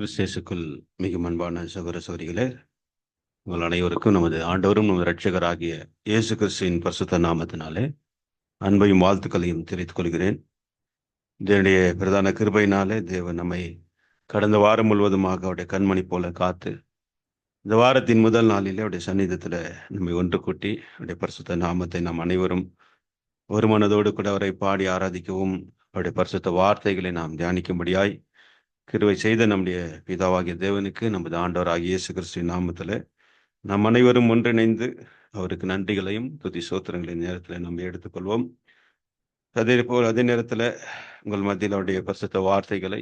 கிறிஸ்தேசுக்குள் மிக அன்பான சகோதர சகோதரிகளே, உங்கள் அனைவருக்கும் நமது ஆண்டவரும் நமது இரட்சகராகிய இயேசு கிறிஸ்துவின் பரிசுத்த நாமத்தினாலே அன்பையும் வாழ்த்துக்களையும் தெரிவித்துக் கொள்கிறேன். இதனுடைய பிரதான கிருபையினாலே தேவன் நம்மை கடந்த வாரம் முழுவதுமாக அவருடைய கண்மணி போல காத்து இந்த வாரத்தின் முதல் நாளிலே அவருடைய சந்நிதத்தில் நம்மை ஒன்று கூட்டி அவருடைய பரிசுத்த நாமத்தை நாம் அனைவரும் ஒரு மனதோடு கூட அவரை பாடி ஆராதிக்கவும் அவருடைய பரிசுத்த வார்த்தைகளை நாம் தியானிக்கும்படியாய் கிருபை செய்த நம்முடைய பிதாவாகிய தேவனுக்கு நமது ஆண்டவராகிய இயேசு கிறிஸ்துவின் நாமத்தில் நாம் அனைவரும் ஒன்றிணைந்து அவருக்கு நன்றிகளையும் துதி சோத்திரங்களின் நேரத்தில் நம்ம எடுத்துக்கொள்வோம். அதே நேரத்தில் உங்கள் மத்தியில் அவருடைய பரிசுத்த வார்த்தைகளை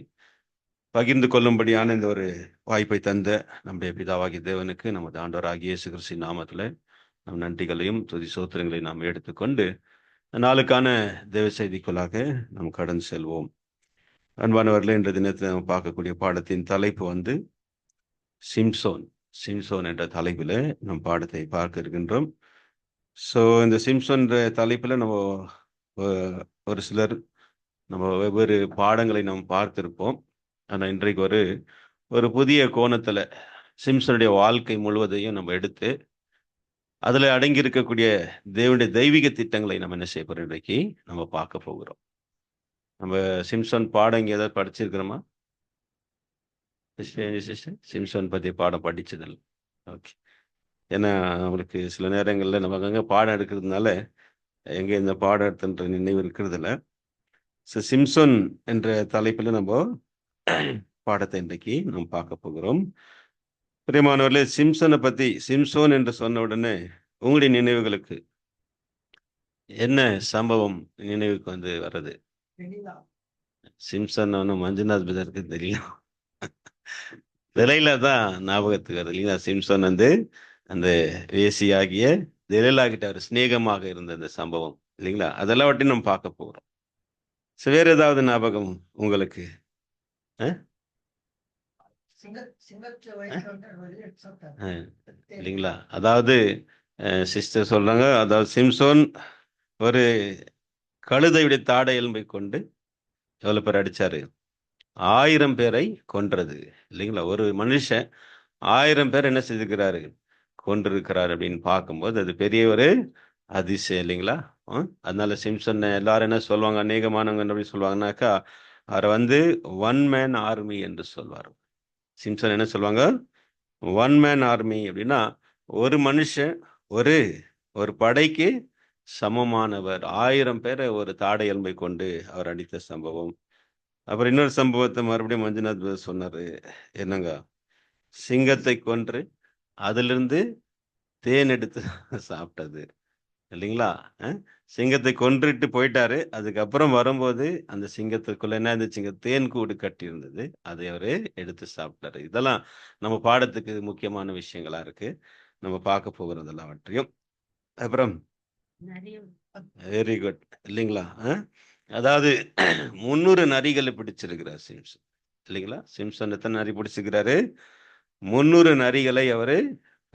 பகிர்ந்து கொள்ளும்படியான இந்த ஒரு வாய்ப்பை தந்த நம்முடைய பிதாவாகிய தேவனுக்கு நமது ஆண்டவராகிய இயேசு கிறிஸ்துவின் நாமத்தில் நம் நன்றிகளையும் துதி சோத்திரங்களையும் நாம் எடுத்துக்கொண்டு நாளுக்கான தேவ செய்திக்குள்ளாக நாம் கடந்து செல்வோம். அன்பானவர்களே, இன்ற தினத்தில் நம்ம பார்க்கக்கூடிய பாடத்தின் தலைப்பு சிம்சோன் என்ற தலைப்பில் நம் பாடத்தை பார்க்க இருக்கின்றோம். ஸோ இந்த சிம்சோன் என்ற தலைப்பில் நம்ம ஒரு சிலர் நம்ம வெவ்வேறு பாடங்களை நாம் பார்த்திருப்போம். ஆனால் இன்றைக்கு ஒரு புதிய கோணத்தில் சிம்சனுடைய வாழ்க்கை முழுவதையும் நம்ம எடுத்து அதில் அடங்கி இருக்கக்கூடிய தேவனுடைய தெய்வீக திட்டங்களை நம்ம என்ன செய்ய போகிறோம், இன்றைக்கு நம்ம பார்க்க போகிறோம். நம்ம சிம்சன் பாடம் இங்கே ஏதாவது படிச்சிருக்கிறோமா? சிம்சன் பற்றி பாடம் படிச்சதில்லை. ஓகே. ஏன்னா அவங்களுக்கு சில நேரங்களில் நம்ம அங்கங்கே பாடம் எடுக்கிறதுனால எங்கே இந்த பாடம் எடுத்துன்ற நினைவு இருக்கிறதில்ல. ஸோ சிம்சன் என்ற தலைப்பில் நம்ம பாடத்தை இன்றைக்கு நம்ம பார்க்க போகிறோம். பிரியமானவர்களே, சிம்சோன் என்று சொன்ன உடனே உங்களுடைய நினைவுகளுக்கு என்ன சம்பவம் நினைவுக்கு வர்றது? சிம்சன் மஞ்சுநாத் பிரதருக்கு தெரியும். தெலைலா தான் ஞாபகத்துக்கு வருது இல்லைங்களா? சிம்சன் அந்த வேசியாகிய தெலைலா கிட்ட ஒரு சிநேகமாக இருந்த அந்த சம்பவம் இல்லைங்களா? அதெல்லாம் வட்டி நம்ம பார்க்க போகிறோம். ஸோ வேற ஏதாவது ஞாபகம் உங்களுக்கு? இல்லைங்களா? அதாவது சிஸ்டர் சொல்றாங்க, அதாவது சிம்சோன் ஒரு கழுதையுடைய தாடை எலும்பை கொண்டு எவ்வளவு பேர் அடிச்சாரு? 1000 பேரை கொன்றது இல்லைங்களா? ஒரு மனுஷன் 1000 பேர் என்ன செய்திருக்கிறாரு? கொண்டிருக்கிறார் அப்படின்னு பார்க்கும்போது அது பெரிய ஒரு அதிசயம் இல்லைங்களா? அதனால சிம்சன் எல்லாரும் என்ன சொல்லுவாங்க, அநேகமானவங்க எப்படி சொல்லுவாங்கன்னாக்கா, அவரை ஒன் மேன் ஆர்மி என்று சொல்வார். சிம்சன் என்ன சொல்லுவாங்க? ஒன் மேன் ஆர்மி அப்படின்னா ஒரு மனுஷன் ஒரு ஒரு படைக்கு சமமானவர். 1000 பேரை ஒரு தாடை எலும்பை கொண்டு அவர் அடித்த சம்பவம். அப்புறம் இன்னொரு சம்பவத்தை மறுபடியும் மஞ்சுநாத் சொன்னாரு. என்னங்க? சிங்கத்தை கொன்று அதிலிருந்து தேன் எடுத்து சாப்பிட்டது இல்லைங்களா? சிங்கத்தை கொன்றுட்டு போயிட்டாரு. அதுக்கப்புறம் வரும்போது அந்த சிங்கத்துக்குள்ள என்ன இருந்துச்சுங்க? தேன் கூடு கட்டி இருந்தது. அதை அவரு எடுத்து சாப்பிட்டாரு. இதெல்லாம் நம்ம பாடத்துக்கு முக்கியமான விஷயங்களா இருக்கு. நம்ம பார்க்க போகிறது எல்லாவற்றையும். அப்புறம் வெரி குட் இல்லைங்களா? அதாவது 300 நரிகளை பிடிச்சிருக்கிறார் சிம்சன் இல்லைங்களா? சிம்சன் எத்தனை நரி பிடிச்சிருக்கிறாரு? 300 நரிகளை அவரு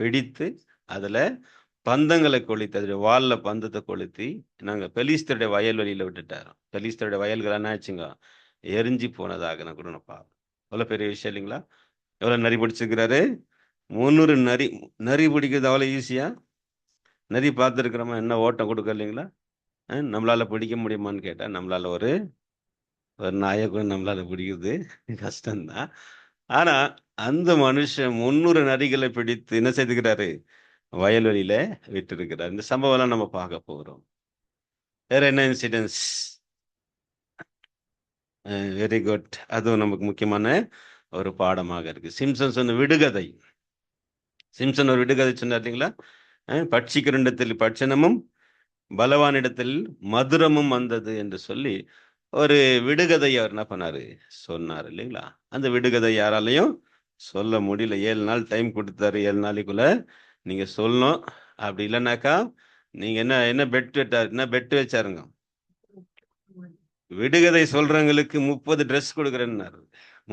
பிடித்து அதுல பந்தங்களை கொளுத்தி, அதோடைய வால்ல பந்தத்தை கொளுத்தி நாங்க பெலிஸ்தருடைய வயல்வெளியில விட்டுட்டாரு. பெலிஸ்தருடைய வயல்கள் என்ன ஆச்சுங்க? எரிஞ்சு போனதாக நான் கூட பார்ப்பேன். எவ்வளவு பெரிய விஷயம் இல்லைங்களா? எவ்வளவு நரி பிடிச்சிருக்கிறாரு? 300 நரி. நரி பிடிக்கிறது அவ்வளவு ஈஸியா? நரி பார்த்துருக்கிறோமா? என்ன ஓட்டம் கொடுக்க இல்லைங்களா? நம்மளால பிடிக்க முடியுமான்னு கேட்டா நம்மளால ஒரு நாயை கூட நம்மளால பிடிக்கிறது கஷ்டம்தான். ஆனா அந்த மனுஷன் 300 நரிகளை பிடித்து என்ன செய்துக்கிறாரு? வயல்வெளியில விட்டு இந்த சம்பவம் எல்லாம் நம்ம பார்க்க போகிறோம். வேற என்ன இன்சிடென்ட்ஸ்? Very good. அதுவும் நமக்கு முக்கியமான ஒரு பாடமாக இருக்கு. சிம்சன் சொன்ன விடுகதை. சிம்சன் ஒரு விடுகதை சொன்னார் இல்லைங்களா? பட்சிக்கிரண்டத்தில் பட்சணமும் பலவானிடத்தில் மதுரமும் வந்தது என்று சொல்லி ஒரு விடுகதை அவர் என்ன பண்ணாரு? சொன்னார் இல்லைங்களா? அந்த விடுகதை யாராலையும் சொல்ல முடியல. 7 நாள் டைம் கொடுத்தாரு. 7 நாளைக்குள்ள நீங்க சொல்லணும். அப்படி இல்லைன்னாக்கா நீங்க என்ன என்ன பெட் வெட்டாரு? என்ன பெட் வச்சாருங்க? விடுகதை சொல்றவங்களுக்கு 30 ட்ரெஸ் கொடுக்குறேன்னாரு,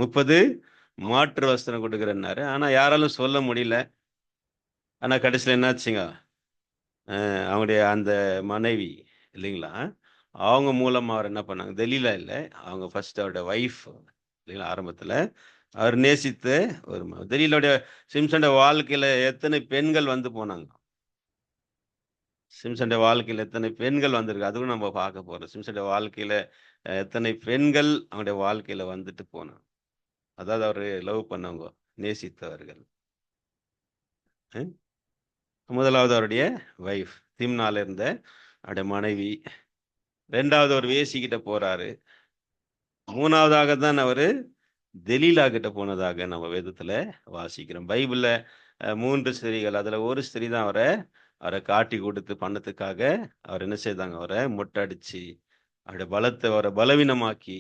30 மாற்று வஸ்திரம் கொடுக்குறேன்னாரு. ஆனா யாராலும் சொல்ல முடியல. ஆனா கடைசியில் என்னாச்சுங்க? அவங்களுடைய அந்த மனைவி இல்லைங்களா, அவங்க மூலமா அவர் என்ன பண்ணாங்க? தெலீலா இல்லை, அவங்க ஃபர்ஸ்ட் அவருடைய ஒய்ஃப் இல்லைங்களா, ஆரம்பத்தில் அவர் நேசித்த ஒரு தெலீலாவுடைய சிம்சனுடைய வாழ்க்கையில எத்தனை பெண்கள் வந்து போனாங்க. சிம்சனுடைய வாழ்க்கையில எத்தனை பெண்கள் வந்திருக்கு, அதுவும் நம்ம பார்க்க போறோம். சிம்சனுடைய வாழ்க்கையில எத்தனை பெண்கள் அவனுடைய வாழ்க்கையில வந்துட்டு போனாங்க. அதாவது அவரு லவ் பண்ணவங்க, நேசித்தவர்கள். அஹ் முதலாவது அவருடைய வைஃப் திம்னால இருந்த அவருடைய மனைவி. ரெண்டாவது ஒரு வேசிக்கிட்ட போறாரு. மூணாவதாக தான் அவரு தெலீலா கிட்ட போனதாக நம்ம வேதத்துல வாசிக்கிறோம். பைபிள்ல 3 ஸ்திரீகள், அதுல ஒரு ஸ்திரீ தான் அவரை அவரை காட்டி கொடுத்து பண்ணத்துக்காக அவர் என்ன செய்தாங்க, அவரை முட்டடிச்சு அவருடைய பலத்தை அவரை பலவீனமாக்கி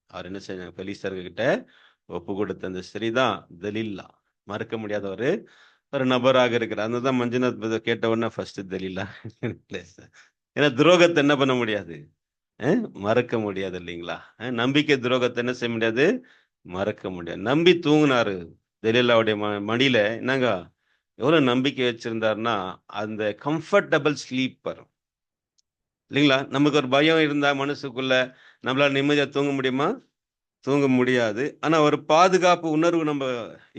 அவர் என்ன செஞ்சாங்க, பெலிஸ்தர்கிட்ட ஒப்பு கொடுத்த அந்த ஸ்திரீ தான் தெலீலா. மறக்க முடியாத ஒரு நபராக இருக்கிறார். அதுதான் மஞ்சுநாத் கேட்ட உடனே ஃபர்ஸ்ட் தெலீலா. ஏன்னா துரோகத்தை என்ன பண்ண முடியாது, மறக்க முடியாது இல்லைங்களா? நம்பிக்கை துரோகத்தை என்ன செய்ய முடியாது, மறக்க முடியாது. நம்பி தூங்குனாரு தெலீலாவுடைய மடியில. என்னங்க, எவ்வளவு நம்பிக்கை வச்சிருந்தாருன்னா அந்த கம்ஃபர்டபுள் ஸ்லீப் வரும் இல்லைங்களா? நமக்கு ஒரு பயம் இருந்தா மனசுக்குள்ள நம்மளால நிம்மதியா தூங்க முடியுமா? தூங்க முடியாது. ஆனா ஒரு பாதுகாப்பு உணர்வு நம்ம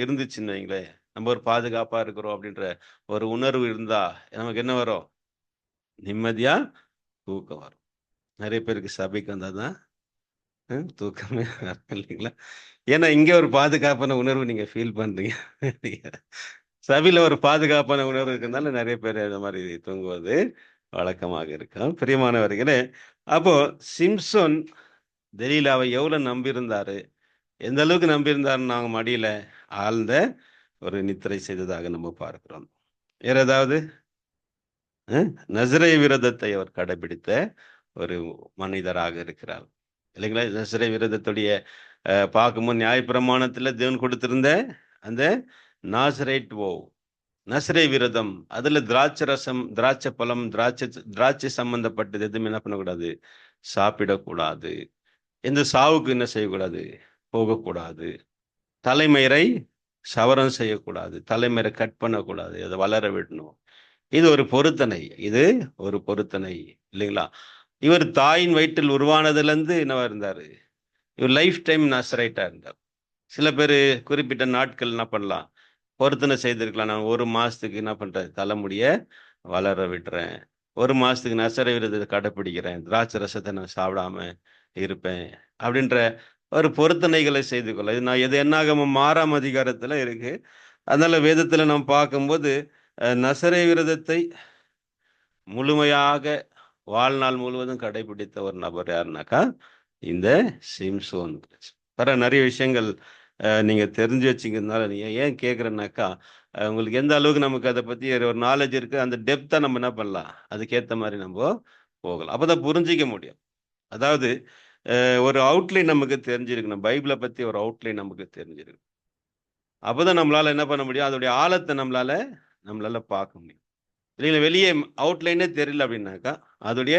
இருந்துச்சுன்னு வைங்களேன், நம்ம ஒரு பாதுகாப்பா இருக்கிறோம் அப்படின்ற ஒரு உணர்வு இருந்தா நமக்கு என்ன வரும், நிம்மதியா தூக்கம் வரும். நிறைய பேருக்கு சபைக்கு வந்தாதான் தூக்கமே வரும் இல்லைங்களா? ஏன்னா இங்க ஒரு பாதுகாப்பான உணர்வு நீங்க ஃபீல் பண்றீங்க. சபையில ஒரு பாதுகாப்பான உணர்வு இருக்கிறதுனால நிறைய பேர் இந்த மாதிரி தூங்குவது வழக்கமாக இருக்கும். பிரியமானவர்களே, அப்போ சிம்சோன் தெலீலாவை எவ்வளவு நம்பியிருந்தாரு, எந்த அளவுக்கு நம்பியிருந்தாருன்னு அவங்க மடியில ஆழ்ந்த ஒரு நித்திரை செய்ததாக நம்ம பார்க்கிறோம். வேற ஏதாவது? நசரேய விரதத்தை அவர் கடைபிடித்த ஒரு மனிதராக இருக்கிறார் இல்லைங்களா? நசரேய விரதத்துடைய பார்க்கும்போது நியாயப்பிரமாணத்துல தேவன் கொடுத்திருந்த அந்த நாசரேட் நசரே விரதம், அதுல திராட்சை ரசம், திராட்சை பழம், திராட்சை சம்பந்தப்பட்டது எதுவும் என்ன பண்ணக்கூடாது, சாப்பிடக்கூடாது. எந்த சாவுக்கு என்ன செய்யக்கூடாது, போகக்கூடாது. தலைமயிரை சவரம் செய்யக்கூடாது, தலைமயிரை கட் பண்ணக்கூடாது, அதை வளர விடணும். இது ஒரு பொருத்தனை, இது ஒரு பொருத்தனை இல்லைங்களா? இவர் தாயின் வயிற்றில் உருவானதுல இருந்து என்னவா இருந்தாரு, இவர் லைஃப் டைம் நசரைட்டா இருந்தார். சில பேர் குறிப்பிட்ட நாட்கள் என்ன பண்ணலாம், பொருத்தனை செய்திருக்கலாம். நான் 1 மாசத்துக்கு என்ன பண்றேன், தலைமுடிய வளர விடுறேன், 1 மாசத்துக்கு நசரை விரதத்தை கடைப்பிடிக்கிறேன், திராட்சை ரசத்தை நான் சாப்பிடாம இருப்பேன் அப்படின்ற ஒரு பொருத்தனைகளை செய்து கொள்ள. இது நான் எது என்னாகமம் 6ஆம் அதிகாரத்துல இருக்கு. அதனால வேதத்துல நாம் பார்க்கும்போது நசரை விரதத்தை முழுமையாக வாழ்நாள் முழுவதும் கடைபிடித்த ஒரு நபர் யாருனாக்கா இந்த சிம்சோன். வேற நிறைய விஷயங்கள் நீங்க தெரிஞ்சு வச்சுக்கிறதுனால நீங்க ஏன் கேட்குறேன்னாக்கா, உங்களுக்கு எந்த அளவுக்கு நமக்கு அதை பத்தி ஒரு நாலேஜ் இருக்கு, அந்த டெப்தா நம்ம என்ன பண்ணலாம், அதுக்கேற்ற மாதிரி நம்ம போகலாம். அப்பதான் புரிஞ்சிக்க முடியும். அதாவது ஒரு அவுட்லைன் நமக்கு தெரிஞ்சிருக்கணும், பைபிளை பத்தி ஒரு அவுட்லைன் நமக்கு தெரிஞ்சிருக்கு. அப்பதான் நம்மளால என்ன பண்ண முடியும், அதோடைய ஆழத்தை நம்மளால பார்க்க முடியும். இல்லைங்களா? வெளியே அவுட்லைனே தெரியல அப்படின்னாக்கா அதோடைய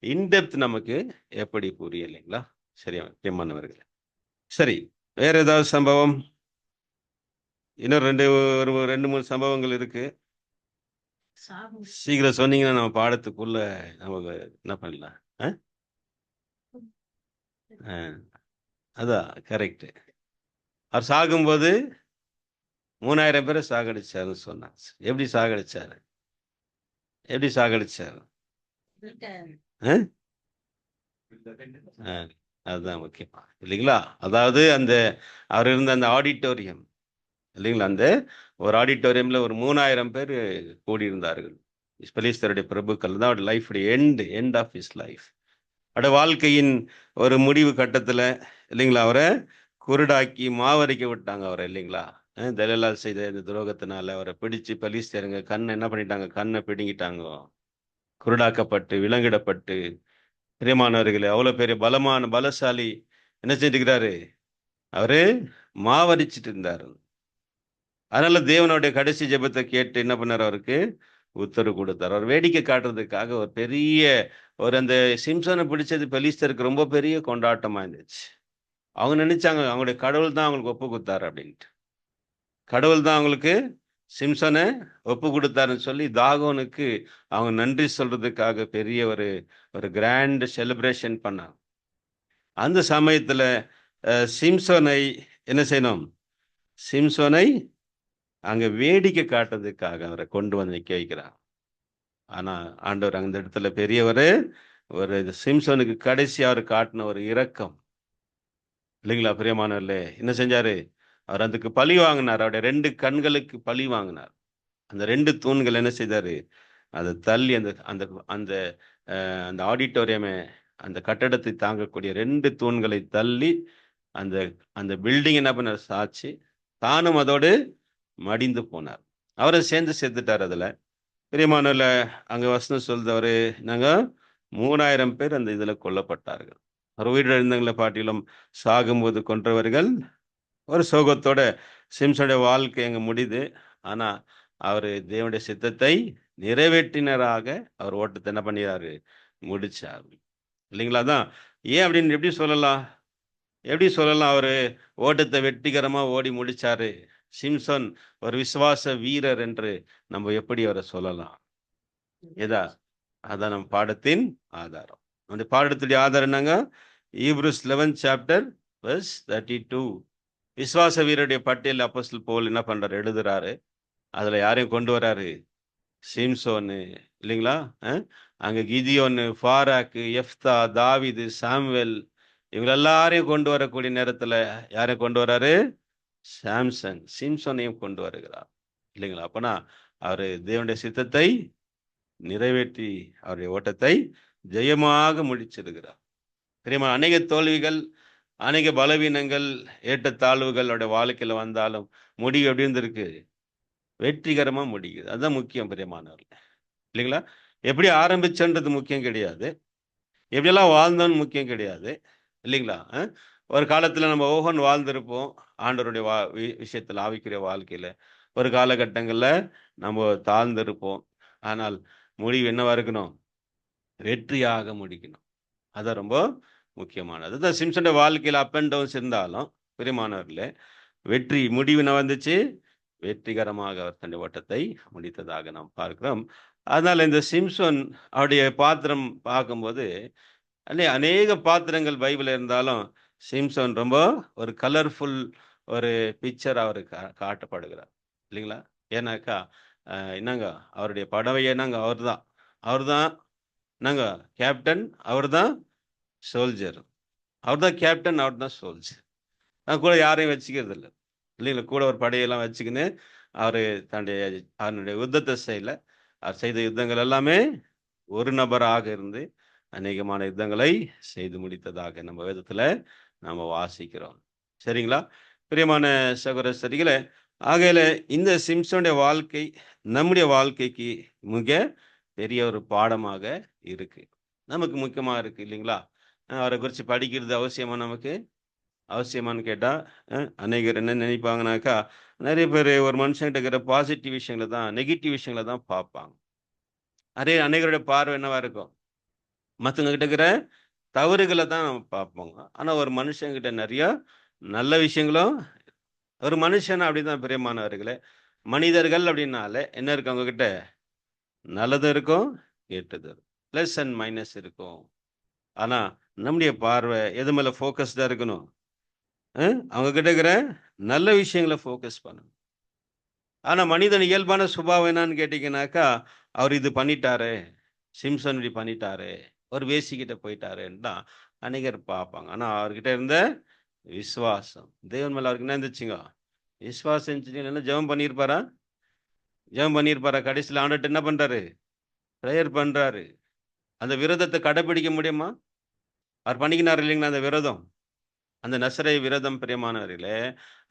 இன்டெப்த் நமக்கு எப்படி புரியும் இல்லைங்களா? சரியா முக்கியமானவர்கள். சரி, வேற ஏதாவது சம்பவம்? இன்னும் ஒரு 2-3 சம்பவங்கள் இருக்கு. சீக்கிரம் சொன்னீங்கன்னா நம்ம பாடத்துக்குள்ள நமக்கு என்ன பண்ணலாம். அதான் கரெக்ட். அவர் சாகும்போது 3000 பேரை சாகடிச்சாருன்னு சொன்னாங்க. எப்படி சாகடிச்சாரு, எப்படி சாகடிச்சாரு? அதுதான் முக்கியம் இல்லைங்களா? அதாவது அவர் இருந்த அந்த ஆடிட்டோரியம் இல்லைங்களா, அந்த ஒரு ஆடிட்டோரியம்ல ஒரு 3000 பேர் கூடியிருந்தார்கள். பெலிஸ்தருடைய பிரபுக்கள் தான் அவருடைய life end of his life. அவருடைய வாழ்க்கையின் ஒரு முடிவு கட்டத்துல இல்லைங்களா, அவரை குருடாக்கி மாவரிக்க விட்டாங்க அவரை இல்லைங்களா? தெலீலா செய்த இந்த துரோகத்தினால அவரை பிடிச்சு பெலிஸ்தருங்க கண்ணை என்ன பண்ணிட்டாங்க, கண்ணை பிடுங்கிட்டாங்க. குருடாக்கப்பட்டு விலங்கிடப்பட்டு, பிரியமானவர்களே, அவ்வளவு பெரிய பலசாலி என்ன செஞ்சுக்கிறாரு, அவரு மாவரிச்சிட்டு இருந்தாரு. அதனால தேவனுடைய கடைசி ஜெபத்தை கேட்டு என்ன பண்ணார், அவருக்கு உத்தரவு கொடுத்தார். அவர் வேடிக்கை காட்டுறதுக்காக ஒரு பெரிய அந்த சிம்சனை பிடிச்சது பெலிஸ்தருக்கு ரொம்ப பெரிய கொண்டாட்டமா இருந்துச்சு. அவங்க நினைச்சாங்க அவங்களுடைய கடவுள் தான் அவங்களுக்கு ஒப்பு கொடுத்தாரு அப்படின்ட்டு. கடவுள் தான் அவங்களுக்கு சிம்சனை ஒப்பு கொடுத்தாருன்னு சொல்லி தாகோனுக்கு அவங்க நன்றி சொல்றதுக்காக பெரிய ஒரு கிராண்ட் செலிப்ரேஷன் பண்ணாங்க. அந்த சமயத்துல சிம்சோனை என்ன செய்யணும்? சிம்சோனை அங்க வேடிக்கை காட்டுறதுக்காக அவரை கொண்டு வந்து நிக்க வைக்கிறார். ஆனா ஆண்டவர் அந்த இடத்துல பெரியவர். ஒரு சிம்சோனுக்கு கடைசி அவர் காட்டின ஒரு இரக்கம் இல்லைங்களா பிரியமானவர்களே? என்ன செஞ்சாரு? அவர் அதுக்கு பழி வாங்கினார். அவருடைய 2 கண்களுக்கு பழி வாங்கினார். அந்த 2 தூண்கள் என்ன செய்தாரு? அதை தள்ளி அந்த அந்த அந்த அந்த ஆடிட்டோரியமே, அந்த கட்டடத்தை தாங்கக்கூடிய 2 தூண்களை தள்ளி அந்த அந்த பில்டிங் என்ன பண்ண சாட்சி, தானும் அதோடு மடிந்து போனார். அவரை சேர்ந்து செத்துட்டார். அதுல பிரியமானவர்களே, அங்க வசனம் சொல்றவரு, நாங்க 3000 பேர் அந்த இதுல கொல்லப்பட்டார்கள். அவர் உயிரிழந்தவங்களை இருந்தவங்களை பாட்டிலும் சாகும்போது கொன்றவர்கள் ஒரு சோகத்தோட சிம்சனுடைய வாழ்க்கை அங்க முடியுது. ஆனா அவரு தேவனுடைய சித்தத்தை நிறைவேற்றினராக அவர் ஓட்டத்தை என்ன பண்ணிறாரு? முடிச்சார். இல்லைங்களா? தான் ஏன் அப்படின்னு எப்படி சொல்லலாம்? எப்படி சொல்லலாம்? அவரு ஓட்டத்தை வெற்றிகரமா ஓடி முடிச்சாரு. சிம்சன் ஒரு விசுவாச வீரர் என்று நம்ம எப்படி அவரை சொல்லலாம்? எதா? அதான் நம்ம பாடத்தின் ஆதாரம். அந்த பாடத்துடைய ஆதாரம் என்னங்க? Hebrews 11th chapter verse 32. விசுவாச வீரருடைய பட்டியல் அப்போஸ்தலன் பவுல் என்ன பண்றாரு? எழுதுறாரு. அதுல யாரையும் கொண்டு வராரு? சிம்சோனு இல்லைங்களா? அங்க கிதியோனு, பாராக்கு, எப்தா, தாவீது, சாமுவேல் இவங்க எல்லாரையும் கொண்டு வரக்கூடிய நேரத்துல யாரையும் கொண்டு வராரு? சாம்சன், சிம்சோனையும் கொண்டு வருகிறார். இல்லைங்களா? அப்பனா அவரு தேவனுடைய சித்தத்தை நிறைவேற்றி அவருடைய ஓட்டத்தை ஜெயமாக முடிச்சிருக்கிறார். தெரியுமா? அநேக தோல்விகள், அநேக பலவீனங்கள், ஏற்றத்தாழ்வுகள் அவருடைய வாழ்க்கையில வந்தாலும் முடிவு எப்படி இருந்திருக்கு? வெற்றிகரமா முடியுது. அதுதான் முக்கியம் பிரியமானவர்கள். இல்லைங்களா? எப்படி ஆரம்பிச்சன்றது முக்கியம் கிடையாது. எப்படியெல்லாம் வாழ்ந்தோன்னு முக்கியம் கிடையாது. இல்லைங்களா? ஒரு காலத்துல நம்ம ஓஹோன்னு வாழ்ந்திருப்போம். ஆண்டவருடைய விஷயத்துல ஆவிக்குரிய வாழ்க்கையில. ஒரு காலகட்டங்கள்ல நம்ம தாழ்ந்திருப்போம். ஆனால் முடிவு என்னவா இருக்கணும்? வெற்றியாக முடிக்கணும். அதான் ரொம்ப முக்கியமானது. அதுதான் சிம்சனுடைய வாழ்க்கையில அப் அண்ட் டவுன்ஸ் இருந்தாலும் பிரியமானவர்களே, வெற்றி முடிவு என்ன வந்துச்சு? வெற்றிகரமாக அவர் தன்னுடைய ஓட்டத்தை முடித்ததாக நாம் பார்க்கிறோம். அதனால இந்த சிம்சன் அவருடைய பாத்திரம் பார்க்கும்போது அநேக பாத்திரங்கள் பைபிள் இருந்தாலும் சிம்சன் ரொம்ப ஒரு கலர்ஃபுல் ஒரு பிக்சர் அவருக்கு காட்டப்படுகிறார். இல்லைங்களா? ஏன்னாக்கா என்னங்க அவருடைய படவை என்னங்க அவர் தான் என்னங்க கேப்டன், அவர் தான் சோல்ஜர். அவர் தான் கேப்டன், அவர் தான் சோல்ஜர். கூட யாரையும் வச்சுக்கிறது இல்லை. இல்லைங்களா? கூட ஒரு படையெல்லாம் வச்சுக்கின்னு அவரு அவனுடைய யுத்தத்தை செய்யல. அவர் செய்த யுத்தங்கள் எல்லாமே ஒரு நபராக இருந்து அநேகமான யுத்தங்களை செய்து முடித்ததாக நம்ம வேதத்துல நாம வாசிக்கிறோம். சரிங்களா? பிரியமான சகோதர சரிகளே, ஆகையில இந்த சிம்சனுடைய வாழ்க்கை நம்முடைய வாழ்க்கைக்கு மிக பெரிய ஒரு பாடமாக இருக்கு. நமக்கு முக்கியமா இருக்கு. இல்லைங்களா? அவரை குறித்து படிக்கிறது அவசியமா? நமக்கு அவசியமானு கேட்டா அநேகர் என்ன நினைப்பாங்கனாக்கா, நிறைய பேர் ஒரு மனுஷங்கிட்ட இருக்கிற பாசிட்டிவ் விஷயங்களை தான், நெகட்டிவ் விஷயங்களை தான் பார்ப்பாங்க. அநேகருடைய பார்வை என்னவா இருக்கும்? மற்றவங்க கிட்ட இருக்கிற தவறுகளை தான் நம்ம பார்ப்போங்க. ஆனா ஒரு மனுஷங்கிட்ட நிறைய நல்ல விஷயங்களும், ஒரு மனுஷன் அப்படிதான் பிரியமானவர்களே. மனிதர்கள் அப்படின்னாலே என்ன இருக்கு? அவங்க கிட்ட நல்லது இருக்கும், கெட்டது இருக்கும், பிளஸ் அண்ட் மைனஸ் இருக்கும். ஆனா நம்முடைய பார்வை எது மேல ஃபோக்கஸ்டா இருக்கணும்? அவங்க கிட்ட இருக்கிற நல்ல விஷயங்களை ஃபோக்கஸ் பண்ணணும். ஆனா மனிதன் இயல்பான சுபாவம் என்னன்னு கேட்டீங்கன்னாக்கா, அவர் இது பண்ணிட்டாரு, சிம்சன் இப்படி பண்ணிட்டாரு, ஒரு வேசிக்கிட்ட போயிட்டாருன்னு தான் அநேகர் பார்ப்பாங்க. ஆனா அவர்கிட்ட இருந்த விசுவாசம், தேவன் மேல அவருக்கு என்ன இருந்துச்சுங்க? விசுவாசம் இருந்துச்சு. என்ன ஜெபம் பண்ணியிருப்பாரா? ஜெபம் பண்ணியிருப்பாரா? கடைசியில் ஆண்டுட்டு என்ன பண்றாரு? ப்ரேயர் பண்றாரு. அந்த விரதத்தை கடைபிடிக்க முடியுமா? அவர் பண்ணிக்கினார் இல்லைங்களா? அந்த விரதம், அந்த நசரை விரதம் பிரியமானவர்களே,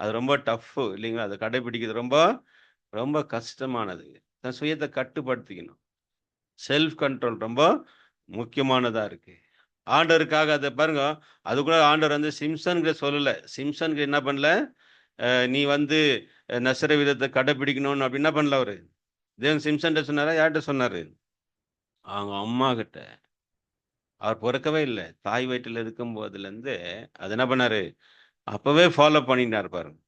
அது ரொம்ப டஃப் இல்லைங்களா? அதை கடைபிடிக்கிறது ரொம்ப ரொம்ப கஷ்டமானது. தன் சுயத்தை கட்டுப்படுத்திக்கணும். செல்ஃப் கண்ட்ரோல் ரொம்ப முக்கியமானதா இருக்கு. ஆண்டவருக்காக அதை பாருங்க. அது கூட ஆண்டவர் வந்து சிம்சன்கிற சொல்லல. சிம்சனுக்கு என்ன பண்ணல? நீ வந்து நசர விதத்தை கடைபிடிக்கணும்னு அப்படி என்ன பண்ணல அவரு? தேவன் சிம்சன் சொன்னாரா? யார்கிட்ட சொன்னாரு? அவங்க அம்மா கிட்ட. அவர் பிறக்கவே இல்லை. தாய் வயிற்றில் இருக்கும் போதுலேருந்து அது என்ன பண்ணாரு? அப்பவே ஃபாலோ பண்ணிட்டார் பாருங்க.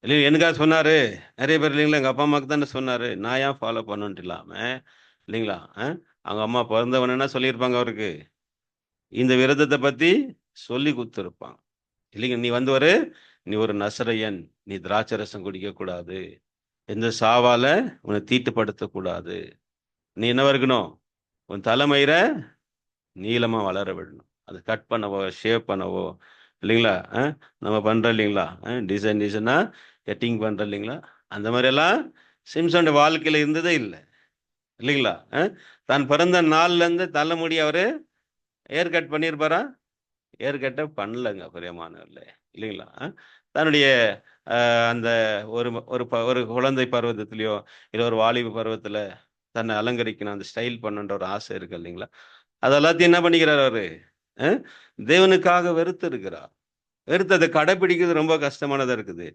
இல்லையா? எனக்காக சொன்னாரு. நிறைய பேர் இல்லைங்களா, எங்க அப்பா அம்மாவுக்கு தானே சொன்னாரு. நான் ஏன் ஃபாலோ பண்ணுன்ட்டு இல்லாம இல்லைங்களா? அவங்க அம்மா பிறந்தவன என்ன சொல்லியிருப்பாங்க அவருக்கு? இந்த விரதத்தை பத்தி சொல்லி கொடுத்துருப்பாங்க. இல்லைங்க, நீ ஒரு நசரையன், நீ திராட்சை ரசம் குடிக்க கூடாது, எந்த சாவால உன்னை தீட்டுப்படுத்தக்கூடாது, நீ என்ன இருக்கணும், உன் தலைமயிரை நீளமா வளர விடணும், அது கட் பண்ணவோ ஷேவ் பண்ணவோ, இல்லைங்களா, நம்ம பண்றோம் இல்லைங்களா, டிசைனா கட்டிங் பண்றோம் இல்லைங்களா, அந்த மாதிரி எல்லாம் சிம்சோன் வாழ்க்கையில இருந்ததே இல்லை, இல்லைங்களா. தான் பிறந்த நாள்ல இருந்து தலைமுடி அவரு ஏர் கட் பண்ணியிருப்பாரா? ஏர் கட்டை பண்ணலங்க பிரியமானவர்கள, இல்லைங்களா. தன்னுடைய அந்த ஒரு ஒரு ஒரு குழந்தை பருவத்திலையோ இல்லை ஒரு வாலிப பருவத்துல தன்னை அலங்கரிக்கணும், அந்த ஸ்டைல் பண்ணுன்ற ஒரு ஆசை இருக்கு இல்லைங்களா, அதெல்லாத்தையும் என்ன பண்ணிக்கிறார் அவரு? அஹ், தேவனுக்காக வெறுத்து இருக்கிறார். வெறுத்து அதை கடைபிடிக்கிறது ரொம்ப கஷ்டமானதா இருக்குது.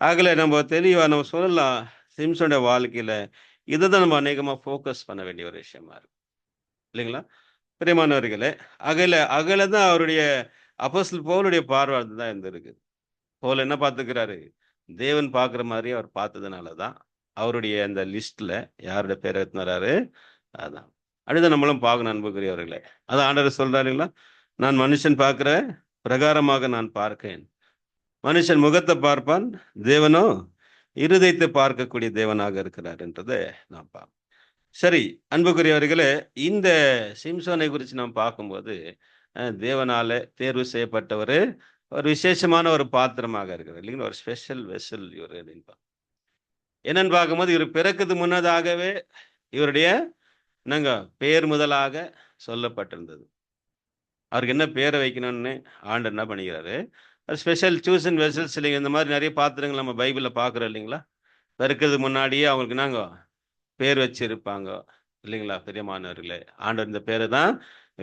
ஆகல நம்ம தெளிவா நம்ம சொல்லலாம், சிம்சோட வாழ்க்கையில இதைதான் நம்ம அநேகமா ஃபோக்கஸ் பண்ண வேண்டிய ஒரு விஷயமா இருக்கு, இல்லைங்களா. பிரியமானவர்களே, அகல தான் அவருடைய அப்போஸ்தலன் பவுலுடைய பார்வை தான் இருந்திருக்கு. பவுல் என்ன பார்த்துக்கிறாரு? தேவன் பார்க்குற மாதிரி அவர் பார்த்ததுனால தான் அவருடைய அந்த லிஸ்ட்ல யாருடைய பேரை எடுத்துனாரு? அதான். அப்படிதான் நம்மளும் பார்க்கணும் அன்புக்குரியவர்களே. அதான் ஆண்டவர் சொல்றாருங்களா, நான் மனுஷன் பார்க்கிற பிரகாரமாக நான் பார்க்கேன். மனுஷன் முகத்தை பார்ப்பான், தேவனோ இருதயத்தை பார்க்கக்கூடிய தேவனாக இருக்கிறார் என்றதை நான் பார்ப்போம். சரி, அன்புக்குரியவர்களே, இந்த சிம்சோனை குறித்து நாம் பார்க்கும்போது தேவனால தேர்வு செய்யப்பட்ட ஒரு விசேஷமான ஒரு பாத்திரமாக இருக்கிறது, இல்லைங்களா, ஒரு ஸ்பெஷல் வெசல் இவர் அப்படின்னு என்னன்னு பார்க்கும்போது, இவர் பிறக்குது முன்னதாகவே இவருடைய என்னங்க பேர் முதலாக சொல்லப்பட்டிருந்தது. அவருக்கு என்ன பேரை வைக்கணும்னு ஆண்டர் என்ன பண்ணிக்கிறாரு, ஸ்பெஷல் சூசன் வெசல்ஸ், இல்லைங்க, இந்த மாதிரி நிறைய பாத்திரங்கள் நம்ம பைபிளில் பார்க்குறோம் இல்லைங்களா. பிறக்கிறதுக்கு முன்னாடியே அவங்களுக்கு நாங்க பேர் வச்சிருப்பாங்க, இல்லைங்களா. பெரியமானவர்களே, ஆண்டவர் இந்த பேரை தான்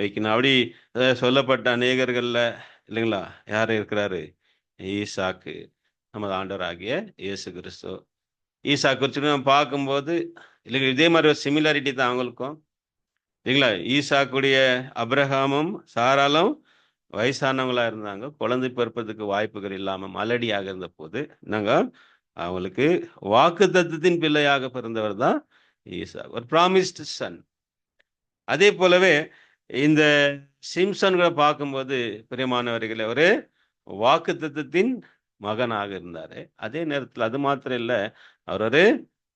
வைக்கணும் அப்படி சொல்லப்பட்ட அநேகர்கள்ல, இல்லைங்களா, யார் இருக்கிறாரு? ஈசாக்கு, நமது ஆண்டவர் ஆகிய இயேசு கிறிஸ்து. ஈசா குறித்து நம்ம பார்க்கும்போது, இல்லைங்க, இதே மாதிரி ஒரு சிமிலாரிட்டி தான் அவங்களுக்கும், இல்லைங்களா. ஈசாக்குடைய அப்ரஹாமும் சாராலும் வயசானவங்களா இருந்தாங்க, குழந்தை பிறப்பதற்கு வாய்ப்புகள் இல்லாம மலடியாக இருந்த போது நாங்க அவங்களுக்கு வாக்கு தத்தத்தின் பிள்ளையாக பிறந்தவர் தான் ஈசா, ஒரு ப்ராமிஸ்டு சன். அதே போலவே இந்த சிம்சன்களை பார்க்கும்போது பிரியமானவர்களை ஒரு வாக்கு தத்தத்தின் மகனாக இருந்தாரு. அதே நேரத்தில் அது மாத்திரம் இல்ல, அவர் ஒரு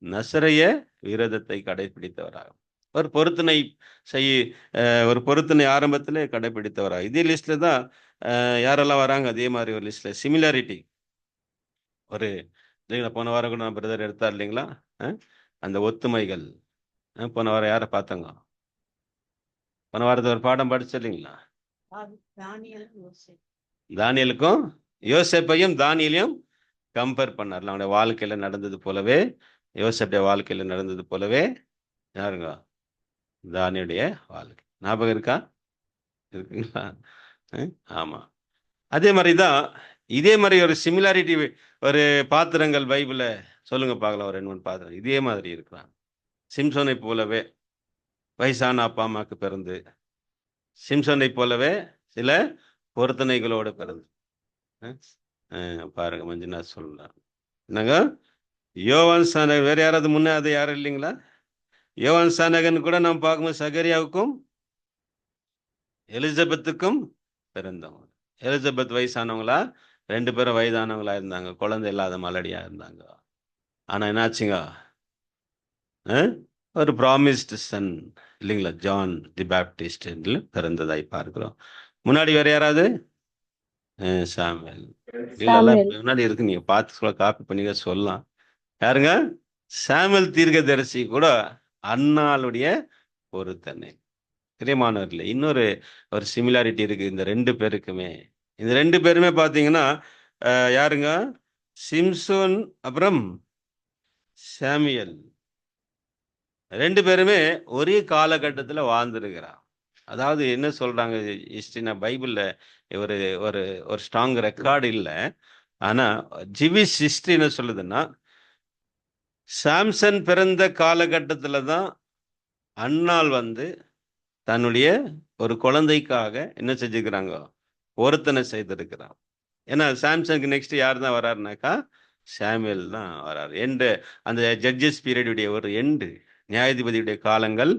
நசரைய விரதத்தை கடைபிடித்தவராக, ஒரு பொருத்தனை செய்ய ஒரு பொருத்தனை ஆரம்பத்திலே கடைபிடித்தவராக. இதே லிஸ்ட்ல தான் யாரெல்லாம் வராங்க, அதே மாதிரி ஒரு லிஸ்ட்ல சிமிலாரிட்டி ஒரு, இல்லைங்களா. போன வாரம் கூட நான் பிரதர் எடுத்தார் இல்லைங்களா, அந்த ஒத்துமைகள். போன வாரம் யாரை பார்த்தாங்க? போன வாரத்தில் ஒரு பாடம் படிச்சு இல்லைங்களா, தானியலுக்கும் யோசேப்பையும் தானியலையும் கம்பேர் பண்ணார்ல. அவனுடைய வாழ்க்கையில நடந்தது போலவே, யோசேப்புடைய வாழ்க்கையில நடந்தது போலவே யாருங்க, தானியுடைய வாழ்க்கை. ஞாபகம் இருக்கா? இருக்குங்களா? ஆமா. அதே மாதிரிதான், இதே மாதிரி ஒரு சிமிலாரிட்டி ஒரு பாத்திரங்கள் பைபிள சொல்லுங்க பார்க்கலாம், ஒரு 2 3 பாத்திரம் இதே மாதிரி இருக்கிறான். சிம்சோனை போலவே வயசான அப்பா அம்மாக்கு பிறந்து, சிம்சோனை போலவே சில பொருத்தனைகளோடு பிறந்து, பாருங்க மஞ்சுநாத் சொல்லலாம். என்னங்க, யோவான் ஸ்நானகன் வேற யாராவது முன்னே அது யாரும் இல்லைங்களா? யோவான் ஸ்நானகன் கூட நாம் பார்க்கும்போது சகரியாவுக்கும் எலிசபெத்துக்கும் பிறந்தவங்க. எலிசபெத் வயசானவங்களா? 2 பேரும் வயதானவங்களா இருந்தாங்க, குழந்தை இல்லாத மலடியா இருந்தாங்க. ஆனா என்னாச்சுங்க, ஒரு ப்ராமிஸ்டு சன், இல்லைங்களா, ஜான் தி பேப்டிஸ்ட் பிறந்ததாய் பார்க்கிறோம். முன்னாடி வேற யாராவது? சாமுவேல். முன்னாடி இருக்கு, நீங்க பார்த்து காப்பி பண்ணி சொல்லலாம். யாருங்க? சாமுவேல் தீர்க்கதரிசி கூட அன்னாளுடைய பொருத்தனை. பிரியமானவர்களே, இன்னொரு ஒரு சிமிலாரிட்டி இருக்கு இந்த 2 பேருக்குமே. இந்த 2 பேருமே பார்த்தீங்கன்னா யாருங்க? சிம்சோன் அப்புறம் சாமுவேல் 2 பேருமே ஒரே காலகட்டத்தில் வாழ்ந்துருக்கிறான். அதாவது என்ன சொல்றாங்க ஹிஸ்டரினா, பைபிள்ல ஒரு ஒரு ஒரு ஸ்ட்ராங் ரெக்கார்டு இல்லை. ஆனா ஜிவிஷ் ஹிஸ்டரி என்ன சொல்லுதுன்னா, சாம்சன் பிறந்த காலகட்டத்தில் தான் அன்னாள் தன்னுடைய ஒரு குழந்தைக்காக என்ன செஞ்சுக்கிறாங்க, பொருத்தனை செய்திருக்கிறான். ஏன்னா சாம்சனுக்கு நெக்ஸ்ட் யார் தான் வராருனாக்கா, சாமுவேல் தான் வராரு. அந்த ஜட்ஜஸ் பீரியடுடைய ஒரு நியாயாதிபதியுடைய காலங்கள்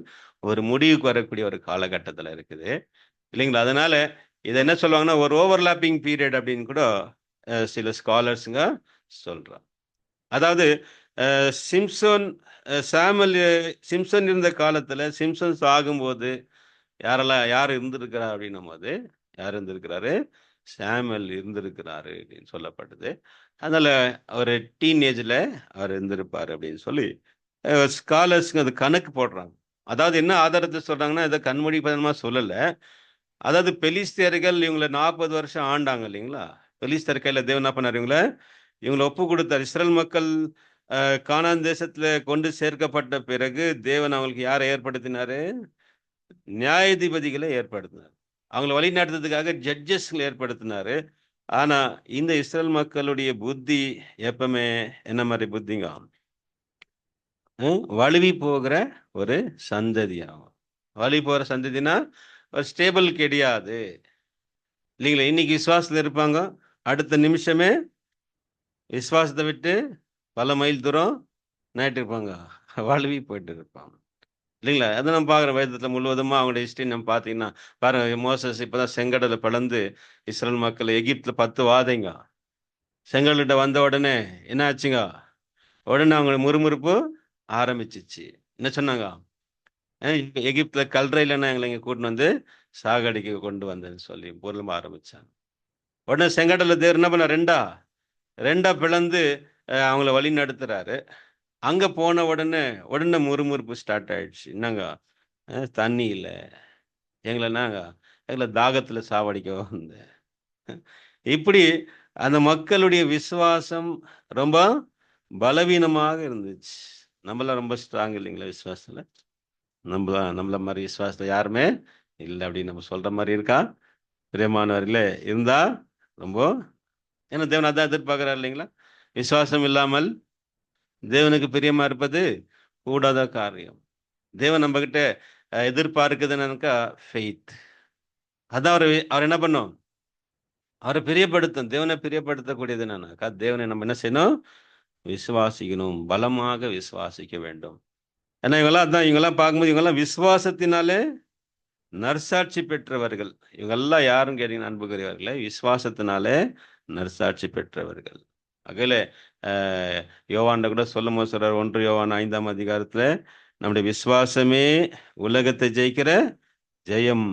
ஒரு முடிவுக்கு வரக்கூடிய ஒரு காலகட்டத்தில் இருக்குது, இல்லைங்களா. அதனால இதை என்ன சொல்லுவாங்கன்னா ஒரு ஓவர்லாப்பிங் பீரியட் அப்படின்னு கூட சில ஸ்காலர்ஸுங்க சொல்றாங்க. அதாவது சிம்சன் சாமுவேல் சிம்சன் இருந்த காலத்துல சிம்சன் சாகும்போது யார் இருந்திருக்கிறா அப்படின்னும் போது யார் இருந்திருக்கிறாரு? சாமுவேல் இருந்திருக்கிறாரு அப்படின்னு சொல்லப்பட்டது. அதனால ஒரு டீனேஜ்ல அவர் இருந்திருப்பாரு அப்படின்னு சொல்லி ஸ்காலர்ஸ்க்கு அது கணக்கு போடுறாங்க. அதாவது என்ன ஆதாரத்தை சொல்றாங்கன்னா இதை கண்மூடி பதமா சொல்லல. அதாவது பெலிஸ்தியர்கள் இவங்களை 40 வருஷம் ஆண்டாங்க இல்லைங்களா? பெலிஸ்தர் கையில தேவன் என்ன பண்ணாரு? இவங்களை ஒப்பு கொடுத்தார். இஸ்ரேல் மக்கள் கானான் தேசத்துல கொண்டு சேர்க்கப்பட்ட பிறகு தேவன் அவங்களுக்கு யாரை ஏற்படுத்தினாரு? நியாயாதிபதிகளை ஏற்படுத்தினார். அவங்களை வழி நடத்துறதுக்காக ஜட்ஜஸ்களை ஏற்படுத்தினாரு. ஆனா இந்த இஸ்ரேல் மக்களுடைய புத்தி எப்பவுமே என்ன மாதிரி புத்திங்க? வழுவி போகிற ஒரு சந்ததியாகும். வழுவி போகிற சந்ததினா ஒரு ஸ்டேபிள் கிடையாது இல்லைங்களா? இன்னைக்கு விசுவாசத்தில் இருப்பாங்க, அடுத்த நிமிஷமே விசுவாசத்தை விட்டு பல மைல் தூரம் நாயிட்டு இருப்பாங்க, வழுவி போயிட்டு இருப்பாங்க இல்லைங்களா? அதை நம்ம பார்க்குறோம். வேதத்தில் முழுவதுமா அவங்களுடைய ஹிஸ்ட்ரி நம்ம பார்த்தீங்கன்னா பாருங்க, மோசஸ் இப்போதான் செங்கடலை பிளந்து இஸ்ரேல் மக்கள் எகிப்தில் 10 வாதைங்க. செங்கல்கிட்ட வந்த உடனே என்ன ஆச்சுங்க? உடனே அவங்க முறுமுறுப்பு ஆரம்பிச்சிச்சு. என்ன சொன்னாங்க? எகிப்துல கல்றையிலன்னா எங்களை இங்கே கூட்டின்னு வந்து சாகடிக்க கொண்டு வந்தேன்னு சொல்லி பொருளும் ஆரம்பிச்சாங்க. உடனே செங்கடலை தேர் என்ன பண்ண ரெண்டா பிளந்து அவங்கள வழி நடத்துறாரு. அங்க போன உடனே முறுமுறுப்பு ஸ்டார்ட் ஆயிடுச்சு. என்னங்க? தண்ணி இல்லை, எங்களை தாகத்துல சாவடிக்க வந்த. இப்படி அந்த மக்களுடைய விசுவாசம் ரொம்ப பலவீனமாக இருந்துச்சு. நம்மளாம் ரொம்ப ஸ்ட்ராங் இல்லைங்களா விசுவாசத்துல? நம்மள மாதிரி விசுவாசத்துல யாருமே இல்லை அப்படின்னு நம்ம சொல்ற மாதிரி இருக்கா? பிரியமானவர்களே, இருந்தா ரொம்ப, ஏன்னா தேவன் அதான் எதிர்பார்க்கிறார் இல்லைங்களா? விசுவாசம் இல்லாமல் தேவனுக்கு பிரியமா இருப்பது கூடாத காரியம். தேவன் நம்ம கிட்ட எதிர்பார்க்குதுன்னாக்கா ஃபெய்த். அதான் அவர் என்ன பண்ணும்? அவரை பிரியப்படுத்தும். தேவனை பிரியப்படுத்தக்கூடியது என்னன்னாக்கா தேவனை நம்ம என்ன செய்யணும்? விசுவாசிக்கணும், பலமாக விசுவாசிக்க வேண்டும். ஏன்னா இவங்கெல்லாம் பார்க்கும்போது இவங்கெல்லாம் விசுவாசத்தினாலே நற்சாட்சி பெற்றவர்கள். இவங்கெல்லாம் யாரும் கேட்டீங்கன்னா அன்புக்குரியவர்களே, விசுவாசத்தினாலே நற்சாட்சி பெற்றவர்கள். அகையில யோவான்ட கூட சொல்லும்போது சொல்றார், 1 யோவான் 5ஆம் அதிகாரத்துல, நம்முடைய விசுவாசமே உலகத்தை ஜெயிக்கிற ஜெயம்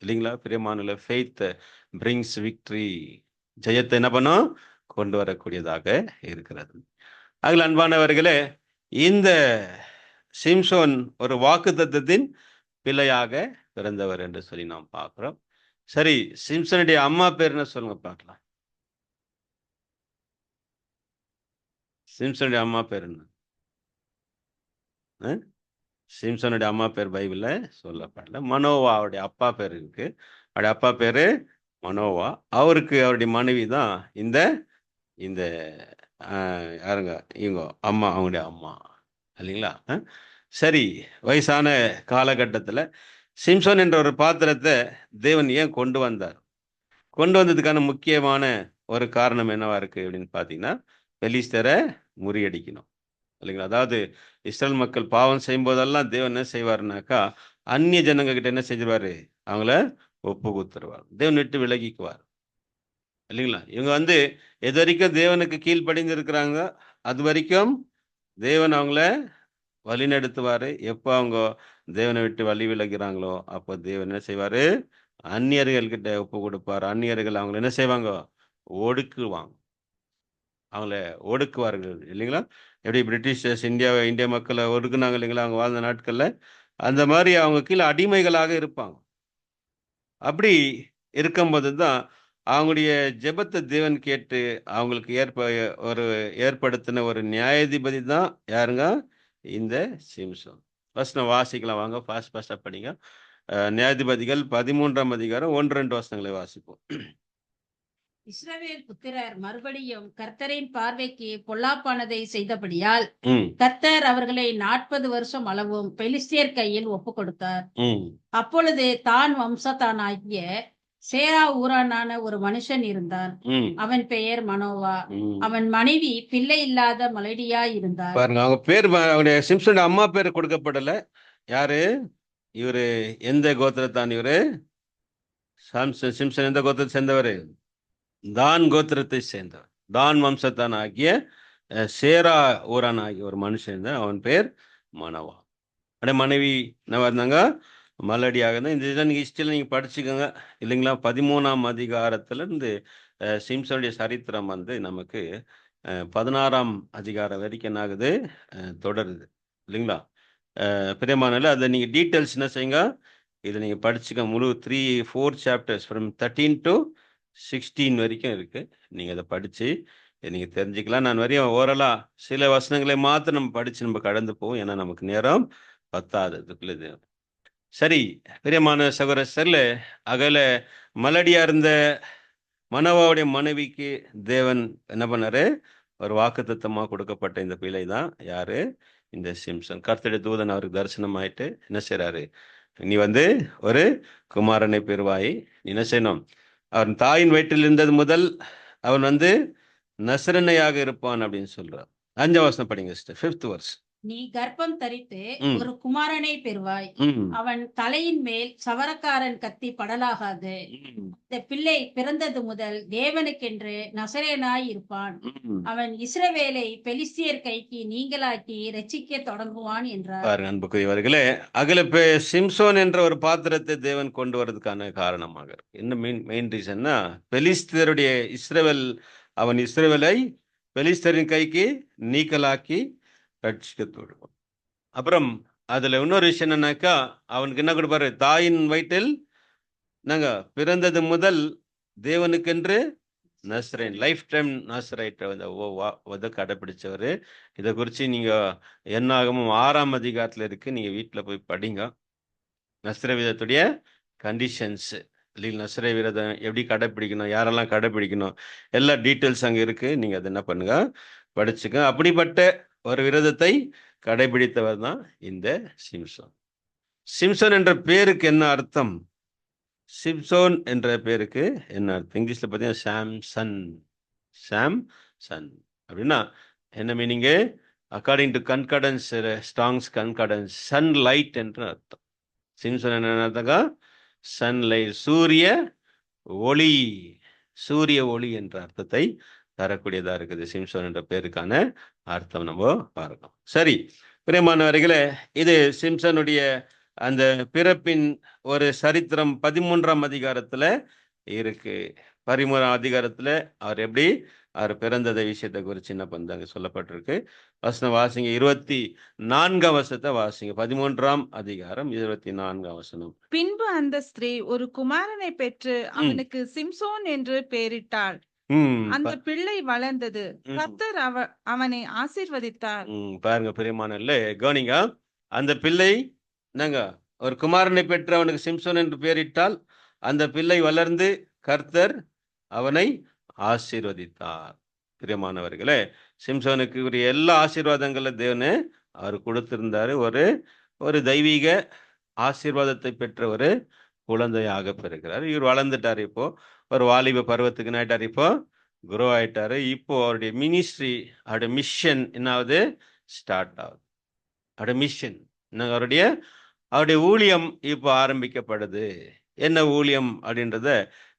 இல்லைங்களா? பிரியமானல, ஃபெய்த் பிரிங்ஸ் விக்டரி. ஜெயத்தை என்ன பண்ணும்? கொண்டு வரக்கூடியதாக இருக்கிறது. அதில் அன்பானவர்களே, இந்த சிம்சோன் ஒரு வாக்குத்தத்தத்தின் பிள்ளையாக பிறந்தவர் என்று சொல்லி நாம் பார்க்கிறோம். சரி, சிம்சனுடைய அம்மா பேர் என்ன சொல்லுங்க பார்க்கலாம். சிம்சனுடைய அம்மா பேர் என்ன? சிம்சனுடைய அம்மா பேர் பைபிள்ல சொல்லப்படல. மனோவாவுடைய அப்பா பேர் இருக்கு. அவருடைய அப்பா பேரு மனோவா. அவருடைய மனைவி தான் இந்த இந்த யாருங்க? இவங்க அம்மா, அவங்களுடைய அம்மா இல்லைங்களா? சரி, வயசான காலகட்டத்தில் சிம்சோன் என்ற ஒரு பாத்திரத்தை தேவன் ஏன் கொண்டு வந்தார்? கொண்டு வந்ததுக்கான முக்கியமான ஒரு காரணம் என்னவா இருக்கு அப்படின்னு பார்த்தீங்கன்னா, பெலிஸ்தரை முறியடிக்கணும் இல்லைங்களா? அதாவது இஸ்ரேல் மக்கள் பாவம் செய்யும் போதெல்லாம் தேவன் என்ன செய்வாருனாக்கா, அந்நிய ஜனங்க கிட்ட என்ன செஞ்சிருவாரு? அவங்கள ஒப்பு கொடுத்துருவார், தேவன் விட்டு விலகிக்குவார் இல்லைங்களா? இவங்க எது வரைக்கும் தேவனுக்கு கீழ்ப்படிந்து இருக்கிறாங்க, அது வரைக்கும் தேவன் அவங்கள வழி நடத்துவாரு. எப்போ அவங்க தேவனை விட்டு வழி விலகிறாங்களோ அப்போ தேவன் என்ன செய்வாரு? அந்நியர்கள் கிட்ட ஒப்பு கொடுப்பார். அந்நியர்கள் அவங்களை என்ன செய்வாங்க? ஒடுக்குவாங்க, அவங்கள ஒடுக்குவார்கள் இல்லைங்களா? எப்படி பிரிட்டிஷர்ஸ் இந்திய மக்களை ஒடுக்குனாங்க இல்லைங்களா அவங்க வாழ்ந்த நாட்கள்ல? அந்த மாதிரி அவங்க கீழே அடிமைகளாக இருப்பாங்க. அப்படி இருக்கும்போது தான் அவங்களுடைய ஜெபத்தை தேவன் கேட்டு அவங்களுக்கு ஏற்படுத்தின ஒரு நியாயாதிபதி தான் யாருங்க? இந்த சிம்சோன். ஃபர்ஸ்ட் நான் வாசிக்கலாம் வாங்க, ஃபாஸ்டா படிங்க. நியாயாதிபதிகள் 13ஆம் அதிகாரம் 1-2 வசனங்களை வாசிப்போம். இஸ்ரவேல் புத்திரர் மறுபடியும் கர்த்தரின் பார்வைக்கு பொல்லாப்பானதை செய்தபடியால் கர்த்தர் அவர்களை 40 வருஷம் அளவும் பெலிஸ்தியர் கையில் ஒப்பு கொடுத்தார். அப்பொழுது தான் வம்சத்தானாகிய சேரா ஊரானான ஒரு மனுஷன் இருந்தான். அவன் பெயர் மனோவா. அவன் மனைவி பிள்ளை இல்லாத மலடியா இருந்தார். பாருங்க, அவங்க பேர், அவருடைய சிம்சோன் அம்மா பேர் கொடுக்கப்படல. யாரு இவரு? எந்த கோத்திரத்தான் இவரு? சிம்சன் எந்த கோத்திரத்தை சேர்ந்தவர்? தான் கோத்திரத்தை சேர்ந்தவர். தான் வம்சத்தான் ஆகிய சேரா ஊரான் ஆகிய ஒரு மனுஷன் தான். அவன் பேர் மனவா. அப்படியே மனைவி என்ன இருந்தாங்க? மலடியாக இருந்தால். இந்த இதை நீங்கள் ஹிஸ்டரியில் நீங்கள் படிச்சுக்கோங்க இல்லைங்களா? 13ஆம் அதிகாரத்துல இருந்து சிம்சனுடைய சரித்திரம் நமக்கு 16ஆம் அதிகாரம் வரைக்கும் என்ன ஆகுது? தொடருது இல்லைங்களா? பிரியமானல அதை நீங்கள் டீட்டெயில்ஸ் என்ன செய்யுங்க, இதை நீங்கள் படிச்சுக்க. முழு 3-4 சாப்டர்ஸ் ஃப்ரம் 13 to 16 வரைக்கும் இருக்குது. நீங்கள் அதை படித்து நீங்கள் தெரிஞ்சுக்கலாம். நான் வரையும் ஓரலாக சில வசனங்களை மாத்திரம் நம்ம படித்து நம்ம கடந்து போவோம். ஏன்னா நமக்கு நேரம் பத்தாததுக்குள்ளது. சரி, பிரியமான சகோதரர்ல அகல மலடியா இருந்த மனோவாவுடைய மனைவிக்கு தேவன் என்ன பண்ணாரு? ஒரு வாக்குத்தத்தமா கொடுக்கப்பட்ட இந்த பிள்ளை தான் யாரு? இந்த சிம்சன். கர்த்தருடைய தூதன் அவருக்கு தரிசனம் ஆயிட்டு என்ன செய்யறாரு? நீ ஒரு குமாரனை பெறுவாய். நீ என்ன செய்யணும்? அவன் தாயின் வயிற்றில் இருந்தது முதல் அவன் நசரணையாக இருப்பான் அப்படின்னு சொல்றார். 5ஆம் வசனம் படிங்க சிஸ்டர். 5th verse. நீ கர்ப்பம் தரித்து ஒரு குமாரனை பெறுவாய். அவன் தலையின் மேல் சவரக்காரன் கத்தி படலாகாது. இந்த பிள்ளை பிறந்தது முதல் தேவனுக்கென்று நசரேனாய் இருப்பான். அவன் இஸ்ரவேலை பெலிஸ்தியர் கைக்கு நீங்களாக்கி ரட்சிக்க தொடங்குவான் என்றார். அன்புக்குரியவர்களே, அகல சிம்சோன் என்ற ஒரு பாத்திரத்தை தேவன் கொண்டு வரதுக்கான காரணமாக இருக்கு. என்ன மெயின் ரீசன்னா, பெலிஸ்தியருடைய அவன் இஸ்ரவேலை பெலிஸ்தரின் கைக்கு நீக்கலாக்கி ரட்சிக்கத்தோடு. அப்புறம் அதுல இன்னொரு விஷயம் என்னன்னாக்கா, அவனுக்கு என்ன கொடுப்பாரு? தாயின் வயிற்றில் நாங்க பிறந்தது முதல் தேவனுக்கென்று நஸ்ரேன், லைஃப் டைம் நஸ்ரைட்டை கடைபிடிச்சவர். இதை குறித்து நீங்க என்னாகமும் 6ஆம் அதிகாரத்துல இருக்கு. நீங்க வீட்டில் போய் படிங்க. நஸ்ர விதத்துடைய கண்டிஷன்ஸ் இல்லைங்க, நஸ்ர விரதம் எப்படி கடைப்பிடிக்கணும், யாரெல்லாம் கடைப்பிடிக்கணும், எல்லா டீட்டெயில்ஸ் அங்கே இருக்கு. நீங்க அதை என்ன பண்ணுங்க, படிச்சுக்க. அப்படிப்பட்ட ஒரு விரதத்தை கடைபிடித்தவர் தான் இந்த சிம்சோன். சிம்சோன் என்ற பேருக்கு என்ன அர்த்தம்? சிம்சோன் என்ற பேருக்கு என்ன அர்த்தம்? இங்கிலீஷ்ல பார்த்தீங்கன்னா சாம்சன் அப்படின்னா என்ன meaning? According to concordance, Strong's concordance, sunlight என்று அர்த்தம். சிம்சோன் என்ன அர்த்தங்க? சன்லைட், சூரிய ஒளி என்ற அர்த்தத்தை தரக்கூடியதா இருக்குது சிம்சோன் என்ற பேருக்கான அர்த்தம் நம்ம பார்க்கலாம். சரி, பிரியமானவர்களே, இது சிம்சனுடைய அந்த பிறப்பின் ஒரு சரித்திரம் 13ஆம் அதிகாரத்துல இருக்கு. 13ஆம் அதிகாரத்துல அவர் எப்படி அவர் பிறந்ததை விஷயத்தை குறித்து என்ன பண்ணாங்க சொல்லப்பட்டிருக்கு. வசனம் வாசிங்க. 24ஆம் வசனத்தை வாசிங்க. 13ஆம் அதிகாரம் 24ஆம் வசனம். பின்பு அந்த ஸ்திரீ ஒரு குமாரனை பெற்று அவனுக்கு சிம்சோன் என்று பெயரிட்டாள். அந்த பிள்ளை வளர்ந்தது, கர்த்தர் அவனை ஆசீர்வதித்தார். பாருங்க பிரியமான கவனிங்க, அந்த பிள்ளை என்னங்க ஒரு குமாரனை பெற்று அவனுக்கு சிம்சோன் என்று பெயரிட்டால், அந்த பிள்ளை வளர்ந்து கர்த்தர் அவனை ஆசீர்வதித்தார். பிரியமானவர்களே, சிம்சோனுக்கு உரிய எல்லா ஆசீர்வாதங்கள தேவனே அவர் கொடுத்திருந்தாரு. ஒரு தெய்வீக ஆசீர்வாதத்தை பெற்ற ஒரு குழந்தையாக பெறுகிறார். இவர் வளர்ந்துட்டாரு. இப்போ ஒரு வாலிப பருவத்துக்கு ஆயிட்டாரு. இப்போ குரோ ஆயிட்டாரு. இப்போ அவருடைய மினிஸ்ட்ரி, அவருடைய மிஷன் என்னாவது ஸ்டார்ட் ஆகுது. அவருடைய மிஷன் என்ன? அவருடைய ஊழியம் இப்போ ஆரம்பிக்கப்படுது. என்ன ஊழியம் அப்படின்றத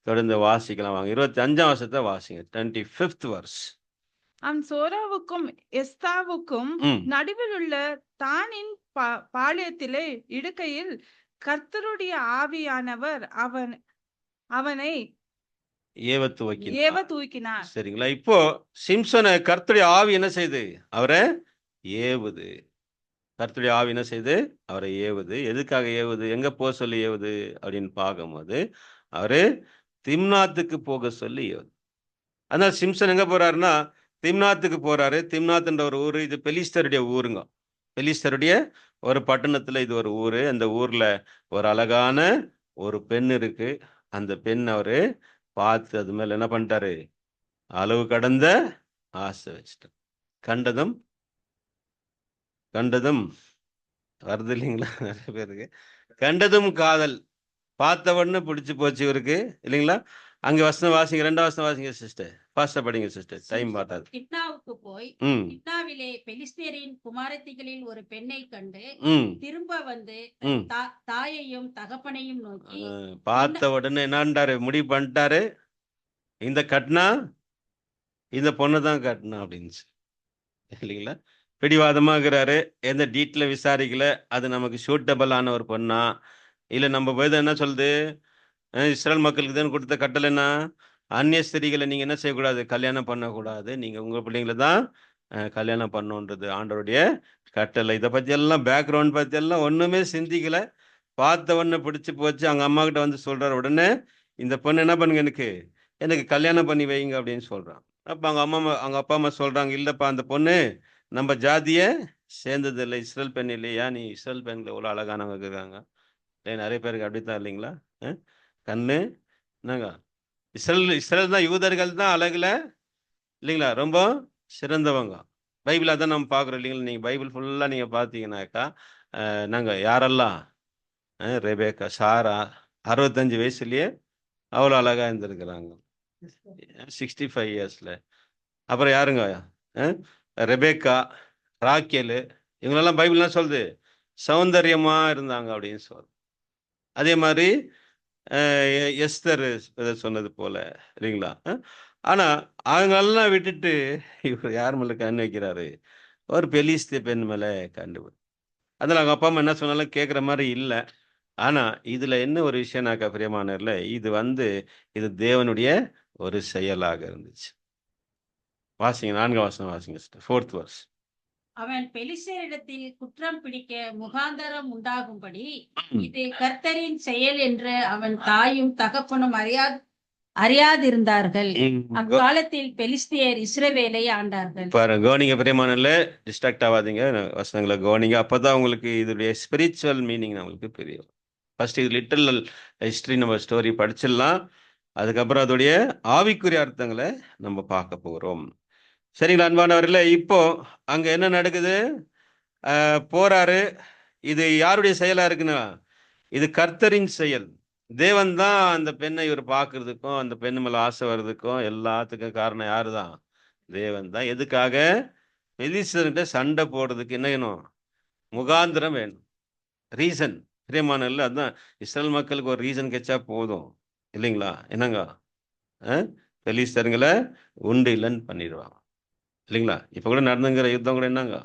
தொடர்ந்து வாசிக்கலாம். வாங்க 25ஆம் வசனத்தை வாசிங்க. 25th verse. அவன் சோராவுக்கும் எஸ்தாவுக்கும் நடுவில் உள்ள தானின் பாளையத்திலே இடுகையில் கர்த்தருடைய ஆவியானவர் அவனை ஏவ தூக்கினார். சரிங்களா? இப்போ சிம்சனை கர்த்தருடைய ஆவி என்ன செய்து? அவரை ஏவுது. கர்த்தருடைய ஆவி என்ன செய்து? அவரை ஏவுது. எதுக்காக ஏவுது? எங்க போக சொல்லி ஏவுது அப்படின்னு பார்க்கும்போது, அவரு திம்னாத்துக்கு போக சொல்லி ஏவுது. அதனால சிம்சன் எங்க போறாருன்னா திம்னாத்துக்கு போறாரு. திம்னாத்ன்ற ஒரு ஊர், இது பெலிஸ்தருடைய ஊருங்க. பெலிஸ்தருடைய ஒரு பட்டணத்துல இது ஒரு ஊரு. அந்த ஊர்ல ஒரு அழகான ஒரு பெண் இருக்கு. அந்த பெண் அவரு பார்த்து அது மேல என்ன பண்ணிட்டாரு? அளவு கடந்த ஆசை வச்சுட்டார். கண்டதும் வருது இல்லைங்களா? நிறைய பேருக்கு கண்டதும் காதல், பார்த்த உடனே பிடிச்சு போச்சு இவருக்கு இல்லைங்களா? அங்க வசனம் வாசிங்க. 2ஆம் வசனம் வாசிங்க சிஸ்டர். ஃபாஸ்டா படிங்க சிஸ்டர், டைம் சிம்சோன் பார்த்தாது. திப்னாவுக்கு போய் ம் திப்னாவிலே பெலிஸ்தேரின் குமாரத்திகளில் ஒரு பெண்ணை கண்டு ம் திரும்ப வந்து ம் தாயையும் தகப்பனையும் நோக்கி, பார்த்த உடனே என்னன்றாரு, முடிவு பண்ணிட்டாரு, இந்த கட்டினா இந்த பொண்ணு தான் கட்டணும் அப்படின்னுச்சு இல்லைங்களா. பிடிவாதமாகிறாரு, எந்த டீட்டில் விசாரிக்கல, அது நமக்கு சூட்டபிள் ஆன ஒரு பொண்ணா, இல்லை நம்ம வேதம் என்ன சொல்லுது, இஸ்ரேல் மக்களுக்கு தான் கொடுத்த கட்டளை என்ன, அந்நிய ஸ்திரீகளை நீங்கள் என்ன செய்யக்கூடாது, கல்யாணம் பண்ணக்கூடாது, நீங்கள் உங்கள் பிள்ளைங்களை தான் கல்யாணம் பண்ணணுன்றது ஆண்டவருடைய கட்டளை. இதை பற்றி எல்லாம் பேக்ரவுண்ட் பற்றி எல்லாம் ஒன்றுமே சிந்திக்கலை, பார்த்த உடனே பிடிச்சி போச்சு. அவங்க அம்மா கிட்ட வந்து சொல்கிறார், உடனே இந்த பொண்ணு என்ன பண்ணுங்க, எனக்கு கல்யாணம் பண்ணி வைங்க அப்படின்னு சொல்கிறான். அப்போ அவங்க அப்பா அம்மா சொல்கிறாங்க, இல்லைப்பா அந்த பொண்ணு நம்ம ஜாதியை சேர்ந்தது இல்லை, இஸ்ரேல் பெண் இல்லையா, நீ இஸ்ரேல் பெண்கள் எவ்வளோ அழகானவங்க இருக்காங்க, நிறைய பேருக்கு அப்படித்தான் இல்லைங்களா, கண்ணு என்னங்க, இஸ்ரேல் தான், யூதர்கள் தான் அழகுல இல்லைங்களா ரொம்ப சிறந்தவங்க. பைபிள் அதான் நம்ம பார்க்குறோம் இல்லைங்களா. நீங்கள் பைபிள் ஃபுல்லாக நீங்கள் பார்த்தீங்கன்னாக்கா நாங்கள் யாரெல்லாம், ரெபேக்கா, சாரா 65 வயசுலயே அவ்வளோ அழகாக இருந்திருக்கிறாங்க, 65 இயர்ஸில். அப்புறம் யாருங்க, ரெபேக்கா, ராக்கேலு, இவங்களெல்லாம் பைபிள்லாம் சொல்லுது சௌந்தரியமாக இருந்தாங்க அப்படின்னு சொல்லுது. அதே மாதிரி எஸ்தர் சொன்னது போல இல்லைங்களா. ஆனால் அவங்களெல்லாம் விட்டுட்டு இவர் யார் மேலே கண் வைக்கிறாரு, ஒரு பெலிஸ்தீ பெண் மேலே கண்டு. அதில் அவங்க அப்பா அம்மா என்ன சொன்னாலும் கேட்குற மாதிரி இல்லை. ஆனால் இதில் என்ன ஒரு விஷயம்னாக்கா பிரியமானவர்களே, இது தேவனுடைய ஒரு செயலாக இருந்துச்சு. வாசிங்க, 4ஆம் வசனம் வாசிங்க சிஸ்டர், 4th verse. அவன் பெலிஸ்தரிடத்தில் குற்றம் பிடிக்க முகாந்தரம் உண்டாகும்படி இது கர்த்தரின் செயல் என்று அவன் தாயும் தகப்பனும் அறியாதிருந்தார்கள். அக்காலத்தில் பெலிஸ்தியர் இஸ்ரவேலை ஆண்டார்கள். பாருங்க, கவனிங்க பிரியமானவர்களே, டிஸ்ட்ராக்ட் ஆகாதீங்க, வசனங்களை கவனிங்க, அப்பதான் உங்களுக்கு இதோடைய ஸ்பிரிச்சுவல் மீனிங் நம்மளுக்கு தெரியும். ஃபர்ஸ்ட் இது லிட்டரல் ஹிஸ்டரி நம்ம ஸ்டோரி படிச்சிடலாம், அதுக்கப்புறம் அதோடைய ஆவிக்குரிய அர்த்தங்களை நம்ம பார்க்க போகிறோம். சரிங்களா அன்பானவர்களே. இப்போ அங்கே என்ன நடக்குது, போறாரு. இது யாருடைய செயலாக இருக்குன்னா, இது கர்த்தரின் செயல். தேவன் தான் அந்த பெண்ணை இவர் பார்க்கறதுக்கும் அந்த பெண்ணு மேலே ஆசை வர்றதுக்கும் எல்லாத்துக்கும் காரணம் யாரு தான், தேவன் தான். எதுக்காக, பெலிஸ்தர்கிட்ட சண்டை போடுறதுக்கு என்ன வேணும், முகாந்திரம் வேணும், ரீசன். பிரியமானல்ல, அதுதான் இஸ்ரேல் மக்களுக்கு ஒரு ரீசன் கிடைச்சா போதும் இல்லைங்களா. என்னங்க, பெலிஸ்தர்களை உண்டு இல்லைன்னு பண்ணிடுவாங்க இல்லைங்களா. இப்போ கூட நடந்துங்கிற யுத்தம் கூட என்னங்க,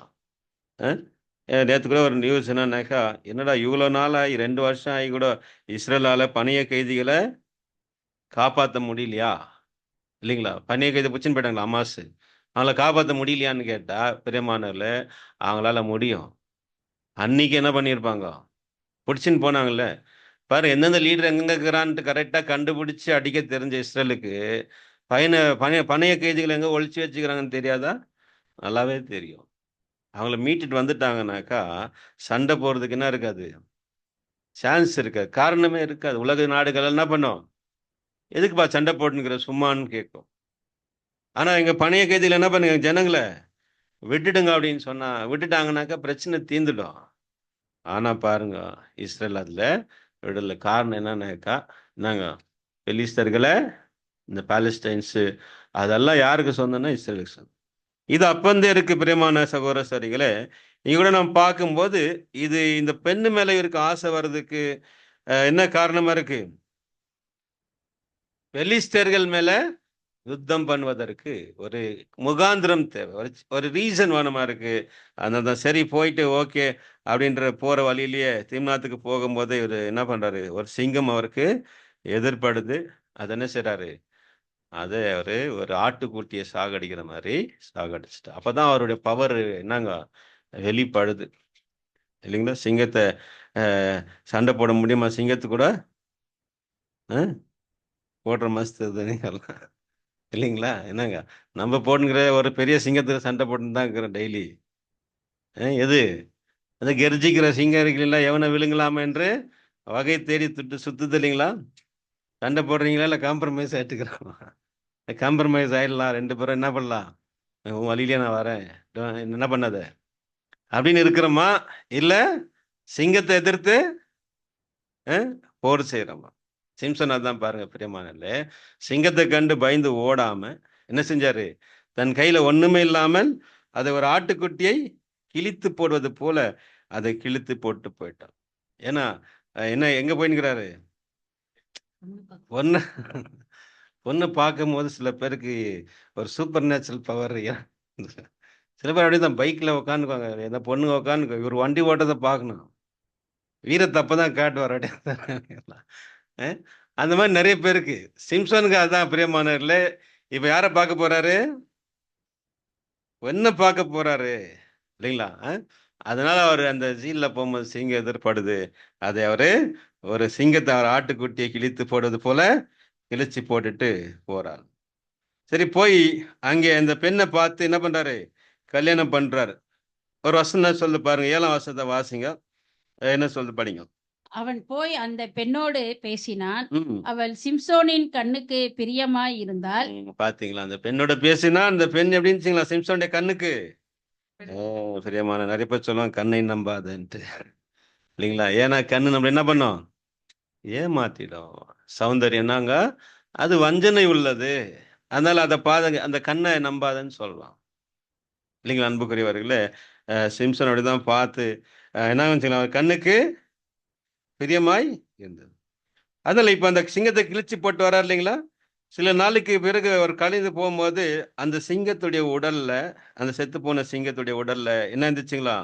நேற்று கூட ஒரு நியூஸ் என்னன்னாக்கா, என்னடா இவ்வளோ நாள் ஆகி 2 வருஷம் ஆகி கூட இஸ்ரேலால் பணிய கைதிகளை காப்பாற்ற முடியலையா இல்லைங்களா. பணிய கைதி பிடிச்சின்னு போயிட்டாங்களா அமாஸ், அவங்கள காப்பாற்ற முடியலையான்னு கேட்டால் பிரியமானவர்கள, அவங்களால முடியும். அன்னைக்கு என்ன பண்ணியிருப்பாங்க, பிடிச்சின்னு போனாங்கல்ல. பாரு, எந்தெந்த லீடர் எங்கெங்க இருக்கிறான்ட்டு கரெக்டாக கண்டுபிடிச்சி அடிக்க தெரிஞ்ச இஸ்ரேலுக்கு பணைய கைதிகளை எங்கே ஒழிச்சு வச்சுக்கிறாங்கன்னு தெரியாதா, நல்லாவே தெரியும். அவங்கள மீட்டுட்டு வந்துட்டாங்கனாக்கா சண்டை போடுறதுக்கு என்ன இருக்காது, சான்ஸ் இருக்காது, காரணமே இருக்காது. உலக நாடுகள் என்ன பண்ணும், எதுக்குப்பா சண்டை போட்டுங்கிற சும்மான்னு கேட்கும். ஆனால் எங்கள் பணைய கைதிகள் என்ன பண்ணுங்க, ஜனங்களை விட்டுடுங்க அப்படின்னு சொன்னால் விட்டுட்டாங்கனாக்கா பிரச்சனை தீர்ந்துடும். ஆனால் பாருங்க, இஸ்ரேல் அதில் விடல. காரணம் என்னன்னாக்கா, என்னங்க, பெலிஸ்தர்களை இந்த பாலஸ்டைன்ஸு அதெல்லாம் யாருக்கு சொந்தம்னா இஸ்ரேலுக்கு சொந்தம். இது அப்பந்தே இருக்கு பிரியமான சகோதர சரிகளே. இங்க கூட நம்ம பார்க்கும்போது இது இந்த பெண்ணு மேல இவருக்கு ஆசை வர்றதுக்கு என்ன காரணமா இருக்கு, பெலிஸ்தர்கள் மேல யுத்தம் பண்ணுவதற்கு ஒரு முகாந்திரம் தேவை, ஒரு ரீசன் வேணுமா இருக்கு. அதனால சரி போயிட்டு ஓகே அப்படின்ற போற வழியிலேயே திம்னாத்துக்கு போகும்போது இவர் என்ன பண்றாரு, ஒரு சிங்கம் அவருக்கு எதிர்படுது. அது என்ன செய்றாரு, அதை அவரு ஒரு ஆட்டுக்குட்டியை சாகடிக்கிற மாதிரி சாகடிச்சுட்டு, அப்பதான் அவருடைய பவர் என்னங்க வெளிப்படுது இல்லைங்களா. சிங்கத்தை சண்டை போட முடியுமா, சிங்கத்து கூட போடுற மஸ்து இல்லைங்களா. என்னங்க, நம்ம போட்டுங்கிற ஒரு பெரிய சிங்கத்துக்கு சண்டை போட்டுன்னு தான் இருக்கிறோம் டெய்லி. எது அந்த கெர்ஜிக்கிற சிங்கம் இருக்குங்களா, எவனை விழுங்கலாமா என்று வகை தேடி சுத்துது இல்லைங்களா. சண்டை போடுறீங்களா, இல்லை காம்ப்ரமைஸ் ஆகிட்டுக்கிறோம். காம்ப்ரமைஸ் ஆகிடலாம், 2 பேரும் என்ன பண்ணலாம், உன் வழியிலே நான் வரேன், என்ன பண்ணாத அப்படின்னு இருக்கிறோமா, இல்லை சிங்கத்தை எதிர்த்து போர் செய்கிறோமா. சிம்சன் அதான் பாருங்க பிரியமானல்ல, சிங்கத்தை கண்டு பயந்து ஓடாம என்ன செஞ்சாரு? தன் கையில ஒண்ணுமே இல்லாமல் அதை ஒரு ஆட்டுக்குட்டியை கிழித்து போடுவது போல அதை கிழித்து போட்டு போயிட்டான். ஏன்னா என்ன எங்க போயின்னுக்கிறாரு? ஒன்னு பொண்ணு பார்க்கும்போது சில பேருக்கு ஒரு சூப்பர் நேச்சுரல் பவர். சில பேர் அப்படிதான் பைக்ல உட்காந்துக்குவாங்க, எந்த பொண்ணுங்க உட்காந்து இவர் வண்டி ஓட்டத்தை பார்க்கணும், வீரத்தை அப்பதான் காட்டுவார் அப்படியே. அந்த மாதிரி நிறைய பேருக்கு. சிம்சனுக்கு அதான் பிரியமானவர்களே. இப்ப யாரை பார்க்க போறாரு? என்ன பார்க்க போறாரு இல்லைங்களா? அதனால அவர் அந்த சீன்ல போகும்போது சிங்கம் எதிர்படுது, அதை அவரு ஒரு சிங்கத்தை அவர் ஆட்டுக்குட்டியை கிழித்து போடுவது போல கிழிச்சு போட்டுட்டு போறார். சரி, போய் அங்கே அந்த பெண்ணை பார்த்து என்ன பண்றாரு? கல்யாணம் பண்றாரு. ஒரு வசனம் சொல்லு பாருங்க, 7ஆம் வசனத்தை வாசிங்க. என்ன சொல்லுது படிங்க. அவன் போய் அந்த பெண்ணோடு பேசினான். அவள் சிம்சோனின் கண்ணுக்கு பிரியமாய் இருந்தால். பாத்தீங்களா? அந்த பெண்ணோட பேசினா அந்த பெண் எப்படி இருந்துச்சுங்களா? சிம்சோனுடைய கண்ணுக்கு பிரியமான. நிறைய பேர் சொல்லுவாங்க கண்ணை நம்பாதன்ட்டு இல்லைங்களா? ஏன்னா கண்ணு நம்ம என்ன பண்ணோம்? ஏமாத்திடும். சௌந்தர்யம்னாங்க அது வஞ்சனை உள்ளது, அதனால அதை அந்த கண்ணை நம்பாதன்னு சொல்லலாம் இல்லைங்களா? அன்புக்குரியவர்களே, சிம்சன் அப்படிதான் பார்த்து என்ன வச்சுக்கலாம், கண்ணுக்கு பிரியமாய் இருந்தது. அதனால இப்ப அந்த சிங்கத்தை கிழிச்சு போட்டு வர்றாரு இல்லைங்களா? சில நாளைக்கு பிறகு அவர் கழிந்து போகும்போது அந்த சிங்கத்துடைய உடல்ல, அந்த செத்து போன சிங்கத்துடைய உடல்ல என்ன இருந்துச்சுங்களா?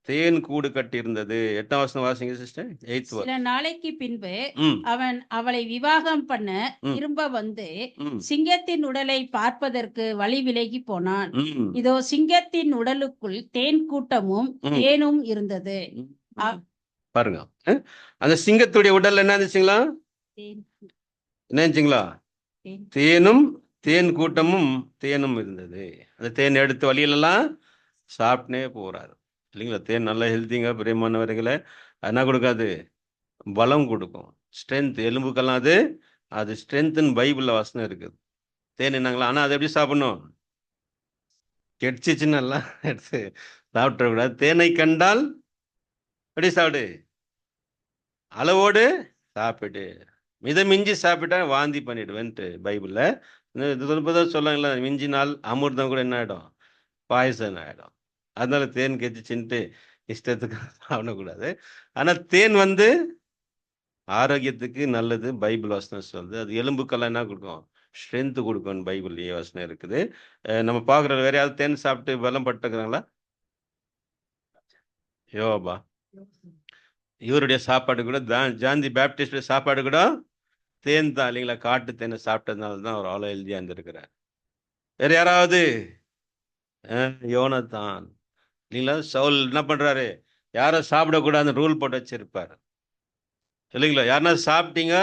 தேன் கூடு கட்டி இருந்தது. 8ஆம் வசனம் வாசிங்க சிஸ்டர். 8th சில நாளைக்கு பின்பு அவன் அவளை விவாகம் பண்ண திரும்ப வந்து சிங்கத்தின் உடலை பார்ப்பதற்கு வழி விலகி போனான். இதோ சிங்கத்தின் உடலுக்குள் தேன் கூட்டமும் தேனும் இருந்தது. பாருங்க, அந்த சிங்கத்துடைய உடல் என்ன இருந்துச்சுங்களா? என்ன இருந்துச்சுங்களா? தேனும் தேன் கூட்டமும் தேனும் இருந்தது. அந்த தேன் எடுத்து வழியிலெல்லாம் சாப்பிட்டே போறாரு இல்லைங்களா? தேன் நல்ல ஹெல்த்திங்க பிரியமானவர்களே. என்ன கொடுக்காது? பலம் கொடுக்கும், ஸ்ட்ரென்த். எலும்புக்கெல்லாம் அது ஸ்ட்ரென்த்னு பைபிள்ல வசனம் இருக்குது. தேன் என்னங்களா? ஆனா அதை எப்படி சாப்பிடணும்? கெடிச்சிச்சுன்னு எல்லாம் எடுத்து சாப்பிடக்கூடாது. தேனை கண்டால் எப்படி சாப்பிடு? அளவோடு சாப்பிடு, மிதமிஞ்சி சாப்பிட்டா வாந்தி பண்ணிடுவேன்ட்டு பைபிள்ல சொல்லுவாங்களா? மிஞ்சினால் அமிர்தம் கூட என்ன ஆயிடும்? பாயசம் ஆயிடும். அதனால தேன் கெச்சிச்சுன்ட்டு இஷ்டத்துக்கு சாப்பிடக்கூடாது. ஆனா தேன் ஆரோக்கியத்துக்கு நல்லது, பைபிள் வசனம் சொல்லுது. அது எலும்புக்கெல்லாம் என்ன கொடுக்கும்? ஸ்ட்ரென்த் கொடுக்கும். பைபிள்லயே வசனம் இருக்குது. நம்ம பார்க்குற வேற யாராவது தேன் சாப்பிட்டு பலம் பட்டுக்கிறாங்களா? யோபா, இவருடைய சாப்பாடு கூட ஜாந்தி பேப்டிஸ்ட் சாப்பாடு கூட தேன் தான் இல்லைங்களா? காட்டு தேனை சாப்பிட்டதுனால தான் அவர் அவ்வளோ ஹெல்தியா இருந்திருக்கிறார். வேற யாராவது? யோனத்தான் இல்லைங்களா? சவுல் என்ன பண்றாரு? யாரும் சாப்பிடக்கூடாதுன்னு ரூல் போட்டு வச்சிருப்பாரு இல்லைங்களா? யாருன்னா சாப்பிட்டீங்க,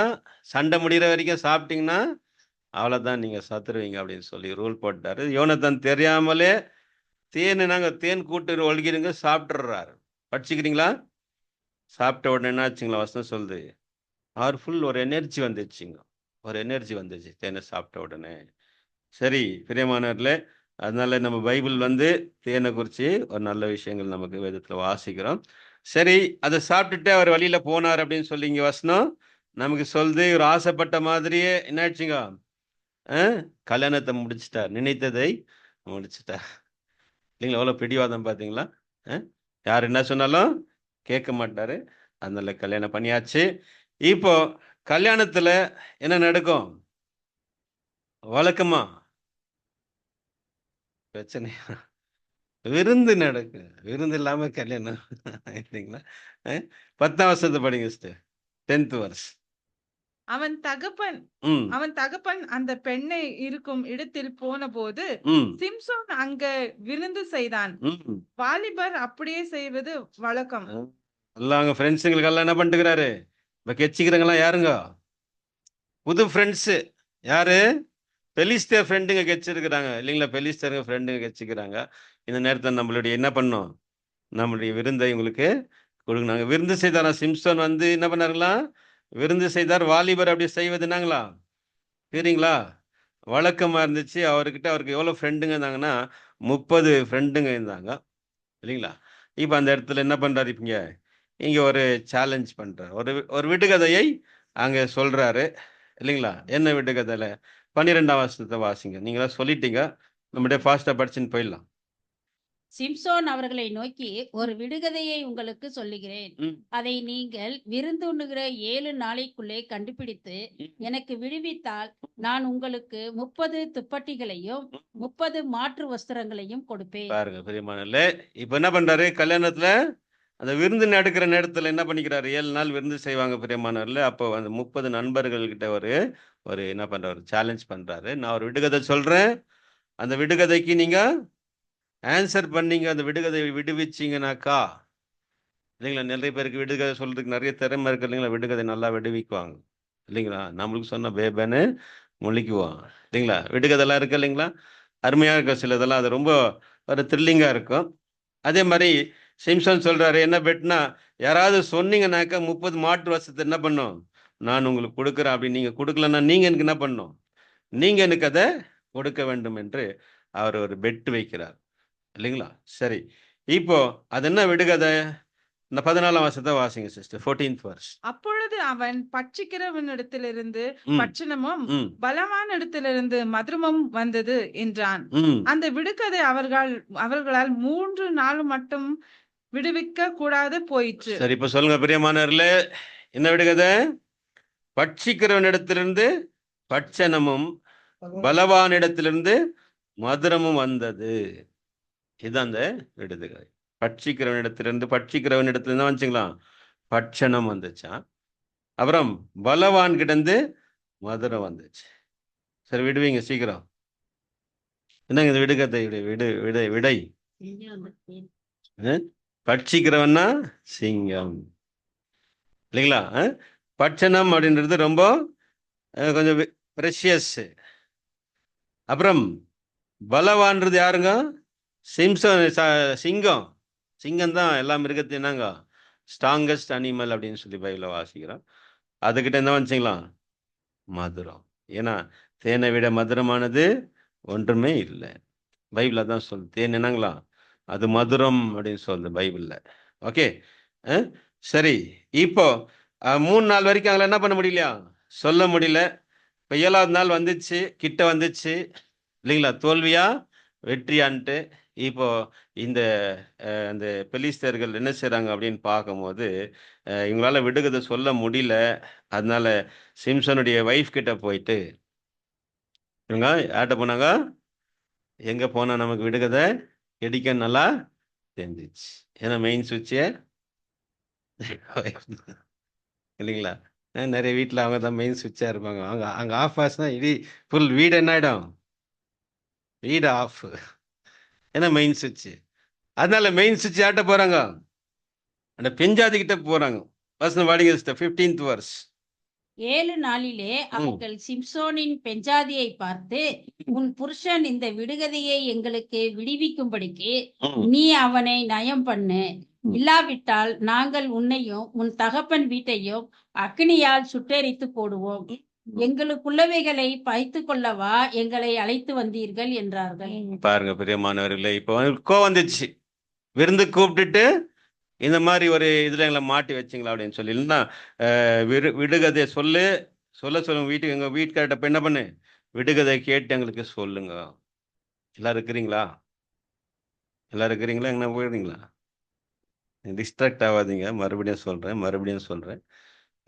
சண்டை முடிகிற வரைக்கும் சாப்பிட்டீங்கன்னா அவ்வளோதான், நீங்க சத்துருவீங்க அப்படின்னு சொல்லி ரூல் போட்டாரு. யோனத்தான் தெரியாமலே தேன் கூட்டு ஒழுகிருங்க சாப்பிட்டுறாரு. படிச்சுக்கிறீங்களா? சாப்பிட்ட உடனே என்ன ஆச்சுங்களா? வசனம் சொல்லுது, பவர்ஃபுல் ஒரு எனர்ஜி வந்துச்சுங்க. ஒரு எனர்ஜி வந்துச்சு தேனை சாப்பிட்ட உடனே. சரி பிரியமானவர்களே, அதனால நம்ம பைபிள் தேனை குறித்து ஒரு நல்ல விஷயங்கள் நமக்கு வேதத்தில் வாசிக்கிறோம். சரி, அதை சாப்பிட்டுட்டு அவர் வழியில போனார் அப்படின்னு சொல்லி இங்க வசனம் நமக்கு சொல்லுது. ஒரு ஆசைப்பட்ட மாதிரியே என்ன ஆச்சுங்க? கல்யாணத்தை முடிச்சிட்டார், நினைத்ததை முடிச்சிட்டார் இல்லைங்களா? எவ்வளோ பிடிவாதம் பார்த்தீங்களா? யார் என்ன சொன்னாலும் கேட்க மாட்டாரு. அதனால கல்யாணம் பண்ணியாச்சு. இப்போ கல்யாணத்துல என்ன நடக்கும்? வழக்கமா பிரச்சனை விருந்து நடக்கும். விருந்து இல்லாம கல்யாணம் இல்லைங்களா? 10ஆம் வருஷத்தை படிங்க சிஸ்டர். 10th verse. அவன் தகப்பன் அந்த பெண்ணை இருக்கும் இடத்தில் போன போது சிம்சோன் அங்க விருந்து செய்தான். வாலிபர் அப்படியே செய்வது வழக்கம். எல்லாம் அங்க ஃப்ரெண்ட்ஸுங்களுக்கு எல்லாம் என்ன பண்ணிட்டுக்கிறாரு? இப்ப கெச்சிக்கிறவங்களாம் யாருங்க? புது ஃப்ரெண்ட்ஸ். யாரு? பெலிஸ்தர் ஃப்ரெண்டுங்க கெச்சிருக்கிறாங்க இல்லைங்களா? பெலிஸ்தருங்க ஃப்ரெண்டுங்க கெச்சிக்கிறாங்க. இந்த நேரத்தில் நம்மளுடைய என்ன பண்ணோம்? நம்மளுடைய விருந்தை உங்களுக்கு கொடுக்குறாங்க. விருந்து செய்தாரா சிம்சோன்? என்ன பண்ணாருங்களா? விருந்து செய்தார். வாலிபர் அப்படி செய்வது என்னங்களா தெரியுங்களா? வழக்கமா இருந்துச்சு. அவருக்கு எவ்வளோ ஃப்ரெண்டுங்க இருந்தாங்கன்னா 30 ஃப்ரெண்டுங்க இருந்தாங்க இல்லைங்களா? இப்போ அந்த இடத்துல என்ன பண்றாரு? இங்க ஒரு சேலஞ்ச் பண்றாரு. ஒரு விடுகதையை அங்க சொல்றாரு இல்லைங்களா? என்ன விடுகதையில 12ஆம் வசனத்தை வாசிங்க. நீங்களா சொல்லிட்டீங்க, நம்முடைய ஃபாஸ்டா படிச்சுன்னு போயிடலாம். சிம்சோன் அவர்களை நோக்கி, ஒரு விடுகதையை உங்களுக்கு சொல்லுகிறேன். அதை நீங்கள் விருந்துண்ணுகிற 7 நாளைக்குள்ளே கண்டுபிடித்து எனக்கு விடுவித்தால் நான் உங்களுக்கு 30 துப்பட்டிகளையும் 30 மாற்று வஸ்திரங்களையும் கொடுப்பேன். பாருங்க பிரியமானவர்களே, இப்ப என்ன பண்றாரு? கல்யாணத்துல அந்த விருந்து நடக்கிற நேரத்துல என்ன பண்ணிக்கிறாரு? 7 நாள் விருந்து செய்வாங்க பிரியமானவர்களே. அப்போ அந்த 30 நண்பர்கள் கிட்ட ஒரு என்ன பண்றாரு? சேலஞ்ச் பண்றாரு. நான் ஒரு விடுகதை சொல்றேன், அந்த விடுகதைக்கு நீங்க ஆன்சர் பண்ணீங்க, அந்த விடுகதையை விடுவிச்சிங்கனாக்கா, இல்லைங்களா? நிறைய பேருக்கு விடுகதை சொல்றதுக்கு நிறைய திறமை இருக்கு இல்லைங்களா? விடுகதை நல்லா விடுவிக்குவாங்க இல்லைங்களா? நம்மளுக்கு சொன்ன பேபேன்னு முழிக்குவோம் இல்லைங்களா? விடுகதைலாம் இருக்கு இல்லைங்களா? அருமையாக இருக்கும் சிலதெல்லாம். அது ரொம்ப ஒரு த்ரில்லிங்காக இருக்கும். அதே மாதிரி சிம்சன் சொல்றாரு, என்ன பெட்னா, யாராவது சொன்னீங்கன்னாக்கா 30 மாற்று வருஷத்தை என்ன பண்ணும், நான் உங்களுக்கு கொடுக்குறேன். அப்படி நீங்க கொடுக்கலன்னா நீங்க எனக்கு என்ன பண்ணும், நீங்க எனக்கு அதை கொடுக்க வேண்டும் என்று அவர் ஒரு பெட் வைக்கிறார் இல்லைங்களா? சரி, இப்போ அது என்ன விடுகதை? இந்த 14ஆம் வசனத்தை வாசிங்க சிஸ்டர். 14th verse. அப்பொழுது அவன் பட்சிக்கிறவனிடத்திலிருந்து ம், பட்சணமும் ம், பலவான் இடத்திலிருந்து மதுரமும் வந்தது என்றான். ம். அந்த விடுகதை அவர்களால் 3 நாள் மட்டும் விடுவிக்க கூடாது போயிற்று. சரி, இப்ப சொல்லுங்க பிரியமானவர்களே, என்ன விடுகதை? பட்சிக்கிறவனிடத்திலிருந்து பட்சணமும் பலவானிடத்திலிருந்து மதுரமும் வந்தது. இதுதான் அந்த விடுகதை. பட்சிக்கிறவனிடத்திலிருந்து தான் வந்துச்சுங்களா, பட்சணம் வந்துச்சான். அப்புறம் பலவான் கிட்டந்து மதுரம் வந்துச்சு. சரி, விடுவீங்க சீக்கிரம். என்னங்க இது விடுகதை? விடை பட்சிக்கிறவன்னா சிங்கம் இல்லைங்களா? பட்சணம் அப்படின்றது ரொம்ப கொஞ்சம் ப்ரெஷியஸ். அப்புறம் பலவான்றது யாருங்க? சிம்சன். சிங்கம். சிங்கம் தான் எல்லா மிருகத்தையும் என்னங்க ஸ்ட்ராங்கஸ்ட் அனிமல் அப்படின்னு சொல்லி பைபிள வாசிக்கிறோம். அதுக்கிட்ட என்ன வந்துச்சிங்களா, மதுரம். ஏன்னா தேனை விட மதுரமானது ஒன்றுமே இல்லை. பைபிள் தான் சொல்லுது. தேன் என்னங்களா, அது மதுரம் அப்படின்னு சொல்லுது பைபிளில். ஓகே, சரி. இப்போ 3 நாள் வரைக்கும் அவங்கள என்ன பண்ண முடியலையா, சொல்ல முடியல. இப்போ 7ஆவது நாள் வந்துச்சு, கிட்ட வந்துச்சு இல்லைங்களா? தோல்வியா வெற்றியான்ட்டு. இப்போ இந்த அந்த பெலிஸ்தர்கள் என்ன செய்கிறாங்க அப்படின்னு பார்க்கும்போது, இவங்களால விடுகதை சொல்ல முடியல. அதனால சிம்சனுடைய ஒய்ஃப் கிட்ட போயிட்டு இவங்க யார்கிட்ட போனாங்க, எங்கே போனால் நமக்கு விடுகதை கிடைக்க நல்லா தெரிஞ்சிச்சு. ஏன்னா மெயின் சுவிட்சே இல்லைங்களா? நிறைய வீட்டில் அவங்க தான் மெயின் சுவிட்சாக இருப்பாங்க. அங்கே ஆஃப் ஆச்சுன்னா ஃபுல் வீடு என்ன ஆகிடும், வீடு ஆஃப். ஏன்னா மெயின் சுவிட்ச். அதனால மெயின் சுவிட்ச் யார்கிட்ட போகிறாங்க, அந்த பெஞ்சாதி கிட்ட போகிறாங்க. வசனம் வாடிங்க சிஸ்டர். 15th verse. 7 நாளிலே அவர்கள் சிம்சோனின் பெஞ்சாதியை பார்த்து, உன் புருஷன் இந்த விடுகதையை எங்களுக்கு விடுவிக்கும்படிக்கு நீ அவனை நயம் பண்ணு, இல்லாவிட்டால் நாங்கள் உன்னையும் உன் தகப்பன் வீட்டையும் அக்னியால் சுட்டெரித்து போடுவோம். எங்களுக்குள்ளவைகளை பைத்து கொள்ளவா எங்களை அழைத்து வந்தீர்கள் என்றார்கள். பாருங்க பிரியமானவர்களே, இப்போ கோவம் வந்துச்சு. விருந்து கூப்பிட்டுட்டு இந்த மாதிரி ஒரு இதில் எங்களை மாட்டி வச்சிங்களா அப்படின்னு சொல்லி. இல்லைன்னா விடுகதையை சொல்லுங்க வீட்டுக்கு. எங்கள் வீட்டுக்கார்ட்ட போய் என்ன பண்ணு, விடுகதை கேட்டு எங்களுக்கு சொல்லுங்க. எல்லாரும் இருக்கிறீங்களா? எல்லாரும் இருக்கிறீங்களா? எங்கன்னா போயிடுறீங்களா? டிஸ்ட்ராக்ட் ஆகாதீங்க. மறுபடியும் சொல்கிறேன்.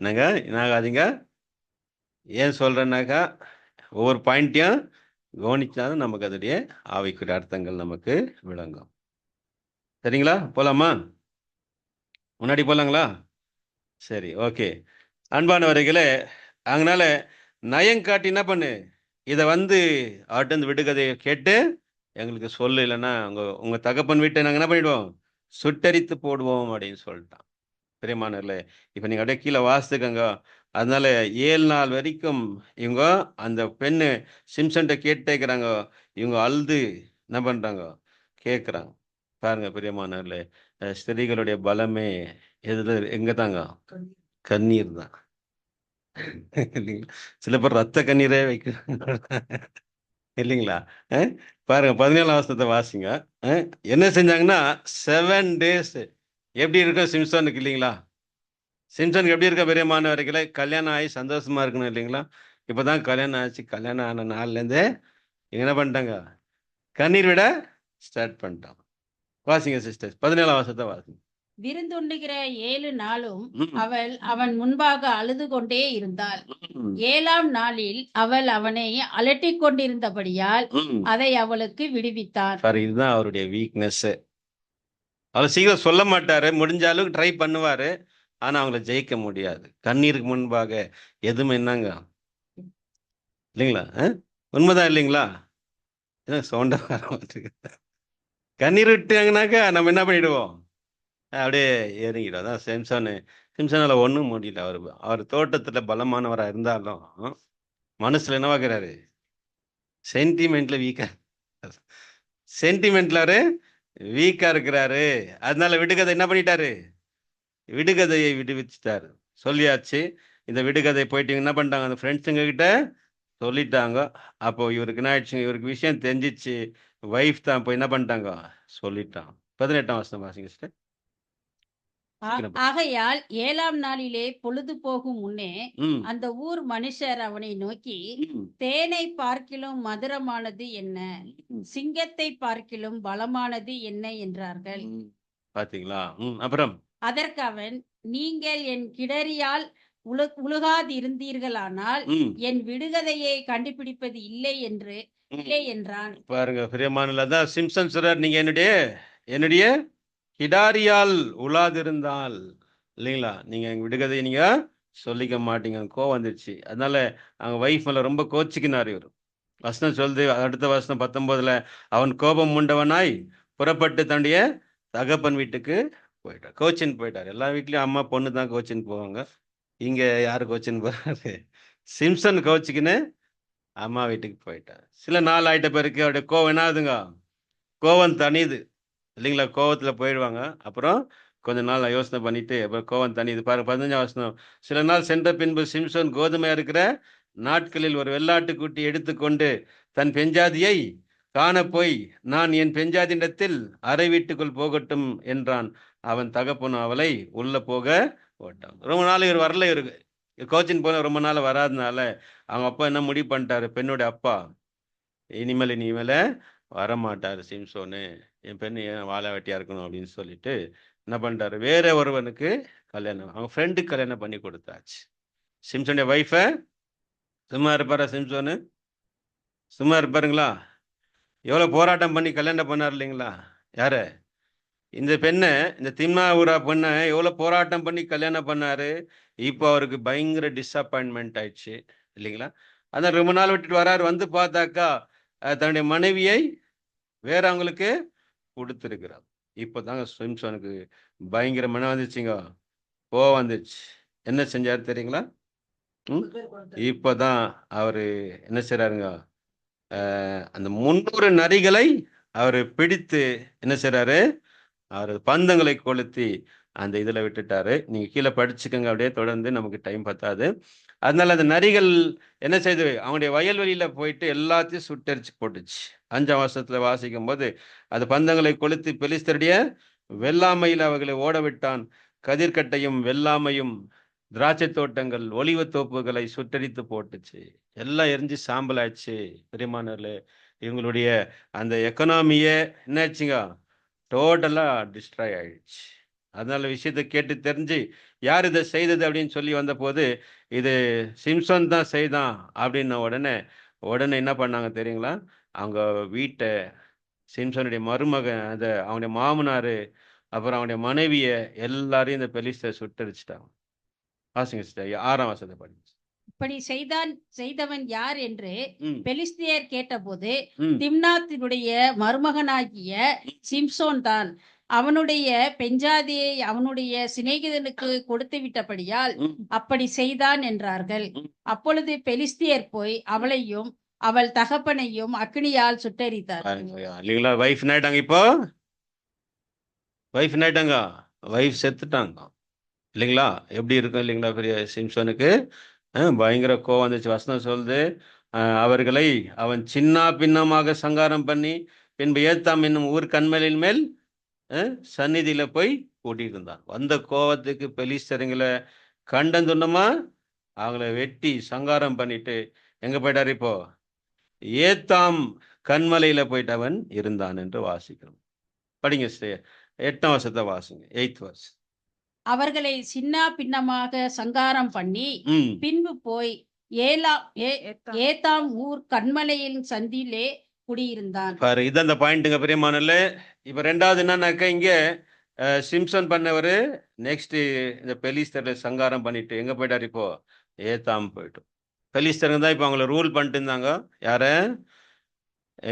என்னங்க என்னாகாதீங்க. ஏன் சொல்கிறேன்னாக்கா, ஒவ்வொரு பாயிண்ட்டையும் கவனிச்சாலும் நமக்கு அதோடைய ஆவிக்குரிய அர்த்தங்கள் நமக்கு விளங்கும். சரிங்களா? போகலாமா? முன்னாடி போகலாங்களா? சரி, ஓகே. அன்பானவர்களே, அதனால நயங்காட்டி என்ன பண்ணு, இதை அவர்கிட்ட விடுகதையை கேட்டு எங்களுக்கு சொல்லு, இல்லைன்னா உங்கள் தகப்பன் வீட்டை நாங்கள் என்ன பண்ணிவிடுவோம், சுட்டரித்து போடுவோம் அப்படின்னு சொல்லிட்டான். பிரியமானவர்களே, இப்போ நீங்கள் அப்படியே கீழே வாசித்துக்கங்க. அதனால 7 நாள் வரைக்கும் இவங்க அந்த பெண்ணு சிம்சன்ட்ட கேட்டேக்கிறாங்க. இவங்க அழுது என்ன பண்ணுறாங்க, கேட்குறாங்க. பாருங்க பிரியமானவர்களே, ஸ்திரீகளுடைய பலமே எங்கே தாங்க, கண்ணீர் தான். இல்லைங்களா? சில பேர் ரத்த கண்ணீரே இல்லைங்களா? பாருங்க 17ஆம் வசனத்தை வாசிங்க. என்ன செஞ்சாங்கன்னா 7 days. எப்படி இருக்கும் சிம்சனுக்கு இல்லைங்களா? சிம்சனுக்கு எப்படி இருக்க பெரியமானவர்களே? கல்யாணம் ஆகி சந்தோஷமா இருக்கணும் இல்லைங்களா? இப்பதான் கல்யாணம் ஆச்சு. கல்யாணம் ஆன நாள்ல இருந்தே என்ன பண்ணிட்டாங்க, கண்ணீர் விட ஸ்டார்ட் பண்ணிட்டாங்க. வாசிங்க சிஸ்டர், 17ஆம் வசனத்தை வாசிங்க. விருந்துண்ணுகிற 7 நாளும் ம், அவள் அவன் முன்பாக அழுது கொண்டே இருந்தாள். ம், 7ஆம் நாளில் அவள் அவனை அலட்டிக் கொண்டிருந்தபடியால் ம். அதை அவளுக்கு விடுவித்தான். பாரு, இதுதான் அவருடைய வீக்னஸ். அவர் சீக்கிரம் சொல்ல மாட்டாரு, முடிஞ்ச அளவுக்கு ட்ரை பண்ணுவாரு. ஆனா அவங்கள ஜெயிக்க முடியாது. கண்ணீருக்கு முன்பாக எதுவுமே என்னங்க இல்லைங்களா? உண்மைதான் இல்லைங்களா? சவுண்டா வர மாட்டேங்குது. கண்ணீர் விட்டாங்கனாக்கா நம்ம என்ன பண்ணிடுவோம், அப்படியே இறங்கிடும். அதான் சிம்சனால ஒன்றும் முடியல. அவர் தோட்டத்துல பலமானவரா இருந்தாலும் மனசுல என்னவாக்குறாரு, சென்டிமெண்ட்ல வீக்கா இருக்கிறாரு. அதனால விடுகதை என்ன பண்ணிட்டாரு, விடுகதையை விடுவிச்சிட்டாரு. சொல்லியாச்சு. இந்த விடுகதை போயிட்டு என்ன பண்ணிட்டாங்க, அந்த ஃப்ரெண்ட்ஸுங்க கிட்ட சொல்லிட்டாங்க. அப்போ இவருக்கு என்ன ஆயிடுச்சு, இவருக்கு விஷயம் தெரிஞ்சிச்சு. ஒய்ஃப் தான் போய் என்ன பண்ணிட்டாங்க, சொல்லிட்டான். 18ஆம் வசனம் வாசிங்க சிஸ்டர். ஆகையால் 7ஆம் நாளிலே பொழுது போகும் முன்னே ம், அந்த ஊர் மனுஷர் அவனை நோக்கி, ம், தேனை பார்க்கிலும் மதுரமானது என்ன, ம், சிங்கத்தை பார்க்கிலும் பலமானது என்ன என்றார்கள். ம். பாத்தீங்களா? அப்புறம் அதற்கு அவன், நீங்கள் என் கிடரியால் உழுகாதிருந்தீர்களானால் ம், என் விடுகதையை கண்டுபிடிப்பது இல்லை ம். என்றான். பாருங்க பிரியமானல, தான் சிம்சன் சொல்றார், நீங்க என்னுடைய கிடாரியால் உலாதிருந்தால் இல்லைங்களா, நீங்க எங்க விடுகதையை நீங்க சொல்லிக்க மாட்டீங்க. கோவம் வந்துருச்சு. அதனால அவங்க ஒய்ஃப் மேல ரொம்ப கோச்சிக்கினார் இவர். வசனம் சொல்லுது, அடுத்த வசனம் 19ல, அவன் கோபம் உண்டவனாய் புறப்பட்டு தன்னுடைய தகப்பன் வீட்டுக்கு போயிட்டார். கோச்சின்னு போயிட்டார். எல்லா வீட்லயும் அம்மா பொண்ணு தான் கோச்சின்னு போவாங்க. இங்க யாரு கோச்சின்னு போறாரு, சிம்சன் கோச்சிக்கின்னு அம்மா வீட்டுக்கு போயிட்டார். சில நாள் ஆயிட்ட பிறகு அவருடைய கோவம் என்ன ஆகுதுங்க, கோவம் தனியுது இல்லைங்களா? கோவத்துல போயிடுவாங்க. அப்புறம் கொஞ்ச நாள் யோசனை பண்ணிட்டு அப்புறம் கோவம் தனியுது. பாருங்க 15ஆம் வசனம். சில நாள் சென்ற பின்பு சிம்சோன் கோதுமையா இருக்கிற நாட்களில் ஒரு வெள்ளாட்டுக்குட்டி எடுத்துக்கொண்டு தன் பெஞ்சாதியை காண போய், நான் என் பெஞ்சாதியிடத்தில் அறை வீட்டுக்குள் போகட்டும் என்றான். அவன் தகப்பனும் அவளை உள்ள போக போட்டான். ரொம்ப நாள் இவர் வரல. இவருக்கு கோச்சின் போல ரொம்ப நாள் வராதனால அவங்க அப்பா என்ன முடிவு பண்ணிட்டாரு, பெண்ணுடைய அப்பா, இனிமேல வரமாட்டாரு சிம்சோனு, என் பெண்ணு ஏன் வாழை வெட்டியா இருக்கணும் அப்படின்னு சொல்லிட்டு என்ன பண்ணிட்டாரு, வேற ஒருவனுக்கு கல்யாணம், அவங்க ஃப்ரெண்டுக்கு கல்யாணம் பண்ணி கொடுத்தாச்சு. சிம்சோனுடைய ஒய்ஃபை. சும்மா இருப்பாரா சிம்சோனு? சும்மா இருப்பாருங்களா? எவ்வளவு போராட்டம் பண்ணி கல்யாணம் பண்ணார் இல்லைங்களா? யாரு? இந்த பெண்ணை, இந்த திம்னா ஊரா பெண்ணை எவ்வளவு போராட்டம் பண்ணி கல்யாணம் பண்ணாரு. இப்போ அவருக்கு பயங்கர டிஸப்பாயின்மெண்ட் ஆயிடுச்சு இல்லைங்களா? அதான் ரொம்ப நாள் விட்டுட்டு வராரு. வந்து பார்த்தாக்கா தன்னுடைய மனைவியை வேற அவங்களுக்கு கொடுத்துருக்கிறார். இப்போதாங்க சிம்சோனுக்கு பயங்கர மனம் வந்துச்சுங்க, கோவம் வந்துச்சு. என்ன செஞ்சாரு தெரியுங்களா? இப்போதான் அவரு என்ன செய்றாருங்க, அந்த 300 நரிகளை அவரு பிடித்து என்ன செய்றாரு, அவர் பந்தங்களை கொளுத்தி அந்த இதுல விட்டுட்டாரு. நீங்க கீழே படிச்சுக்கோங்க, அப்படியே தொடர்ந்து, நமக்கு டைம் பத்தாது. அதனால அந்த நரிகள் என்ன செய்து, அவங்களுடைய வயல்வெளியில போயிட்டு எல்லாத்தையும் சுட்டரிச்சு போட்டுச்சு. 5ஆம் வருஷத்துல வாசிக்கும் போது, அது பந்தங்களை கொளுத்தி பெலிஸ்தருடைய வெள்ளாமையில் அவர்களை ஓட விட்டான். கதிர்கட்டையும் வெள்ளாமையும் திராட்சை தோட்டங்கள் ஒலிவ தோப்புகளை சுட்டரித்து போட்டுச்சு. எல்லாம் எரிஞ்சு சாம்பல் ஆயிடுச்சு. பிரியமானவர்களே, இவங்களுடைய அந்த எக்கனாமியே என்ன ஆச்சுங்க, டோட்டலா டிஸ்ட்ராய் ஆயிடுச்சு. அதனால விஷயத்தை கேட்டு தெரிஞ்சு யார் இதை செய்தது அப்படின்னு சொல்லி வந்த போது, இது சிம்சன் தான் செய்தான் அப்படின்ன உடனே என்ன பண்ணாங்க தெரியுங்களா? அவங்க வீட்டை, சிம்சனுடைய மருமகன், அவனுடைய மாமனாரு, அப்புறம் அவனுடைய மனைவிய எல்லாரையும் இந்த பெலிஸ்தர் சுட்டரிச்சிட்டாங்க. வாசிங்க சிஸ்டர், 6ஆம் வசனத்தை படிங்க. இப்படி செய்தவன் யார் என்று ம், பெலிஸ்தியர் கேட்டபோது, ம், திம்னாத்தினுடைய மருமகனாகிய சிம்சோன் தான், அவனுடைய பெஞ்சாதியை அவனுடைய சிநேகிதனுக்கு கொடுத்து விட்டபடியால் ம், அப்படி செய்தான் என்றார்கள். ம். அப்பொழுது பெலிஸ்தியர் போய் அவளையும் அவள் தகப்பனையும் அக்கினியால் சுட்டெரித்தார். இல்லைங்களா? வைஃப் ஆயிட்டாங்க. இப்போ வைஃப் ஆயிட்டாங்க, வைஃப் செத்துட்டாங்க இல்லைங்களா? எப்படி இருக்கும் இல்லைங்களா? பெரிய சிம்சோனுக்கு பயங்கர கோவம் வந்துச்சு. வசனம் சொல்லுது, அவர்களை அவன் சின்ன பின்னமாக சங்காரம் பண்ணி பின்பு ஏத்தாம் என்னும் ஊர் கண்மலின் மேல் சந்நிதியில போய் கூட்டிட்டு இருந்தான். வந்த கோவத்துக்கு பெலிஸ்தருங்களை கண்டந்துண்டமா அவங்கள வெட்டி சங்காரம் பண்ணிட்டு எங்க போயிட்டாரு இப்போ? ஏத்தாம் கண்மலையில போயிட்டு அவன் இருந்தான் என்று வாசிக்கிறோம். படிங்க 8ஆம் வசனத்தை வாசிங்க. 8th verse. அவர்களை சின்னா பின்னமாக சங்காரம் பண்ணி ம் பின்பு போய் ஏத்தாம் ஊர் கண்மலையின் சந்திலே குடியிருந்தான். பாரு, இது அந்த பாயிண்ட்டுங்க பிரியமானல்ல. இப்ப ரெண்டாவது என்னன்னாக்கா, இங்க சிம்சன் பண்ணவரு நெக்ஸ்ட் இந்த பெலிஸ்தரை சங்காரம் பண்ணிட்டு எங்க போயிட்டாரு இப்போ? ஏத்தாம் போயிட்டோம். பெலிஸ்தருங்க தான் இப்போ அவங்கள ரூல் பண்ணிட்டு இருந்தாங்க. யார?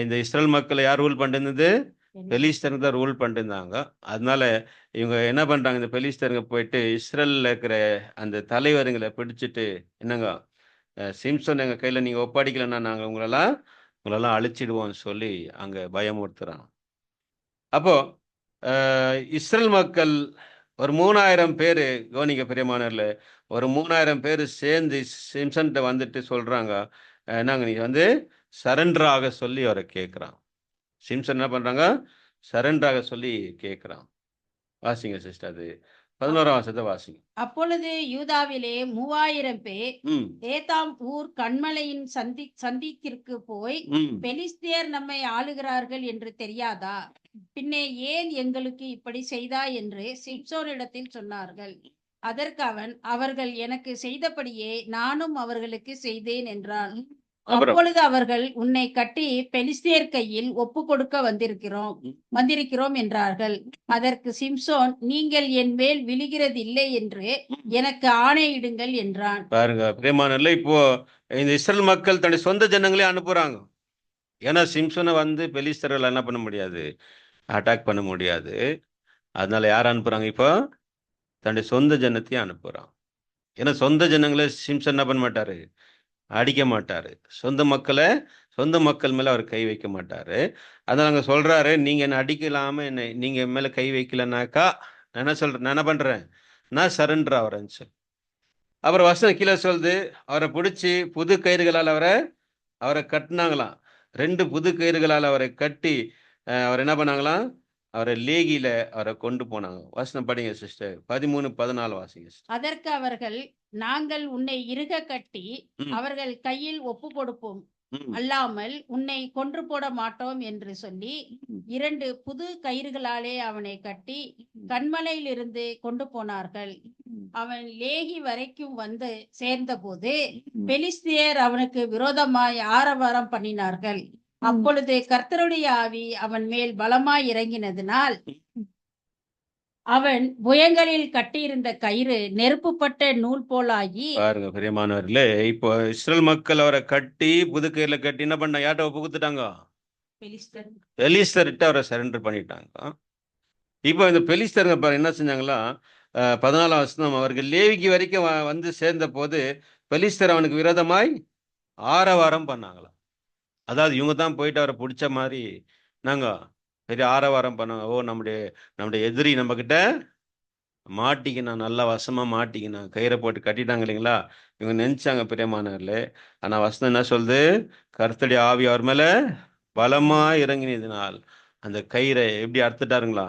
இந்த இஸ்ரேல் மக்களை யார் ரூல் பண்ணிட்டு இருந்தது? பெலிஸ்தருங்க தான் ரூல் பண்ணிட்டு இருந்தாங்க. அதனால இவங்க என்ன பண்றாங்க, இந்த பெலிஸ்தருங்க போயிட்டு இஸ்ரேல்ல இருக்கிற அந்த தலைவருங்களை பிடிச்சிட்டு, என்னங்க சிம்சன் எங்க கையில நீங்க ஒப்படைக்கலன்னா நாங்க உங்களெல்லாம் அழிச்சிடுவோம்னு சொல்லி அங்க பயமுறுத்துறாங்க. அப்போ இஸ்ரேல் மக்கள் ஒரு 3000 பேர், கவனிக்க பிரியமானவர்கள, ஒரு 3000 பேர் சேர்ந்து சிம்சன்கிட்ட வந்துட்டு சொல்றாங்க, நாங்க நீங்க வந்து சரண்டர் ஆக சொல்லி அவரை கேட்குறான். சிம்சன் என்ன பண்றாங்க? சரண்டர் ஆக சொல்லி கேட்குறான். வாசிங்க சிஸ்டர், அது 11ஆம் வசனத்தை வாசிங்க. அப்பொழுது யூதாவிலே 3000 பேர் ம் ஏத்தாம் ஊர் கண்மலையின் சந்தித்திற்கு போய் ம் பெலிஸ்தியர் நம்மை ஆளுகிறார்கள் என்று தெரியாதா? பின்னே ஏன் எங்களுக்கு இப்படி செய்தாய் என்று சிம்சோனிடத்தில் சொன்னார்கள். அதற்கு அவன், அவர்கள் எனக்கு செய்தபடியே நானும் அவர்களுக்கு செய்தேன் என்றான். அப்புறம் அப்பொழுது அவர்கள், உன்னை கட்டி பெலிஸ்தியர் கையில் ஒப்பு கொடுக்க வந்திருக்கிறோம் என்றார்கள். அதற்கு சிம்சோன், நீங்கள் என் மேல் விழுகிறதில்லை என்று எனக்கு ஆணையிடுங்கள் என்றான். பாருங்க பிரியமானவர்களே, இப்போ இந்த இஸ்ரேல் மக்கள் தன்னுடைய சொந்த ஜனங்களே அனுப்புறாங்க. ஏன்னா சிம்சனை வந்து பெலிஸ்தர்கள் என்ன பண்ண முடியாது, அட்டாக் பண்ண முடியாது. அதனால யார் அனுப்புறாங்க இப்போ? தன்னுடைய சொந்த ஜனத்தையும் அனுப்புறான். ஏன்னா சொந்த ஜனங்களை சிம்சன் என்ன பண்ண மாட்டாரு, அடிக்க மாட்டாரு. சொந்த மக்கள் மேல அவர் கை வைக்க மாட்டாரு. அதனால அங்க சொல்றாரு, நீங்க என்ன அடிக்கலாம நீங்க என் மேல கை வைக்கலனாக்கா நான் என்ன பண்றேன், நான் சரண்டர் ஆகிறேன்னு சொல்லி. அப்புறம் வசனம் கீழே சொல்லுது, அவரை பிடிச்சி புது கயிறுகளால் அவரை கட்டினாங்களாம். 2 புது கயிறுகளால் அவரை கட்டி அவர் என்ன பண்ணாங்களாம், அவரை லேகியில அவரை கொண்டு போனாங்க. வசனம் படிங்க சிஸ்டர், 13, 14 வாசிங்க sister. அதற்கு அவர்கள், நாங்கள் உன்னை இறுக கட்டி அவர்கள் கையில் ஒப்பு கொடுப்போம், அல்லாமல் உன்னை கொன்று போட மாட்டோம் என்று சொல்லி 2 புது கயிறுகளாலே அவனை கட்டி கண்மலையிலிருந்து கொண்டு போனார்கள். அவன் லேகி வரைக்கும் வந்து சேர்ந்தபோது பெலிஸ்தியர் அவனுக்கு விரோதமாய் ஆரவாரம் பண்ணினார்கள். அப்பொழுது கர்த்தருடைய ஆவி அவன் மேல் பலமாய் இறங்கினதினால் அவன் புயங்களில் கட்டியிருந்த கயிறு நெருப்புப்பட்ட நூல் போலாகி. பாருங்க பிரியமானவர்களே, இப்போ இஸ்ரேல் மக்கள் அவரை கட்டி புது கயிறுல கட்டி என்ன பண்ண, யார்ட்ட ஒப்பு கொடுத்துட்டாங்க? பெலிஸ்தர்கிட்ட அவரை சரண்டர் பண்ணிட்டாங்க. இப்போ இந்த பெலிஸ்தருங்க பாரு என்ன செஞ்சாங்களா, 14ஆம் வசனம், அவர்கள் லேவிக்கு வரைக்கும் வந்து சேர்ந்த போது பெலிஸ்தர் அவனுக்கு விரோதமாய் ஆரவாரம் பண்ணாங்களாம். அதாவது இவங்க தான் போயிட்டு அவரை பிடிச்ச மாதிரி நாங்க பெரிய ஆரவாரம் பண்ணாங்க. ஓ, நம்முடைய எதிரி நம்ம கிட்ட மாட்டிக்கினான், நல்லா வசமா மாட்டிக்கினான், கயிறை போட்டு கட்டிட்டாங்க இல்லைங்களா. இவங்க நினைச்சாங்க பிரியமானவர்களே. ஆனா வசனம் என்ன சொல்லுது, கர்த்தருடைய ஆவி அவர் மேல பலமா இறங்கினதினால் அந்த கயிறை எப்படி அறுத்துட்டாருங்களா,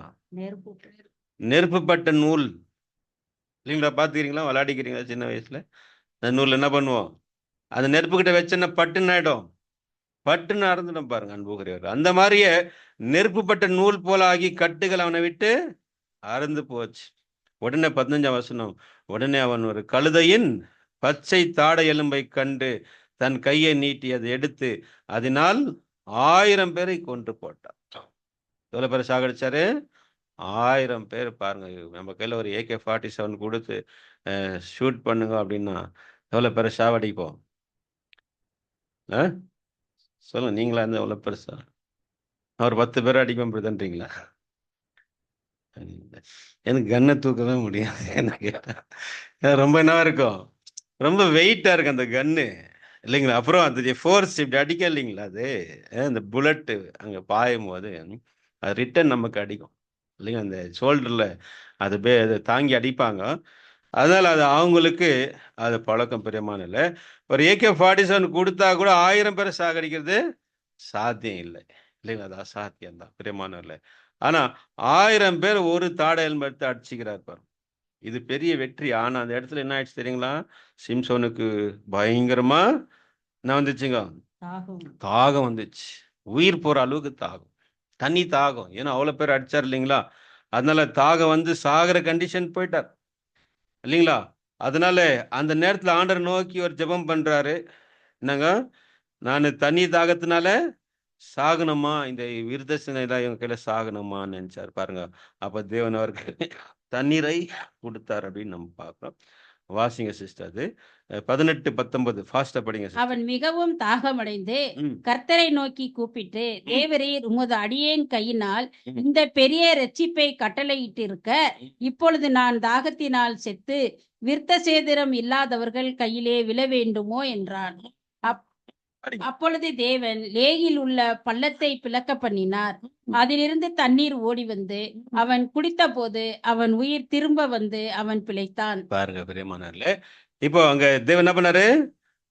நெருப்புப்பட்ட நூல் இல்லைங்களா. பாத்துக்கிறீங்களா, விளையாடிக்கிறீங்களா சின்ன வயசுல? அந்த நூல் என்ன பண்ணுவோம், அந்த நெருப்புக்கிட்ட வச்சுன்னா பட்டுன்னு ஆயிடும், பட்டுன்னு அறந்துடும் பாருங்க அன்புக்குரியவர். அந்த மாதிரியே நெருப்புப்பட்ட நூல் போல ஆகி கட்டுகள் அவனை விட்டு அறந்து போச்சு. உடனே 15ஆம் வசனம், உடனே அவன் ஒரு கழுதையின் பச்சை தாடை எலும்பை கண்டு தன் கையை நீட்டி அதை எடுத்து அதனால் 1000 பேரை கொன்று போட்டான். எவ்வளவு பேரை சாகடிச்சாரு? 1000 பேர். பாருங்க, நம்ம கையில ஒரு AK-47 கொடுத்து ஷூட் பண்ணுங்க அப்படின்னா எவ்வளவு பேரை சாவடிப்போம்? சொல்லுங்க, நீங்களா இருந்தா எவ்வளவு பெருசா? அவர் 10 பேரை அடிப்போம் பிரதன்றீங்களா? எனக்கு கன்னை தூக்கவே முடியாது. என்ன கேட்டா ரொம்ப என்னவா இருக்கும், ரொம்ப வெயிட்டா இருக்கு அந்த கன்னு இல்லைங்களா. அப்புறம் அந்த ஃபோர்ஸ் இப்படி அடிக்க இல்லைங்களா, அது அந்த புல்லட்டு அங்க பாயும் போது அது ரிட்டன் நமக்கு அடிக்கும் இல்லைங்க, அந்த ஷோல்டர்ல அதை தாங்கி அடிப்பாங்க. அதனால அது அவங்களுக்கு அது பழக்கம் பிரியமான இல்லை. ஒரு AK-47 கொடுத்தா கூட 1000 பேரை சாகடிக்கிறது சாத்தியம் இல்லை இல்லைங்களா, அது அசாத்தியம் தான் பிரியமான இல்லை. ஆனா 1000 பேர் ஒரு தாடை எலும்பு எடுத்து அடிச்சுக்கிறார் பாரு. இது பெரிய வெற்றி. ஆனா அந்த இடத்துல என்ன ஆயிடுச்சு தெரியுங்களா? சிம்சோனுக்கு பயங்கரமா என்ன வந்துச்சுங்க? தாகம் வந்துச்சு. உயிர் போற அளவுக்கு தாகம், தண்ணி தாகம். ஏன்னா அவ்வளவு பேர் அடிச்சார் இல்லைங்களா? அதனால தாகம் வந்து சாகிற கண்டிஷன் போயிட்டார் இல்லைங்களா? அதனால அந்த நேரத்துல ஆண்டரை நோக்கி ஒரு ஜெபம் பண்றாரு. என்னங்க, நான் தண்ணி தாகத்தினால சாகணுமா, இந்த விருதசனை இவங்க கையில சாகணுமான்னு நினைச்சாரு பாருங்க. அப்ப தேவன் அவருக்கு தண்ணீரை கொடுத்தார் அப்படின்னு நம்ம பார்க்கிறோம். வாசிங்க சிஸ்டர், அது 18-19 ஃபாஸ்டா படிங்க sister. அவன் மிகவும் தாகமடைந்து ம், கர்த்தரை நோக்கி கூப்பிட்டு, தேவரீர் உமது அடியேன் கையினால் ம், இந்த பெரிய இரட்சிப்பை கட்டளையிட்டிருக்க, இப்பொழுது நான் தாகத்தினால் செத்து விருத்த சேதனம் இல்லாதவர்கள் கையிலே விழ வேண்டுமோ என்றான். அப்- படிங்க. அப்பொழுது தேவன் லேகில் உள்ள பள்ளத்தை பிளக்க பண்ணினார். அதிலிருந்து தண்ணீர் ஓடி வந்து அவன் குடித்த போது அவன் உயிர் திரும்ப வந்து அவன் பிழைத்தான். பாருங்க பிரியமானவர்களே, இப்போ அங்க தேவன் என்ன பண்ணாரு?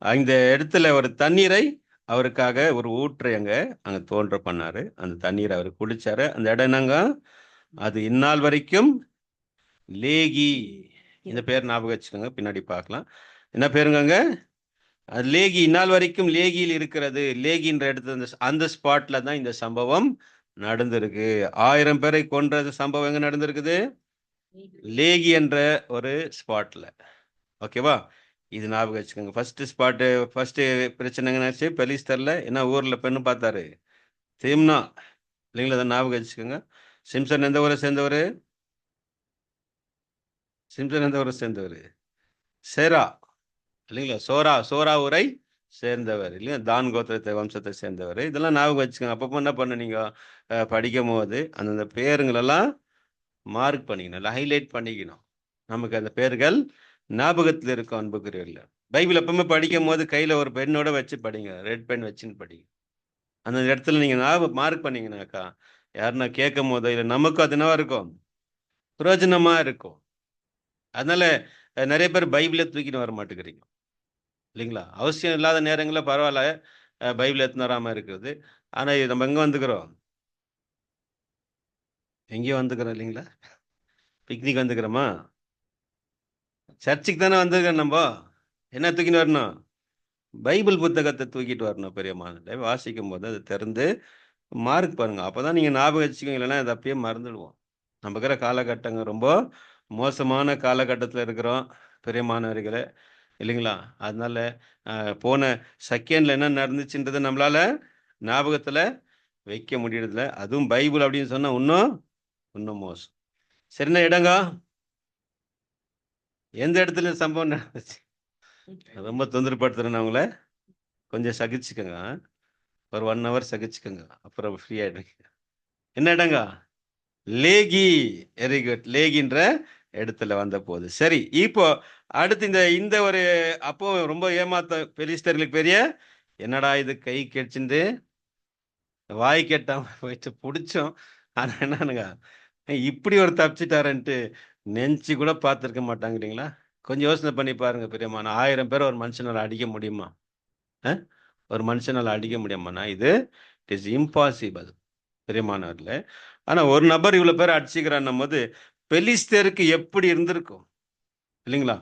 இந்த இடத்துல ஒரு தண்ணீரை அவருக்காக ஒரு ஊற்றை அங்க தோன்ற பண்ணாரு. அந்த தண்ணீரை அவர் குடிச்சாரு. அந்த இடம் என்னங்க? அது இந்நாள் வரைக்கும் லேகி. இந்த பேர் ஞாபகம் வச்சுக்கோங்க, பின்னாடி பார்க்கலாம். என்ன பேருங்க அங்க? அது லேகி. இந்நாள் வரைக்கும் லேகியில் இருக்கிறது. லேகின்ற இடத்துல அந்த ஸ்பாட்ல தான் இந்த சம்பவம் நடந்திருக்கு. 1000 பேரை கொன்ற சம்பவம் எங்க நடந்திருக்குது? லேகி என்ற ஒரு ஸ்பாட்ல. ஓகேவா? இது ஞாபகம் வச்சுக்கோங்க. ஃபர்ஸ்ட் பிரச்சனை எங்கன்னாச்சு? பெலிஸ்தர்ல என்ன ஊர்ல பெண்ணு பார்த்தாரு? திம்னா இல்லைங்களா? அதை ஞாபகம் வச்சுக்கோங்க. சிம்சன் எந்த ஊரை சேர்ந்தவர்? சேரா இல்லைங்களா? சோரா ஊரை சேர்ந்தவர் இல்லையா? தான் கோத்திரத்தை வம்சத்தை சேர்ந்தவர். இதெல்லாம் ஞாபகம் வச்சுக்கோங்க. அப்பப்போ என்ன பண்ண நீங்க படிக்கும் போது அந்தந்த பேருங்களெல்லாம் மார்க் பண்ணிக்கணும், இல்லை ஹைலைட் பண்ணிக்கணும். நமக்கு அந்த பேர்கள் ஞாபகத்தில் இருக்கும். அன்புக்குரியவர்கள, பைபிள் எப்பவுமே படிக்கும் போது கையில ஒரு பெண்ணோட வச்சு படிங்க, ரெட் பென் வச்சுன்னு படிங்க. அந்த இடத்துல நீங்க மார்க் பண்ணீங்கன்னாக்கா யாருன்னா கேட்கும் போதோ இல்லை நமக்கும் அது என்னவா இருக்கும்? பிரயோஜனமா இருக்கும். அதனால நிறைய பேர் பைபிளை தூக்கிட்டு வர மாட்டேங்கிறீங்க இல்லைங்களா? அவசியம் இல்லாத நேரங்களில் பரவாயில்ல பைபிள் எடுத்துன்னு வராமல் இருக்கிறது. ஆனால் இது நம்ம எங்கே வந்துக்கிறோம்? எங்கேயோ வந்துக்கிறோம் இல்லைங்களா? பிக்னிக் வந்துக்கிறோமா? சர்ச்சுக்கு தானே வந்துக்கிறோம். நம்ம என்ன தூக்கிட்டு வரணும்? பைபிள் புத்தகத்தை தூக்கிட்டு வரணும். பெரியமான வாசிக்கும் போது அதை திறந்து மார்க் பாருங்க. அப்போதான் நீங்கள் ஞாபகம் வச்சுக்கோங்க, இல்லைன்னா அதை அப்பயே மறந்துடுவோம். நம்ம இருக்கிற காலகட்டங்கள் ரொம்ப மோசமான காலகட்டத்தில் இருக்கிறோம் பெரியமானவர்களே இல்லைங்களா? அதனால போன செகண்ட்ல என்ன நடந்துச்சுன்றது நம்மளால ஞாபகத்துல வைக்க முடியறதில்ல. அதுவும் பைபிள் அப்படின்னு சொன்னா இன்னும் மோசம். சரிண்ணா, இடங்க எந்த இடத்துல சம்பவம் நடந்துச்சு? ரொம்ப தொந்தரப்படுத்துறேன் அவங்கள, கொஞ்சம் சகிச்சுக்கோங்க. ஒரு 1 hour சகிச்சுக்கோங்க, அப்புறம் ஃப்ரீ ஆயிடுங்க. என்ன இடங்க? லேகி. Very good. லேகின்ற இடத்துல வந்த போது. சரி, இப்போ அடுத்து இந்த ஒரு அப்போ ரொம்ப ஏமாத்த பெலிஸ்தர்களுக்கு பெரிய என்னடா இது, கை கெடிச்சுட்டு வாய் கெட்டாம போயிட்டு பிடிச்சோம். ஆனா என்னனுங்க, இப்படி ஒரு தப்பிச்சிட்டாருன்ட்டு நெஞ்சு கூட பார்த்துருக்க மாட்டாங்க இல்லைங்களா? கொஞ்சம் யோசனை பண்ணி பாருங்க பெரியம்மா. 1000 பேர் ஒரு மனுஷனால அடிக்க முடியுமா? ஒரு மனுஷனால அடிக்க முடியுமாண்ணா? இது இட் இஸ் இம்பாசிபிள் பெரியமானவர்ல. ஆனா ஒரு நபர் இவ்வளவு பேர் அடிச்சுக்கிறான்னும் போது பெலிஸ்தருக்கு எப்படி இருந்திருக்கும் இல்லைங்களா?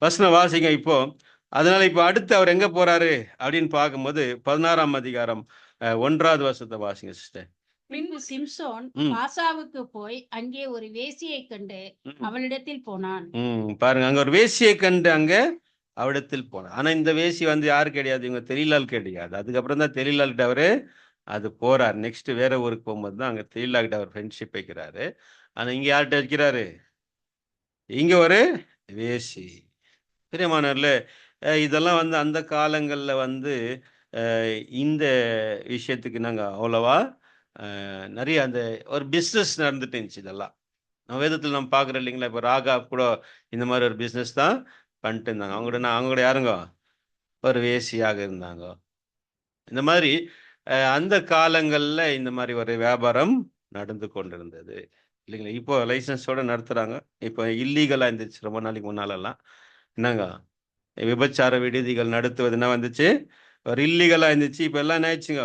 வசனம் வாசிங்க இப்போ. அதனால இப்போ அடுத்து அவர் எங்க போறாரு அப்படின்னு பார்க்கும்போது 16ஆம் அதிகாரம் 1வது வசனத்தை வாசிங்க சிஸ்டர். பின்பு சிம்சோன் பாசாவுக்கு போய் அங்கே ஒரு வேசியை கண்டு அவளிடத்தில் போனான். பாருங்க, அங்க ஒரு வேசியை கண்டு அங்க அவளிடத்தில் போனான். ஆனா இந்த வேசி வந்து யாரு கிடையாது, இவங்க தெரியலால் கிடையாது. அதுக்கப்புறம் தான் தெரியலால் கிட்ட அவரு அது போறாரு. நெக்ஸ்ட் வேற ஊருக்கு போகும்போது தான் அங்க தெரியலால் கிட்ட அவர் ஃப்ரெண்ட்ஷிப் வைக்கிறாரு. ஆனா இங்க யார்கிட்ட வைக்கிறாரு? இங்க ஒரு வேசி. பிரியமானவர்கள, இதெல்லாம் வந்து அந்த காலங்கள்ல வந்து இந்த விஷயத்துக்கு நாங்க அவ்வளவா நிறைய அந்த ஒரு பிஸ்னஸ் நடந்துட்டு இருந்துச்சு. இதெல்லாம் நம்ம வேதத்தில் நம்ம பார்க்குறோம் இல்லைங்களா? இப்போ ராகா கூட இந்த மாதிரி ஒரு பிஸ்னஸ் தான் பண்ணிட்டு இருந்தாங்க. அவங்க கூட யாருங்க? ஒரு வேசியாக இருந்தாங்க. இந்த மாதிரி அந்த காலங்களில் இந்த மாதிரி ஒரு வியாபாரம் நடந்து கொண்டிருந்தது இல்லைங்களா? இப்போ லைசன்ஸோட நடத்துகிறாங்க. இப்போ இல்லீகலாக இருந்துச்சு ரொம்ப நாளைக்கு முன்னாலெல்லாம். என்னங்க, விபச்சார விடுதிகள் நடத்துவது என்ன வந்துச்சு? ஒரு இல்லீகலாக இருந்துச்சு. இப்போ எல்லாம் என்ன ஆயிடுச்சுங்க?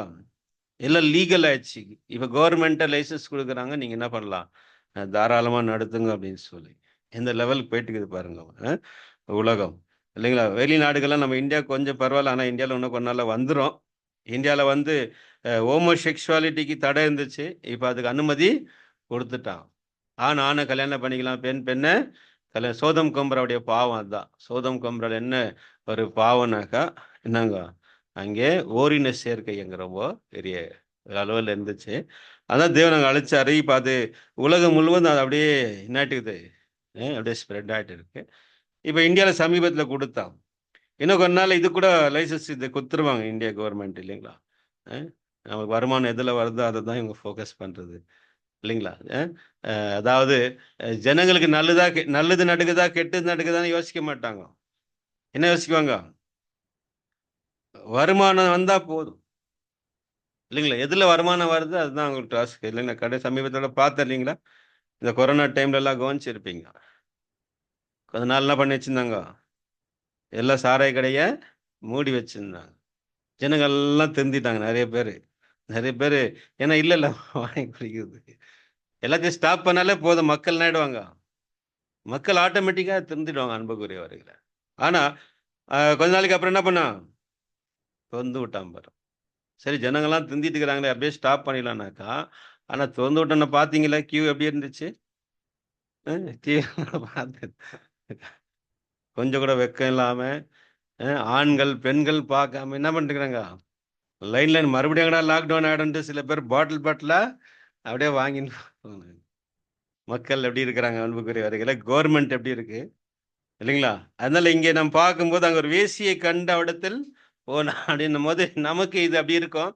எல்லாம் லீகல் ஆயிடுச்சு. இப்போ கவர்மெண்ட்டை லைசன்ஸ் கொடுக்குறாங்க, நீங்கள் என்ன பண்ணலாம், தாராளமாக நடத்துங்க அப்படின்னு சொல்லி. எந்த லெவலுக்கு போயிட்டு இருக்குது பாருங்க உலகம் இல்லைங்களா. வெளிநாடுகள்லாம் நம்ம இந்தியா கொஞ்சம் பரவாயில்ல, ஆனால் இந்தியாவில் இன்னும் கொஞ்ச நாளில் வந்துடும். இந்தியாவில் வந்து ஹோமோசெக்சுவாலிட்டிக்கு தடை இருந்துச்சு, இப்போ அதுக்கு அனுமதி கொடுத்துட்டான். ஆணை கல்யாணம் பண்ணிக்கலாம், பெண் பெண்ணை கல்யாணம். சோதம் கொம்பராவுடைய பாவம் அதுதான். சோதம் கொம்பரால் என்ன ஒரு பாவம்னாக்கா என்னங்க, அங்கே ஓரின சேர்க்கைங்கிறப்போ பெரிய அளவில் இருந்துச்சு. அதான் தேவன் அங்கே அழைச்சாரு. இப்போ அது உலகம் முழுவதும் அது அப்படியே என்னாட்டுக்குது, அப்படியே ஸ்ப்ரெட் ஆகிட்டு இருக்கு. இப்போ இந்தியாவில் சமீபத்தில் கொடுத்தான். இன்னும் கொஞ்ச நாள் இது கூட லைசன்ஸ் இது கொடுத்துருவாங்க இந்தியா கவர்மெண்ட், இல்லைங்களா. நமக்கு வருமானம் எதில் வருதோ அதை தான் இவங்க ஃபோக்கஸ் பண்ணுறது, இல்லைங்களா. அதாவது ஜனங்களுக்கு நல்லது நடக்குதா கெட்டது நடக்குதான்னு யோசிக்க மாட்டாங்க. என்ன யோசிக்குவாங்க? வருமானம் வந்தால் போதும், இல்லைங்களா. எதில் வருமானம் வருது அதுதான் அவங்களுக்கு டாஸ்க், இல்லைங்களா. கடை சமீபத்தோட பார்த்தேன், இல்லைங்களா. இந்த கொரோனா டைம்லலாம் கவனிச்சிருப்பீங்க. கொஞ்ச நாள் என்ன பண்ணி வச்சுருந்தாங்க, எல்லாம் சாராய கடையை மூடி வச்சுருந்தாங்க. ஜனங்கள்லாம் திருந்திட்டாங்க நிறைய பேர். ஏன்னா இல்லை வாங்கி குடிக்கிறதுக்கு எல்லாத்தையும் ஸ்டாப் பண்ணாலே போதும், மக்கள் ஆயிடுவாங்க. மக்கள் ஆட்டோமேட்டிக்காக திருந்திடுவாங்க அன்புக்குரியவர்களை. ஆனால் கொஞ்ச நாளைக்கு அப்புறம் என்ன பண்ணா, திறந்து விட்டான் பாரு. சரி, ஜனங்கள்லாம் திருந்திட்டு இருக்கிறாங்களே, அப்படியே ஸ்டாப் பண்ணிடலான்னாக்கா. ஆனால் திறந்து விட்டோன்னு பார்த்தீங்களா கியூ எப்படி இருந்துச்சு? கியூ பார்த்து கொஞ்சம் கூட வெக்கம் இல்லாமல் ஆண்கள் பெண்கள் பார்க்காம என்ன பண்ணிட்டுருக்குறாங்க, லைன் மறுபடியும் எங்கடா லாக்டவுன் ஆகிடும்ட்டு சில பேர் பாட்டிலாக அப்படியே வாங்கின்னு. மக்கள் எப்படி இருக்கிறாங்க அன்புக்குரியவர்களை, கவர்மெண்ட் எப்படி இருக்கு, இல்லைங்களா. அதனால இங்கே நம்ம பார்க்கும்போது அங்கே ஒரு வேசியை கண்ட இடத்தில் போனா அப்படின்னும் போது நமக்கு இது அப்படி இருக்கும்.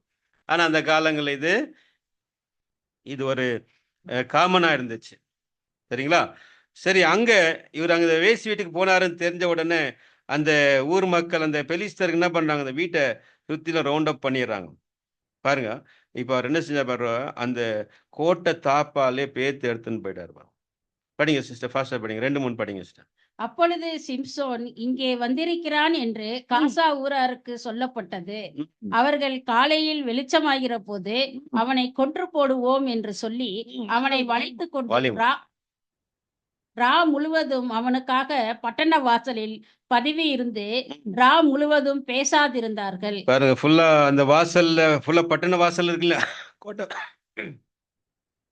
ஆனால் அந்த காலங்களில் இது ஒரு காமனாக இருந்துச்சு, சரிங்களா. சரி, இவர் அங்கே வேசி வீட்டுக்கு போனாருன்னு தெரிஞ்ச உடனே அந்த ஊர் மக்கள் அந்த பெலிஸ்தருக்கு என்ன பண்ணுறாங்க, அந்த வீட்டை சுற்றிலும் ரவுண்ட் அப் பண்ணிடுறாங்க. பாருங்க, இப்போ அவர் என்ன செஞ்சா பாரு, அந்த கோட்டை தாப்பாலே பேத்து எடுத்துன்னு போயிட்டாரு. படிங்க சிஸ்டர், ஃபாஸ்டா படிங்க, 2-3 படிங்க சிஸ்டர். அப்பொழுது சிம்சோன் இங்கே வந்திருக்கிறான் என்று காசா ஊராருக்கு சொல்லப்பட்டது. அவர்கள் காலையில் வெளிச்சமாகிற போது அவனை கொன்று போடுவோம் என்று சொல்லி அவனை வளைத்து கொண்டு ரா முழுவதும் அவனுக்காக பட்டண வாசலில் பதவி இருந்து ரா முழுவதும் பேசாதிருந்தார்கள். பாருங்க, ஃபுல்லா அந்த வாசல்ல ஃபுல்லா பட்டண வாசல் இருக்குல்ல,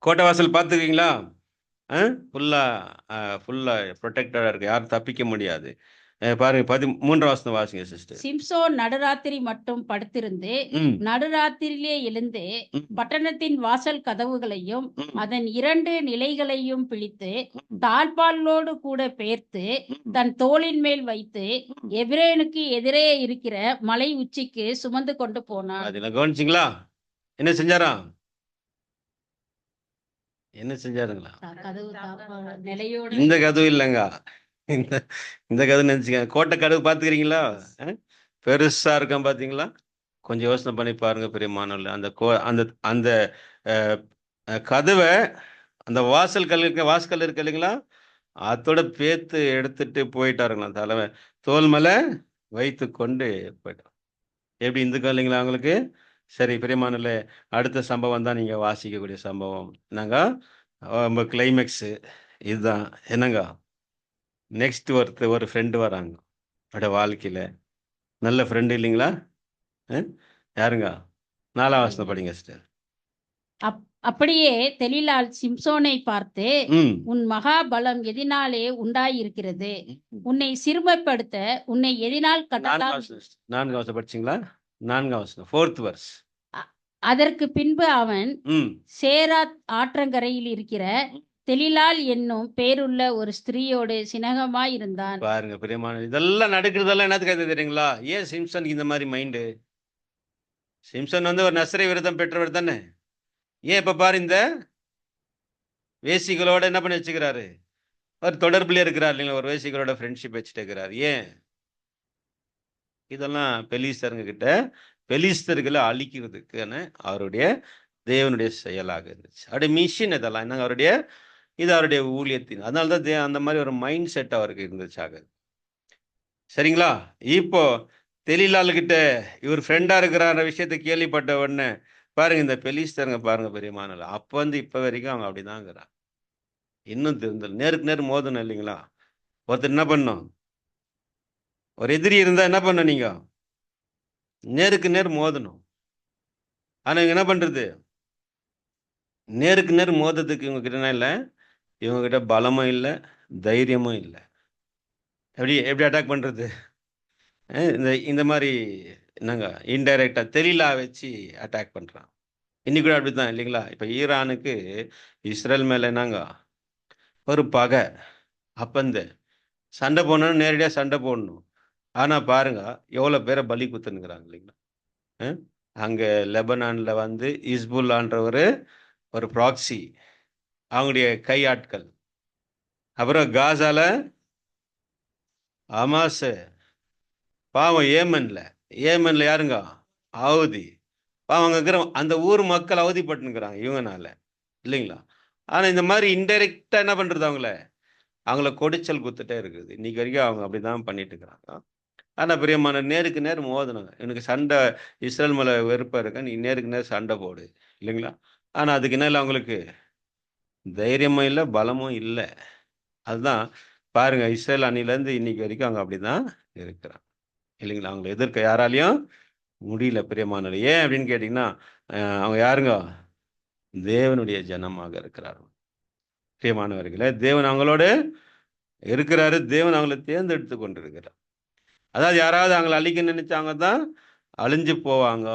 கோட்டை வாசல் பார்த்துருக்கீங்களா? ஃபுல்லா ப்ரொடெக்டடா இருக்கு, யாரும் தப்பிக்க முடியாது. பாருங்க 13 வசனம் வாசிங்க சிஸ்டர். சிம்சோன் நடுராத்திரி மட்டும் படுத்திருந்து நடுராத்திரியிலே எழுந்து பட்டணத்தின் வாசல் கதவுகளையும் அதன் 2 நிலைகளையும் பிடித்து தாழ்பாலோடு கூட பெயர்த்து தன் தோளின் மேல் வைத்து எபிரேனுக்கு எதிரே இருக்கிற மலை உச்சிக்கு சுமந்து கொண்டு போனான். அதுல கவனிச்சிங்களா என்ன செஞ்சாரா? என்ன செஞ்சாருங்களா? இந்த கதவு இல்லைங்க, இந்த கதவு நினைச்சுக்க. கோட்டை கதவு பார்த்துக்கிறீங்களா? பெருசா இருக்கும் பார்த்தீங்களா? கொஞ்சம் யோசனை பண்ணி பாருங்க பெரியமானவர்களே. அந்த அந்த கதவை, அந்த வாசல்கள் இருக்கு இல்லைங்களா, அதோட பேத்து எடுத்துட்டு போயிட்டாருங்களா. தலைமை தோல் மேலே வைத்து கொண்டு போயிட்டார். எப்படி இந்துக்கள் இல்லைங்களா அவங்களுக்கு? சரி பெரியமானவர்களே, அடுத்த சம்பவம் தான் நீங்கள் வாசிக்கக்கூடிய சம்பவம். என்னங்க நம்ம கிளைமேக்ஸு இதுதான். என்னங்க, நெக்ஸ்ட் ஒரு ஃப்ரெண்டு வராங்க அவருடைய வாழ்க்கையில். நல்ல ஃப்ரெண்டு இல்லைங்களா? யாருங்க? 4ஆம் வசனம் படிங்க சிஸ்டர். அப்படியே தெலீலாள் சிம்சோனை பார்த்து, உன் மகாபலம் எதினாலே உண்டாயிருக்கிறது, உன்னை சிறுமைப்படுத்த உன்னை எதினால் கட்டலாம். 4ஆம் வசனம் படிச்சிங்களா? 4ஆம் வசனம் 4th verse. அதற்கு பின்பு அவன் சேராத் ஆற்றங்கரையில் இருக்கிற தெலீலாள் என்னும் பேருள்ள ஒரு ஸ்திரீயோடு சிநேகமாய் இருந்தான். பாருங்க பிரியமான, இதெல்லாம் நடக்கிறதெல்லாம் என்னத்துக்கு தெரியுங்களா? ஏன் சிம்சன் இந்த மாதிரி மைண்டு? சிம்சன் ஒரு நசரை விரதம் பெற்றவர் தானே. ஏன் இப்ப பாரு இந்த வேசிகளோட என்ன பண்ணி வச்சுக்கிறாரு? ஒரு தொடர்புல இருக்கிறார் இல்லைங்களா, ஒரு வேசிகளோட ஃப்ரெண்ட்ஷிப் வச்சுட்டு இருக்கிறார். ஏன்? இதெல்லாம் பெலிஸ்தர்களை அழிக்கிறதுக்கான அவருடைய தேவனுடைய செயலாக இருந்துச்சு. அவருடைய மிஷின் இதெல்லாம் என்னங்க, அவருடைய ஊழியத்தின். அதனாலதான் அந்த மாதிரி ஒரு மைண்ட் செட் அவருக்கு இருந்துச்சாக. சரிங்களா? இப்போ தெலீலாள்கிட்ட இவர் ஃப்ரெண்டா இருக்கிறார விஷயத்தை கேள்விப்பட்ட உடனே பாருங்க, இந்த பெலிஸ்தருங்க பாருங்க பெரியமானல, அப்ப இப்ப வரைக்கும் அவங்க அப்படிதான் இருக்கிறாங்க. இன்னும் திருந்தல். நேருக்கு நேர் மோதணும் இல்லைங்களா? ஒருத்தர் என்ன பண்ணும்? ஒரு எதிரி இருந்தா என்ன பண்ண நீங்க? நேருக்கு நேர் மோதணும். ஆனா இவங்க என்ன பண்றது? நேருக்கு நேர் மோதத்துக்கு இவங்க கிட்ட என்ன இல்ல? இவங்க கிட்ட பலமும் இல்ல, தைரியமும் இல்ல. எப்படி எப்படி அட்டாக் பண்றது? இந்த இந்த மாதிரி என்னங்க இன்டைரக்டா தெரியலா வச்சு அட்டாக் பண்றான். இன்னைக்கு கூட அப்படித்தான் இல்லைங்களா? இப்ப ஈரானுக்கு இஸ்ரேல் மேல என்னங்க ஒரு பகை. அப்ப இந்த சண்டை போடணும்னு நேரடியா சண்டை போடணும். ஆனா பாருங்க எவ்வளவு பேரை பலி குத்துனுக்குறாங்க இல்லைங்களா? அஹ் அங்க லெபனான்ல வந்து இஸ்புல்லான்ற ஒரு ப்ராக்சி, அவங்களுடைய கை ஆட்கள். அப்புறம் காசால ஹமாஸ், பாவம் ஏமன்ல யாருங்க? ஹவுதி. பாவம் அங்க இருக்கிற அந்த ஊர் மக்கள் அவதிப்பட்டுக்கிறாங்க இவங்கனால இல்லைங்களா? ஆனா இந்த மாதிரி இன்டைரக்டா என்ன பண்றது? அவங்கள கொடிச்சல் குத்துட்டே இருக்குது. இன்னைக்கு வரைக்கும் அவங்க அப்படிதான் பண்ணிட்டு இருக்கிறாங்க. ஆனா பிரியமான நேருக்கு நேர் மோதணும். எனக்கு சண்டை இஸ்ரேல் மேல வெறுப்பா இருக்க, நீ நேருக்கு நேர் சண்டை போடு இல்லைங்களா? ஆனா அதுக்கு என்ன இல்லை, அவங்களுக்கு தைரியமும் இல்லை, பலமும் இல்லை. அதுதான் பாருங்க, இஸ்ரேல் அணிலேருந்து இன்னைக்கு வரைக்கும் அவங்க அப்படிதான் இருக்கிறாங்க இல்லைங்களா? அவங்களை எதிர்க்க யாராலையும் முடியல பிரியமானவர். ஏன் அப்படின்னு கேட்டீங்கன்னா, அவங்க யாருங்க? தேவனுடைய ஜனமாக இருக்கிறார்கள். பிரியமானவர்களே, தேவன் அவங்களோட இருக்கிறாரு. தேவன் அவங்களை தேர்ந்தெடுத்து கொண்டிருக்கிறார். அதாவது யாராவது அவங்களை அழிக்க நினைச்சாங்க தான் அழிஞ்சு போவாங்க.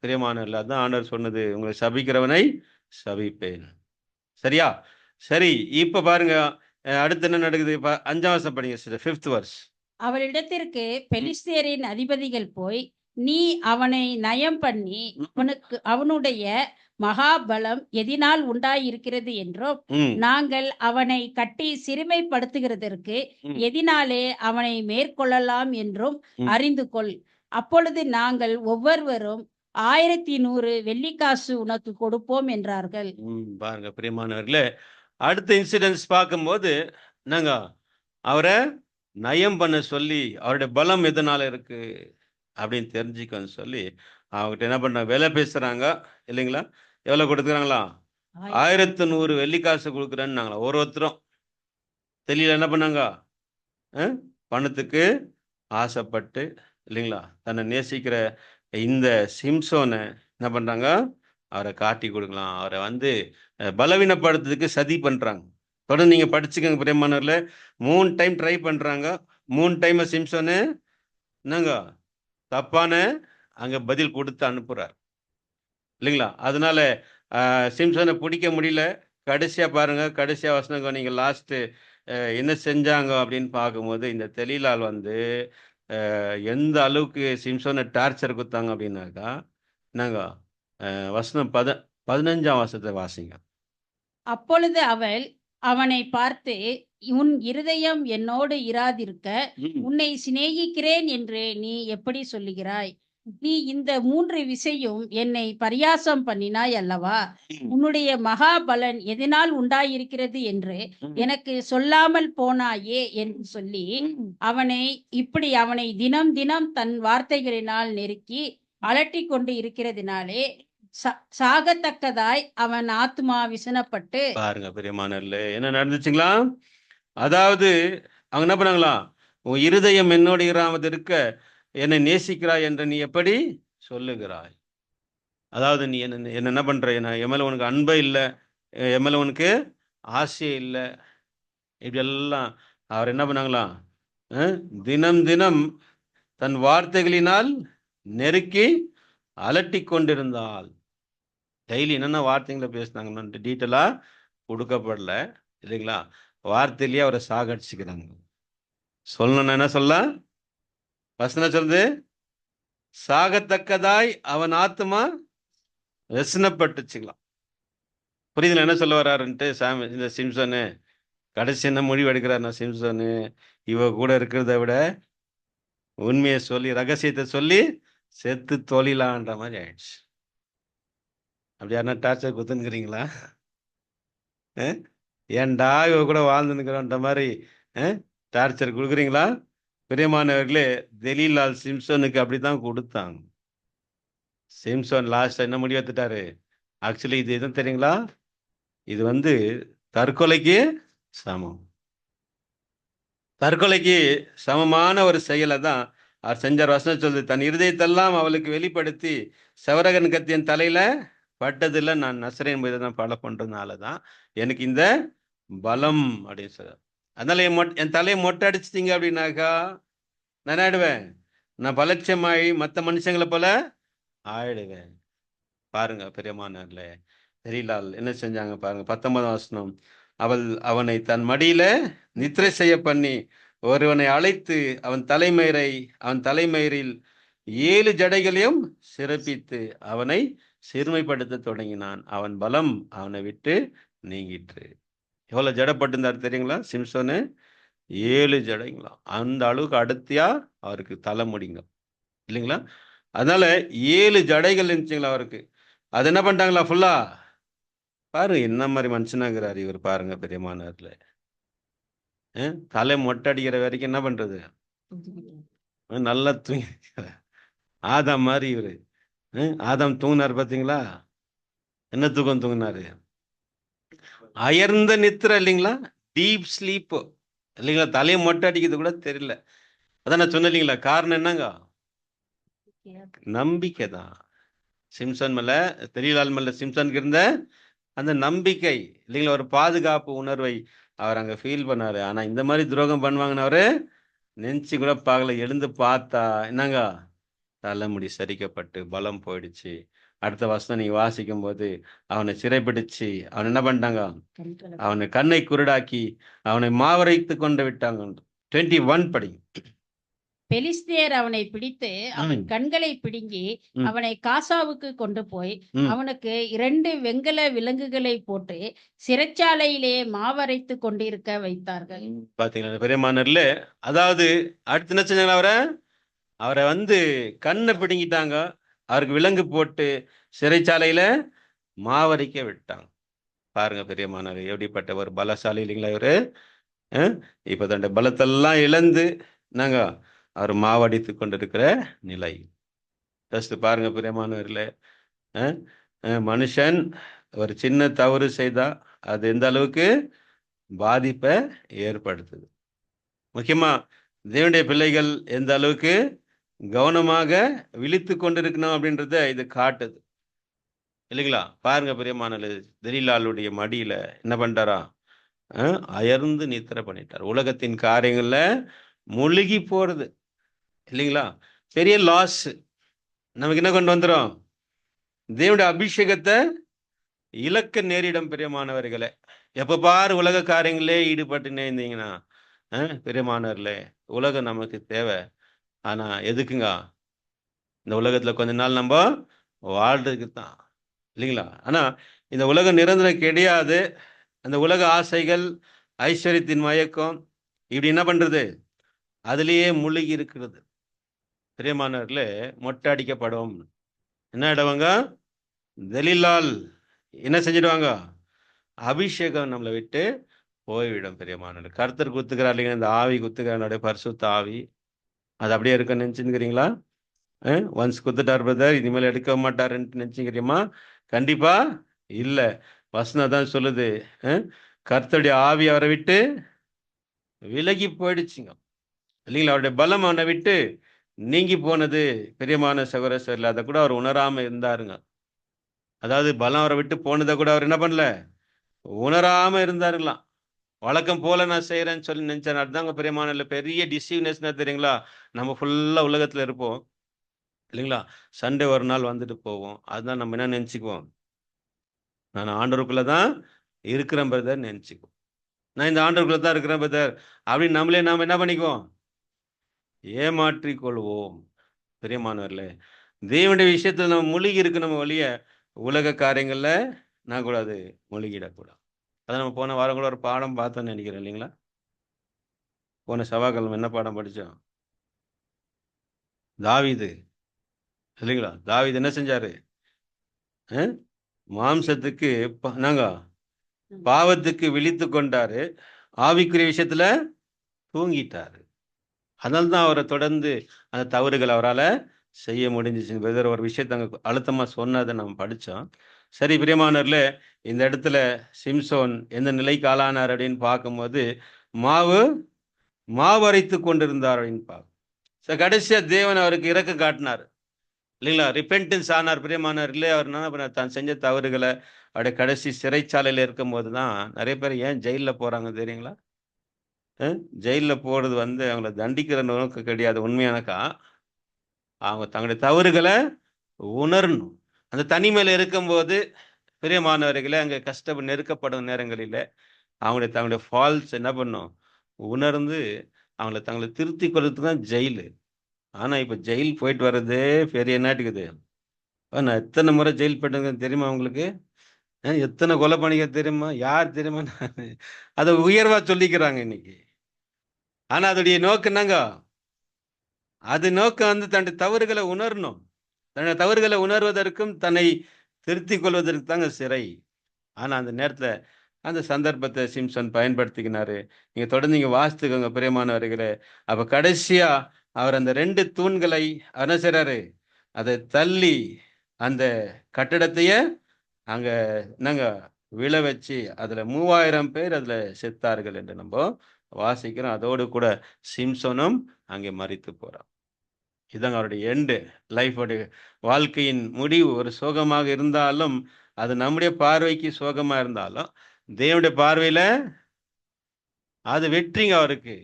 பிரியமானவர்களே, அதான் ஆண்டவர் சொன்னது, உங்களை சபிக்கிறவனை சபிப்பேன். சரியா? சரி, இப்ப பாருங்க அடுத்து என்ன நடக்குது? 5ஆம் வசனம் படிங்க சிஸ்டர், 5th verse. அவளிடத்திற்கு பெலிஸ்தியரின் அதிபதிகள் போய், நீ அவனை நயம் பண்ணி அவனுடைய மகாபலம் எதினால் உண்டாயிருக்கிறது என்றும், நாங்கள் அவனை கட்டி சிறுமைப்படுத்துகிறதற்கு எதினாலே அவனை மேற்கொள்ளலாம் என்றும் அறிந்து கொள். அப்பொழுது நாங்கள் ஒவ்வொருவரும் 1100 வெள்ளிக்காசு உனக்கு கொடுப்போம் என்றார்கள். பாருங்க பிரியமானவர்களே, அடுத்த இன்சிடென்ட்ஸ் பார்க்கும்போது நாங்க அவரை நயம் பண்ண சொல்லி, அவருடைய பலம் எதனால இருக்கு அப்படின்னு தெரிஞ்சுக்கன்னு சொல்லி அவங்ககிட்ட என்ன பண்றாங்க? வேலை பேசுறாங்க இல்லைங்களா? எவ்வளவு கொடுக்குறாங்களா? 1100 வெள்ளிக்காசு கொடுக்குறேன்னாங்களா. ஒருத்தரும் தெரியல என்ன பண்ணாங்க? பணத்துக்கு ஆசைப்பட்டு இல்லைங்களா, தன்னை நேசிக்கிற இந்த சிம்சோனை என்ன பண்றாங்க? அவரை காட்டி கொடுக்கலாம், அவரை வந்து பலவீனப்படுத்துறதுக்கு சதி பண்றாங்க. தொடர்ந்து நீங்க படிச்சுக்கோங்க பிரியமானவர்களே. 3 டைம் ட்ரை பண்றாங்க. 3 டைம் சிம்சோனு என்னங்க தப்பான அங்க பதில் கொடுத்து அனுப்புறார் இல்லைங்களா? அதனால சிம்சோனை பிடிக்க முடியல. கடைசியா பாருங்க, கடைசியா வசனங்க நீங்க லாஸ்ட் என்ன செஞ்சாங்க அப்படின்னு பார்க்கும்போது, இந்த தெலீலால் வந்து எந்த அளவுக்கு சிம்சோனை டார்ச்சர் கொடுத்தாங்க அப்படின்னாக்கா, என்னங்க வசனம் 15ஆம் வசனத்தை வாசிங்க. அப்பொழுது அவள் அவனை பார்த்து, உன் இருதயம் என்னோடு இராதிருக்க உன்னை சிநேகிக்கிறேன் என்று நீ எப்படி சொல்லுகிறாய்? நீ இந்த 3 விசையும் என்னை பரியாசம் பண்ணினாய் அல்லவா? உன்னுடைய மகாபலன் எதனால் உண்டாயிருக்கிறது என்று எனக்கு சொல்லாமல் போனாயே என்று சொல்லி அவனை தினம் தினம் தன் வார்த்தைகளினால் நெருக்கி அலட்டி கொண்டு இருக்கிறதுனாலே சாகத்தக்கதாய் அவன் ஆத்மா விசனப்பட்டு. பாருங்க பிரியமானவர்களே, என்ன நடந்துச்சுங்களா? அதாவது அவங்க என்ன பண்ணாங்களா? உன் இருதயம் என்னோடு இராமல் இருக்க என்னை நேசிக்கிறாய் என்று நீ எப்படி சொல்லுகிறாய்? அதாவது நீ என்ன பண்ற? என் மேல உனக்கு அன்பே இல்லை, என் மேல உனக்கு ஆசையே இல்லை. இப்படி எல்லாம் அவர் என்ன பண்ணாங்களா? தினம் தினம் தன் வார்த்தைகளினால் நெருக்கி அலட்டி கொண்டிருந்தாள். டெய்லி என்னென்ன வார்த்தைகளை பேசினாங்கன்னு டீட்டெயிலா கொடுக்கப்படல இல்லைங்களா? வார்த்தையிலேயே அவரை சாகடிச்சுக்கிறாங்க. சொல்லணும்னா என்ன சொல்ல? வசனம் சொல்லுது, சாகத்தக்கதாய் அவன் ஆத்மா வெசனப்பட்டுச்சுக்கலாம். புரியுதுல என்ன சொல்ல வர்றாருன்ட்டு? இந்த சிம்சனு கடைசி என்ன முடிவு எடுக்கிறாருன்னா, சிம்சனு இவ கூட இருக்கிறத விட உண்மையை சொல்லி ரகசியத்தை சொல்லி செத்து தொழிலான்ற மாதிரி ஆயிடுச்சு. அப்படி யாருன்னா டார்ச்சர் குத்துனுக்கிறீங்களா? ஏன்டா இவ கூட வாழ்ந்துன்னுக்கிறோன்ற மாதிரி டார்ச்சர் கொடுக்குறீங்களா? பிரியமானவர்களே, தெலீலால் சிம்சோனுக்கு அப்படித்தான் கொடுத்தாங்க. சிம்சோன் லாஸ்ட் என்ன முடிவு எடுத்துட்டாரு? ஆக்சுவலி இது எதுவும் தெரியுங்களா? இது வந்து தற்கொலைக்கு சமம். தற்கொலைக்கு சமமான ஒரு செயலை தான் அவர் செஞ்சார். வசனம் சொல்லுது, தன் இருதயத்தெல்லாம் அவளுக்கு வெளிப்படுத்தி செவரகன் கத்தியன் தலையில பட்டதில்லை, நான் நசரேன் போய் தான் பல பண்றதுனால தான் எனக்கு இந்த பலம் அப்படின்னு சொல்ற. அதனால என் தலையை மொட்டை அடிச்சிட்டீங்க அப்படின்னாக்கா நான் ஆயிடுவேன், நான் பலட்சமாயி மற்ற மனுஷங்களை போல ஆயிடுவேன். பாருங்க பெரியமானர்ல தெரியலால் என்ன செஞ்சாங்க பாருங்க. 19ஆம் வசனம், அவனை தன் மடியில நித்திரை செய்ய பண்ணி ஒருவனை அழைத்து அவன் தலைமயிரில் 7 ஜடைகளையும் சிறப்பித்து அவனை சிறுமைப்படுத்த தொடங்கினான். அவன் பலம் அவனை விட்டு நீங்கிற்று. எவ்வளவு ஜடப்பட்டிருந்தார் தெரியுங்களா சிம்சோனு? 7 ஜடைங்களா. அந்த அளவுக்கு அடர்த்தியா அவருக்கு தலை முடிங்க இல்லைங்களா? அதனால 7 ஜடைகள் இருந்துச்சுங்களா அவருக்கு. அது என்ன பண்ணிட்டாங்களா ஃபுல்லா? பாருங்க என்ன மாதிரி மனுஷனாங்கிறாரு இவர். பாருங்க பெரியமானவர்ல தலை மொட்டை அடிக்கிற வரைக்கும் என்ன பண்றது? நல்லா தூங்கி ஆதாம் மாதிரி இவரு. ஆதாம் தூங்கினார் பார்த்தீங்களா? என்ன தூக்கம் தூங்கினாரு? அயர்ந்த நித்திரை இல்லைங்களா? டீப் ஸ்லீப் இல்லைங்களா? தலையை மொட்டை அடிக்கிறது கூட தெரியல. அதான் நான் சொன்னேன் இல்லைங்களா? காரணம் என்னங்க? நம்பிக்கை தான். சிம்சன் மேல தெரியலால் மேல சிம்சனுக்கு இருந்த அந்த நம்பிக்கை இல்லைங்களா, ஒரு பாதுகாப்பு உணர்வை அவர் அங்க ஃபீல் பண்ணாரு. ஆனா இந்த மாதிரி துரோகம் பண்ணுவாங்கன்னு அவரு நெஞ்சு கூட பார்க்கல. எழுந்து பார்த்தா என்னங்க, தலைமுடி சரிக்கப்பட்டு பலம் போயிடுச்சு. அடுத்த வருஷம் நீங்க வாசிக்கும் போது அவனை சிறைப்பிடிச்சு அவன் என்ன பண்ணிட்டாங்க? அவனை கண்ணை குருடாக்கி அவனை மாவரைத்து கொண்டு விட்டாங்க. 21 படி. பெலிஸ்தியர் அவனை பிடித்து அவன் கண்களை பிடுங்கி அவனை காசாவுக்கு கொண்டு போய் அவனுக்கு 2 வெண்கல விலங்குகளை போட்டு சிறைச்சாலையிலே மாவரைத்து கொண்டிருக்க வைத்தார்கள். பாத்தீங்களா பெரியமானர்ல? அதாவது அடுத்து என்ன செஞ்சாங்க? அவரை கண்ணை பிடுங்கிட்டாங்க, அவருக்கு விலங்கு போட்டு சிறைச்சாலையில மாவரைக்க விட்டாங்க. பாருங்க பெரியமானவர் எப்படிப்பட்ட ஒரு பலசாலி இல்லைங்களா இவரு? இப்ப தன்னுடைய பலத்தெல்லாம் இழந்து நாங்க அவர் மாவடித்து கொண்டிருக்கிற நிலை. பாருங்க பிரியமானவர்களே, மனுஷன் ஒரு சின்ன தவறு செய்தா அது எந்த அளவுக்கு பாதிப்பை ஏற்படுத்துது. முக்கியமா தேவனுடைய பிள்ளைகள் எந்த அளவுக்கு கவனமாக விழித்து கொண்டிருக்கணும் அப்படின்றத இது காட்டுது இல்லைங்களா? பாருங்க பிரியமானவர்களே, தெலீலாளுடைய மடியில என்ன பண்ணிட்டாரா? அயர்ந்து நித்திரை பண்ணிட்டார். உலகத்தின் காரியங்கள்ல மூழ்கி போறது இல்லைங்களா? பெரிய லாஸ். நமக்கு என்ன கொண்டு வந்துடும்? தேவனுடைய அபிஷேகத்தை இலக்க நேரிடம். பிரியமானவர்களே, எப்ப பாரு உலக காரியங்களே ஈடுபட்டுனே இருந்தீங்கன்னா பிரியமானவர்களே, உலகம் நமக்கு தேவை. ஆனா எதுக்குங்க? இந்த உலகத்துல கொஞ்ச நாள் நம்ம வாழ்றதுக்கு தான் இல்லைங்களா? ஆனா இந்த உலகம் நிரந்தரம் கிடையாது. அந்த உலக ஆசைகள், ஐஸ்வர்யத்தின் மயக்கம் இப்படி என்ன பண்றது? அதுலேயே மூழ்கி இருக்கிறது. பிரியமானவர்களே, மொட்டை அடிக்கப்படும். என்ன ஆயிடுவாங்க? தெலீலால் என்ன செஞ்சிடுவாங்க? அபிஷேகம் நம்மளை விட்டு போய்விடும். பிரியமானவர்கள், கர்த்தர் குத்துக்கிறார் இல்லைங்க, இந்த ஆவி குத்துக்கிறாருடைய பரிசுத்த ஆவி. அது அப்படியே இருக்க நினைச்சுக்கிறீங்களா? ஒன்ஸ் குத்துட்டார் பிரதர், இனிமேல் எடுக்க மாட்டாருன்னு நினைச்சுக்கிறீமா? கண்டிப்பா இல்லை. வசனம் தான் சொல்லுது, கர்த்தருடைய ஆவி அவரை விட்டு விலகி போயிடுச்சுங்க இல்லைங்களா? அவருடைய பலம் அவனை விட்டு நீங்கி போனது. பிரியமான சகோதரர், அதை கூட அவர் உணராம இருந்தாருங்க. அதாவது பலம் அவரை விட்டு போனதை கூட அவர் என்ன பண்ணல, உணராம இருந்தாருங்களாம். வழக்கம் போல நான் செய்யறேன்னு சொல்லி நினைச்சேன். அதுதாங்க பிரியமான பெரிய டிசீவ்னஸ் தெரியுங்களா? நம்ம ஃபுல்லா உலகத்துல இருப்போம் இல்லைங்களா? சண்டே ஒரு நாள் வந்துட்டு போவோம். அதுதான் நம்ம என்ன நினைச்சுக்குவோம்? நான் ஆண்டவருக்குள்ளதான் இருக்கிறேன் பிரதர் நினைச்சுக்குவோம். நான் இந்த ஆண்டவருக்குள்ள தான் இருக்கிறேன் பிரதர் அப்படின்னு நம்மளே நாம என்ன பண்ணிக்குவோம்? ஏமாற்றிக் கொள்வோம். பிரியமானவர்களே, தேவனுடைய விஷயத்துல நம்ம மூழ்கி இருக்கு நம்ம வழிய உலக காரியங்கள்ல நான் கூடாது மூழ்கிடக்கூடாது. அதை நம்ம போன வாரம் கூட ஒரு பாடம் பார்த்தோன்னு நினைக்கிறேன் இல்லைங்களா? போன செவ்வாய்க்கிழமை என்ன பாடம் படித்தோம்? தாவீது இல்லைங்களா? தாவீது என்ன செஞ்சாரு? மாம்சத்துக்கு நாங்க பாவத்துக்கு விழித்து கொண்டாரு, ஆவிக்குரிய விஷயத்துல தூங்கிட்டாரு. அதனால்தான் அவரை தொடர்ந்து அந்த தவறுகள் அவரால் செய்ய முடிஞ்சிச்சு. பிரதர் ஒரு விஷயத்த அங்க அழுத்தமா சொன்னதை நம்ம படித்தோம். சரி பிரியமானவர்களே, இந்த இடத்துல சிம்சோன் எந்த நிலைக்கு ஆளானார் அப்படின்னு பார்க்கும்போது, மாவு அரைத்து கொண்டிருந்தார் அப்படின்னு பார்க்கும். கடைசியா தேவன் அவருக்கு இரக்கம் காட்டினார் இல்லைங்களா? ரிப்பென்டன்ஸ் ஆனார் பிரியமானவர்களே. அவர் என்ன பண்ணார், தான் செஞ்ச தவறுகளை அவருடைய கடைசி சிறைச்சாலையில் இருக்கும்போது தான் நிறைய பேர் ஏன் ஜெயிலில் போறாங்க தெரியுங்களா? ஜெயிலில் போறது அவங்கள தண்டிக்கிற நோக்கம் கிடையாது. உண்மையானக்கா அவங்க தங்களுடைய தவறுகளை உணரணும். அந்த தனிமையில் இருக்கும்போது பிரியமானவர்களே, அங்கே நெருக்கப்படும் நேரங்களில் தங்களுடைய ஃபால்ஸ் என்ன பண்ணும், உணர்ந்து தங்களை திருத்தி கொள்றதுக்கு தான் ஜெயிலு. ஆனால் இப்போ ஜெயில் போயிட்டு வர்றதே பெரிய என்னாட்டுக்குது. நான் எத்தனை முறை ஜெயில் போயிட்டு தெரியுமா உங்களுக்கு? எத்தனை கொலை பண்ணிக்க தெரியுமா? யார் தெரியுமா? அதை உயர்வா சொல்லிக்கிறாங்க இன்னைக்கு. ஆனா அதோடைய நோக்கம் என்னங்க? அது நோக்கம் தன்னுடைய தவறுகளை உணரணும். தன்னுடைய தவறுகளை உணர்வதற்கும் தன்னை திருத்திக் கொள்வதற்கு தாங்க சிறை. ஆனா அந்த நேரத்துல அந்த சந்தர்ப்பத்தை சிம்சன் பயன்படுத்திக்கினாரு. நீங்க தொடர்ந்து நீங்க வாசித்துக்கோங்க பிரியமானவர்களே. அப்ப கடைசியா அவர் அந்த 2 தூண்களை என்ன செய்றாரு, அதை தள்ளி அந்த கட்டடத்தையே அங்க என்னங்க விழ வச்சு அதுல 3000 பேர் அதுல செத்தார்கள் என்று நம்ம வாசிக்கிறோம். அதோடு கூட சிம்சனும் அங்கே மரித்து போறான். இதுதாங்க அவருடைய எண்டு. லைஃபோடைய வாழ்க்கையின் முடிவு ஒரு சோகமாக இருந்தாலும், அது நம்முடைய பார்வைக்கு சோகமா இருந்தாலும், தேவனுடைய பார்வையில அது வெற்றிங்க அவருக்கு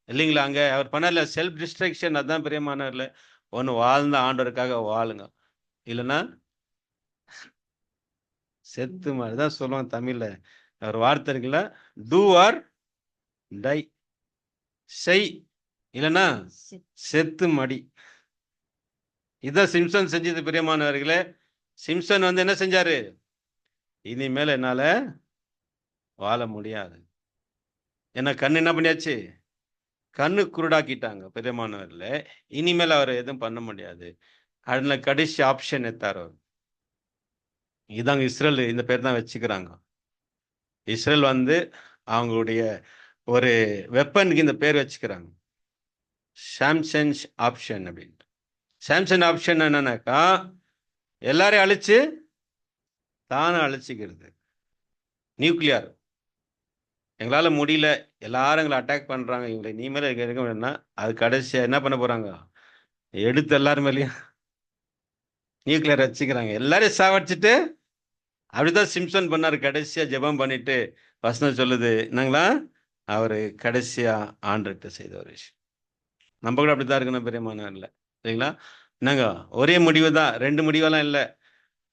இல்லைங்களா? அங்க அவர் பண்ணல செல்ஃப் டிஸ்ட்ரக்ஷன். அதான் பிரியமானவர்ல, ஒன்று வாழ்ந்த ஆண்டவருக்காக வாழுங்க, இல்லைன்னா செத்து மாதிரிதான் சொல்லுவாங்க தமிழ்ல. ஒரு வார்த்தை இருக்குல்ல, டூ ஆர் டை, செய் இல்லைன்னா செத்து மடி. இதான் சிம்சன் செஞ்சது பிரியமானவர்களே. சிம்சன் என்ன செஞ்சாரு, இனிமேல் என்னால வாழ முடியாது. ஏன்னா கண்ணு என்ன பண்ணியாச்சு, கண்ணு குருடாக்கிட்டாங்க பிரியமானவர்களே. இனிமேல் அவர் எதுவும் பண்ண முடியாது. அதுல கடைசி ஆப்ஷன் எடுத்தார் அவர். இதாங்க இஸ்ரேல், இந்த பேர் தான் வச்சுக்கிறாங்க. இஸ்ரேல் அவங்களுடைய ஒரு வெப்பனுக்கு இந்த பேர் வச்சுக்கிறாங்க, சாம்சன்ஸ் ஆப்ஷன் அப்படின்ட்டு. சாம்சன் ஆப்ஷன் என்னன்னாக்கா, எல்லாரையும் அழிச்சு தானும் அழிச்சிக்கிறது. நியூக்ளியர், எங்களால் முடியல, எல்லாரும் எங்களை அட்டாக் பண்ணுறாங்க, இவங்களை இனிமேல் இருக்க வேணும்னா அது கடைசியாக என்ன பண்ண போகிறாங்க, எடுத்து எல்லாரும் மேலேயும் நியூக்ளியர் வச்சுக்கிறாங்க, எல்லாரையும் சாவடிச்சுட்டு. அப்படிதான் சிம்சன் பண்ணார். கடைசியாக ஜெபம் பண்ணிட்டு வசனம் சொல்லுது என்னங்களா, அவர் கடைசியாக ஆண்டுகிட்ட செய்த ஒரு விஷயம். நம்ம கூட அப்படித்தான் இருக்கணும் பெரியமான இல்லை சரிங்களா? என்னங்க ஒரே முடிவு தான், 2 முடிவெல்லாம் இல்லை.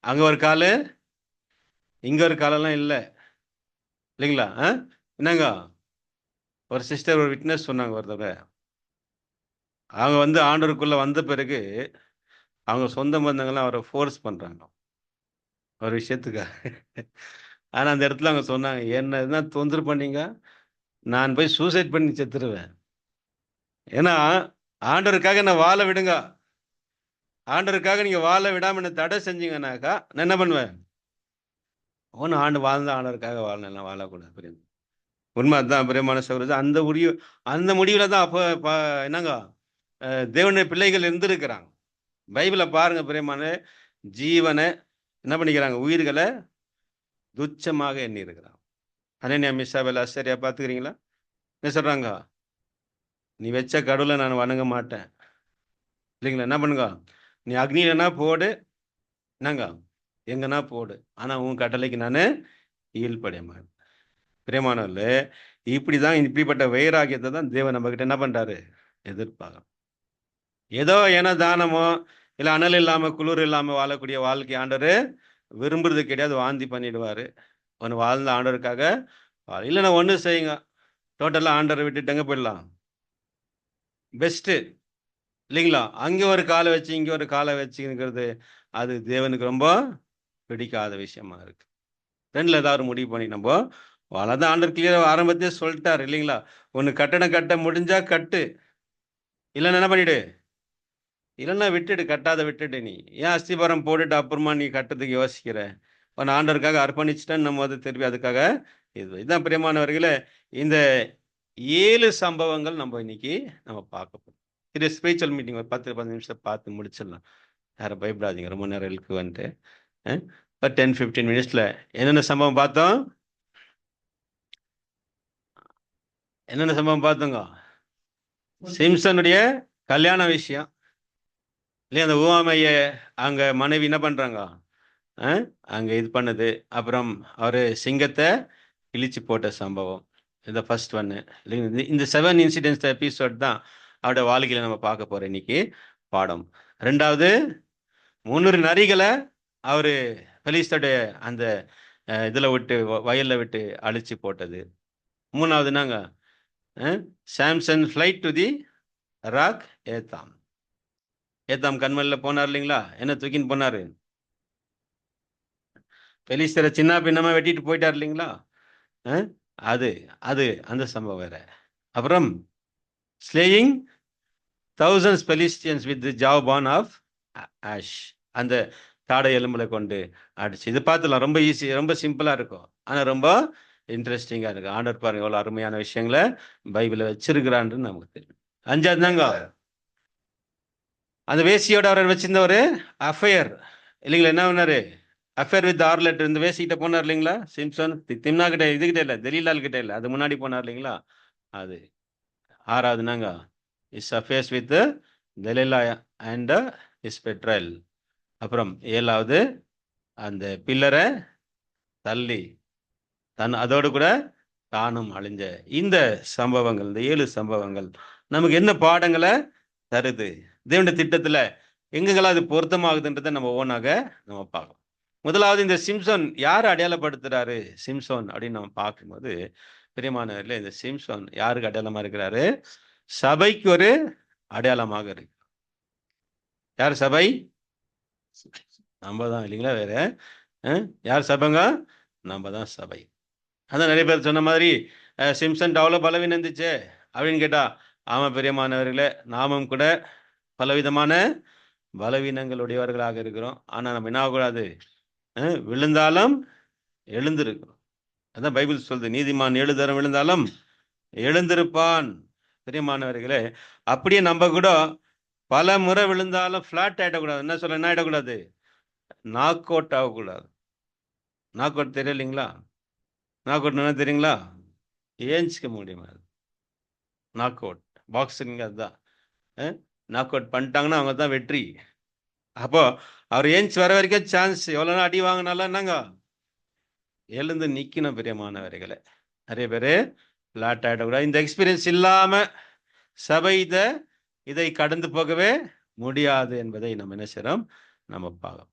அங்கே ஒரு காலு இங்கே ஒரு காலெல்லாம் இல்லை இல்லைங்களா? என்னங்க ஒரு சிஸ்டர் ஒரு விட்னஸ் சொன்னாங்க ஒரு தடவை. அவங்க ஆண்டவருக்குள்ள வந்த பிறகு அவங்க சொந்த பந்தங்கள்லாம் அவரை ஃபோர்ஸ் பண்ணுறாங்க ஒரு விஷயத்துக்காக. ஆனால் அந்த இடத்துல அவங்க சொன்னாங்க, என்ன எதுனா தொந்தரவு பண்ணீங்க நான் போய் சூசைட் பண்ணி செத்துருவேன். ஏன்னா ஆண்டவருக்காக என்ன வாழ விடுங்க, ஆண்டவருக்காக நீங்கள் வாழ விடாமல் என்ன தடை செஞ்சீங்கன்னாக்கா நான் என்ன பண்ணுவேன், ஒன்று ஆண்டு வாழ்ந்த ஆண்டவருக்காக வாழலாம், வாழக்கூடாது. புரியுது? உண்மை அதுதான் பிரியமான சகோதரர். அந்த முடிவில் தான் அப்போ என்னங்க தேவனுடைய பிள்ளைகள் இருந்திருக்கிறாங்க. பைபிளை பாருங்க பிரியமான, ஜீவனை என்ன பண்ணிக்கிறாங்க, உயிர்களை துச்சமாக எண்ணி இருக்கிறாங்க. அனன்யா மிஷாபேல் ஆஸ்திரியா பார்த்துக்கிறீங்களா? என்ன சொல்கிறாங்க, நீ வச்ச கடவுளை நான் வணங்க மாட்டேன் இல்லைங்களா? என்ன பண்ணுங்க, நீ அக்னியிலனா போடு, என்னங்க எங்கன்னா போடு, ஆனால் உன் கட்டளைக்கு நான் ஈழ்படைய மாட்டேன். பிரியமானவர்களே, இப்படிப்பட்ட வைராகியத்தை தான் தேவன் நம்ம கிட்ட என்ன பண்றாரு, எதிர்பார்க்கணும். ஏதோ ஏன்னா தானமோ இல்லை அனல் இல்லாமல் குளிர் இல்லாமல் வாழக்கூடிய வாழ்க்கை ஆண்டவர் விரும்புறது கிடையாது. வாந்தி பண்ணிடுவார். ஒன்று வாழ்ந்த ஆண்டவருக்காக இல்லைன்னா ஒன்று செய்யுங்க, டோட்டலாக ஆண்டரை விட்டுட்டங்க போயிடலாம், பெஸ்ட்டு இல்லைங்களா? அங்கே ஒரு காலை வச்சு இங்கே ஒரு காலை வச்சுங்கிறது அது தேவனுக்கு ரொம்ப பிடிக்காத விஷயமா இருக்கு. 2ல் ஏதாவது முடிவு பண்ணி நம்ம வாழதான். ஆண்டவர் கிளியர் ஆரம்பத்தையே சொல்லிட்டார் இல்லைங்களா? ஒன்று கட்டணம் கட்ட முடிஞ்சா கட்டு, இல்லைன்னா என்ன பண்ணிடு, இல்லைன்னா விட்டுடு, கட்டாத விட்டுடு. நீ ஏன் அஸ்திபாரம் போட்டுட்டு அப்புறமா நீ கட்டுறதுக்கு யோசிக்கிற? உன் ஆண்டவருக்காக அர்ப்பணிச்சுட்டேன்னு நம்ம திருப்பி அதுக்காக இதுதான் பிரியமானவர்களே. இந்த 7 சம்பவங்கள் நம்ம இன்னைக்கு நம்ம பார்க்க போகிறோம். இது ஸ்பிரிச்சுவல் மீட்டிங், ஒரு 10-15 நிமிஷம் பார்த்து முடிச்சிடலாம். யாரும் பயப்படாதீங்க, ரொம்ப நேரம் இருக்கு 10-15 மினிட்ஸ்ல என்னென்ன சம்பவம் பார்த்தோம்? என்னென்ன சம்பவம் பார்த்தோங்க? சிம்சனுடைய கல்யாண விஷயம் இல்லையா? அந்த ஊமைய அங்க மனைவி என்ன பண்றாங்க? அங்க இது பண்ணுது. அப்புறம் அவரு சிங்கத்தை கிழிச்சு போட்ட சம்பவம். இந்த ஃபர்ஸ்ட் ஒன்னு. இந்த 7 இன்சிடென்ட்ஸ் எபிசோட் தான் அவருடைய வாழ்க்கையில நம்ம பார்க்க போறோம் இன்னைக்கு பாடம். 2வது 300 நரிகளை அவரு பெலிஸ்தருடைய அந்த இதுல விட்டு வயல்ல விட்டு அழிச்சு போட்டது. 3வது நாங்க Samson flight to the rock ஏத்தாம். ஏத்தாம் கண்மல்ல போனார் இல்லைங்களா? என்ன தூக்கின்னு போனாரு? பெலிஸ்தரை சின்ன பின்னமா வெட்டிட்டு போயிட்டார் இல்லைங்களா? அது அது அந்த சம்பவம் வேற. அப்புறம் slaying thousands Philistines with the jawbone of ash. அந்த தாடை எலும்புல கொண்டு அடிச்சு. இது பார்த்துலாம் ரொம்ப ஈஸி, ரொம்ப சிம்பிளா இருக்கும். ஆனா ரொம்ப இன்ட்ரெஸ்டிங்கா இருக்கு. ஆண்டவர் பாருங்க எவ்வளவு அருமையான விஷயங்களை பைபிள வச்சிருக்கிறான்னு நமக்கு தெரியும். 5வது தாங்க அந்த வேசியோட அவர் வச்சிருந்த ஒரு அஃபையர் இல்லைங்களா? என்ன பண்ணாரு? அஃபேர் வித் ஆர்லெட் இந்த வேசிக்கிட்ட போனார் இல்லைங்களா? சிம்சன் திம்னா கிட்ட இதுகிட்ட இல்லை, தெலீலால் கிட்ட இல்லை, அது முன்னாடி போனார் இல்லைங்களா? அது 6வது நாங்க his affairs with Delilah and his betrayal. அப்புறம் 7வது அந்த பில்லரை தள்ளி அதோடு கூட தானும் அழிஞ்ச இந்த சம்பவங்கள், இந்த 7 சம்பவங்கள் நமக்கு என்ன பாடங்களை தருது? தேவனுடைய திட்டத்துல எங்கெங்கெல்லாம் அது பொருத்தமாகுதுன்றதை நம்ம ஓனாக நம்ம பார்க்கலாம். முதலாவது இந்த சிம்சோன் யார் அடையாளப்படுத்துறாரு? சிம்சோன் அப்படின்னு நம்ம பார்க்கும்போது பிரியமானவர்களே, இந்த சிம்சோன் யாருக்கு அடையாளமா இருக்கிறாரு? சபைக்கு ஒரு அடையாளமாக இருக்கு. யார் சபை? நம்ம தான் இல்லைங்களா? வேற யார் சபைங்க? நம்ம தான் சபை. அதான் நிறைய பேர் சொன்ன மாதிரி சிம்சன் அவ்வளோ பலவீனம் இருந்துச்சு அப்படின்னு கேட்டா, ஆமா பிரியமானவர்களே, நாமும் கூட பலவிதமான பலவீனங்களுடையவர்களாக இருக்கிறோம். ஆனா நம்ம என்ன ஆகக்கூடாது? விழுந்தாலும் எழுந்திருக்கிறோம். அதான் பைபிள் சொல்லுது, நீதிமான் 7 தரம் விழுந்தாலும் எழுந்திருப்பான். பிரியமானவர்களே, அப்படியே நம்ம கூட பல முறை விழுந்தாலும் ஃபிளாட் ஆயிடக்கூடாது. என்ன ஆயிடக்கூடாது? நாக் அவுட் ஆகக்கூடாது. நாக் அவுட் தெரியலைங்களா? நாக் அவுட் என்ன தெரியுங்களா? ஏஞ்சிக்க முடியுமா? நாக் அவுட் பாக்ஸிங் அதுதான். நாக் அவுட் பண்ணிட்டாங்கன்னா அவங்க தான் வெற்றி. அப்போ அவர் ஏஞ்சி வர வரைக்கும் சான்ஸ், எவ்வளோ அடி வாங்கினாலும் என்னங்க எழுந்து நிக்கணும். பிரியமானவர்களே, நிறைய பேர் ஃபிளாட் ஆகிடக்கூடாது. இந்த எக்ஸ்பீரியன்ஸ் இல்லாம சபை இதை கடந்து போகவே முடியாது என்பதை நம்ம என்ன செய்யறோம்? நம்ம பார்க்கலாம்.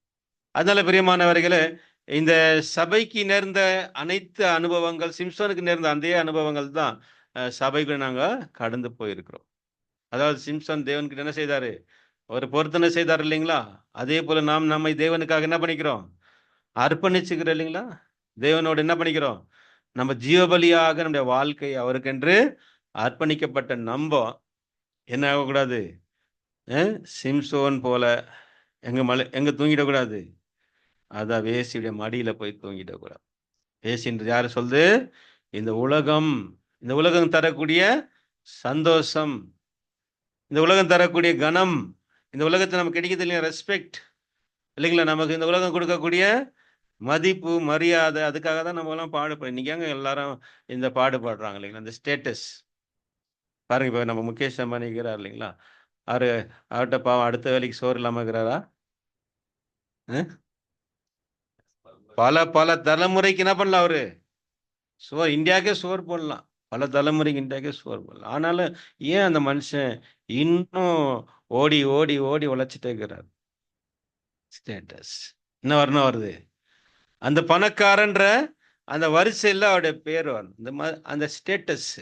அதனால பிரியமானவர்களே, இந்த சபைக்கு நேர்ந்த அனைத்து அனுபவங்கள், சிம்சோனுக்கு நேர்ந்த அதே அனுபவங்கள் தான் சபைக்குள்ள நாங்க கடந்து போயிருக்கிறோம். அதாவது சிம்சன் தேவன்கிட்ட என்ன செய்தாரு? ஒரு பொருத்தனை செய்தார் இல்லைங்களா? அதே போல நாம் நம்மை தேவனுக்காக என்ன பண்ணிக்கிறோம்? அர்ப்பணிச்சுக்கிறோம் இல்லைங்களா? தேவனோடு என்ன பண்ணிக்கிறோம்? நம்ம ஜீவபலியாக நம்முடைய வாழ்க்கை அவருக்கென்று அர்ப்பணிக்கப்பட்ட நம்ப என்ன ஆகக்கூடாது? சிம்சோன் போல எங்க தூங்கிடக்கூடாது. அதான் வேசியுடைய மடியில போய் தூங்கிடக்கூடாது. வேசின்றது யாரு சொல்லுது? இந்த உலகம் தரக்கூடிய சந்தோஷம், இந்த உலகம் தரக்கூடிய கனம், இந்த உலகத்தை நமக்கு கிடைக்கிறது இல்லையா ரெஸ்பெக்ட் இல்லைங்களா? நமக்கு இந்த உலகம் கொடுக்கக்கூடிய மதிப்பு, மரியாதை, அதுக்காக தான் நம்ம எல்லாம் பாடுபடுறோம். இன்னைக்கு எல்லாரும் இந்த பாடுபடுறாங்க இல்லைங்களா? இந்த ஸ்டேட்டஸ் பாருங்க. இப்போ நம்ம முகேஷ் அம்பானி இருக்கிறார் இல்லைங்களா? அவர்கிட்ட பாவம் அடுத்த வேலைக்கு சோறு இல்லாம இருக்கிறாரா? பல தலைமுறைக்கு என்ன பண்ணலாம்? அவரு இந்தியாவுக்கே சோறு போடலாம். பல தலைமுறைக்கு இந்தியாவுக்கே சோறு போடலாம். ஆனாலும் ஏன் அந்த மனுஷன் இன்னும் ஓடி ஓடி ஓடி உழைச்சிட்டே இருக்கிறார்? ஸ்டேட்டஸ் என்ன வரணும் வருது? அந்த பணக்காரன்ற அந்த வரிசையில் அவருடைய பேர் வரும். அந்த ஸ்டேட்டஸ்.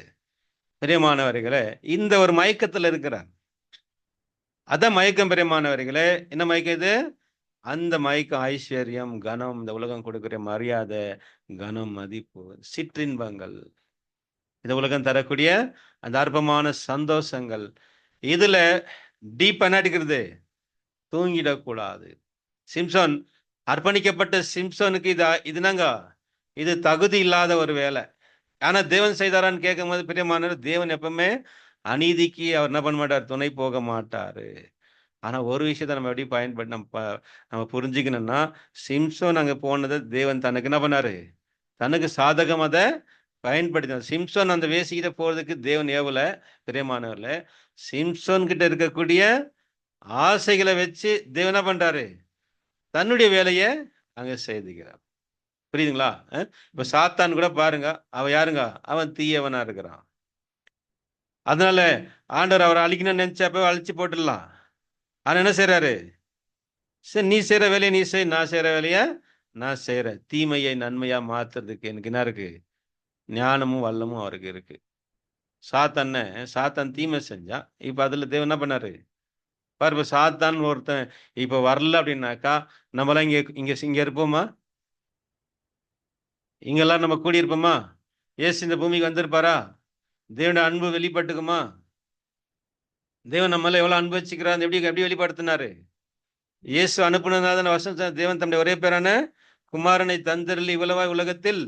பிரியமானவர்களே, இந்த ஒரு மயக்கத்தில் இருக்கிறார். அதான் மயக்கம். பிரியமானவர்களே, என்ன மயக்கம் இது? அந்த மயக்கம் ஐஸ்வர்யம், கனம், இந்த உலகம் கொடுக்கிற மரியாதை, கனம், மதிப்பு, சிற்றின்பங்கள், இந்த உலகம் தரக்கூடிய அந்த அற்பமான சந்தோஷங்கள், இதுல டீப் என்ன அடிக்கிறது? தூங்கிடக்கூடாது. சிம்சோன் அர்ப்பணிக்கப்பட்ட சிம்சோனுக்கு இது தகுதி இல்லாத ஒரு வேலை. ஆனா தேவன் செய்தாரான்னு கேட்கும் போது பிரியமானவர், தேவன் எப்பவுமே அநீதிக்கு அவர் என்ன பண்ண மாட்டார்? துணை போக மாட்டாரு. ஆனா ஒரு விஷயத்த நம்ம எப்படி பயன்படுத்தி நம்ம புரிஞ்சுக்கணும்னா, சிம்சோன் அங்க போனதை தேவன் தனக்கு என்ன பண்ணாரு? தனக்கு சாதகம் அதை பயன்படுத்தினார். சிம்சோன் அந்த வேசிக்கிட்ட போறதுக்கு தேவன் ஏவல, பிரியமானவர்களே. சிம்சோன் கிட்ட இருக்கக்கூடிய ஆசைகளை வச்சு தேவன் என்ன பண்றாரு? தன்னுடைய வேலையை அங்க செய்துகிறார். புரியுதுங்களா? இப்ப சாத்தான் கூட பாருங்க, அவன் யாருங்க? அவன் தீயவனா இருக்கிறான். அதனால ஆண்டவர் அவரை அழிக்கணும்னு நினைச்சப்ப அழிச்சு போட்டுடலாம். ஆனா என்ன செய்யறாரு? சரி, நீ செய்யற வேலையை நீ செய், நான் செய்யற வேலைய நான் செய்யறேன். தீமையை நன்மையா மாத்துறதுக்கு எனக்கு என்ன இருக்கு? ஞானமும் வல்லமும் அவருக்கு இருக்கு. சாத்தான் தீமை செஞ்சான். இப்ப அதுல தேவன் என்ன பண்ணாரு? பாரு, இப்ப சாத்தான் ஒருத்தன் இப்ப வரல அப்படின்னாக்கா, நம்மளாம் இங்க இங்க இங்க இருப்போமா? இங்கெல்லாம் நம்ம கூடியிருப்போமா? இயேசு இந்த பூமிக்கு வந்திருப்பாரா? தேவனுடைய அன்பு வெளிப்பட்டுக்குமா? தேவன் நம்மள எவ்வளவு அன்பு வச்சுக்கிறார், எப்படி எப்படி வெளிப்படுத்தினாரு? இயேசு அனுப்புனதான வசனம், தேவன் தம்முடைய ஒரே பேரான குமாரனை தந்தரில் இவ்வளவாய் உலகத்தில்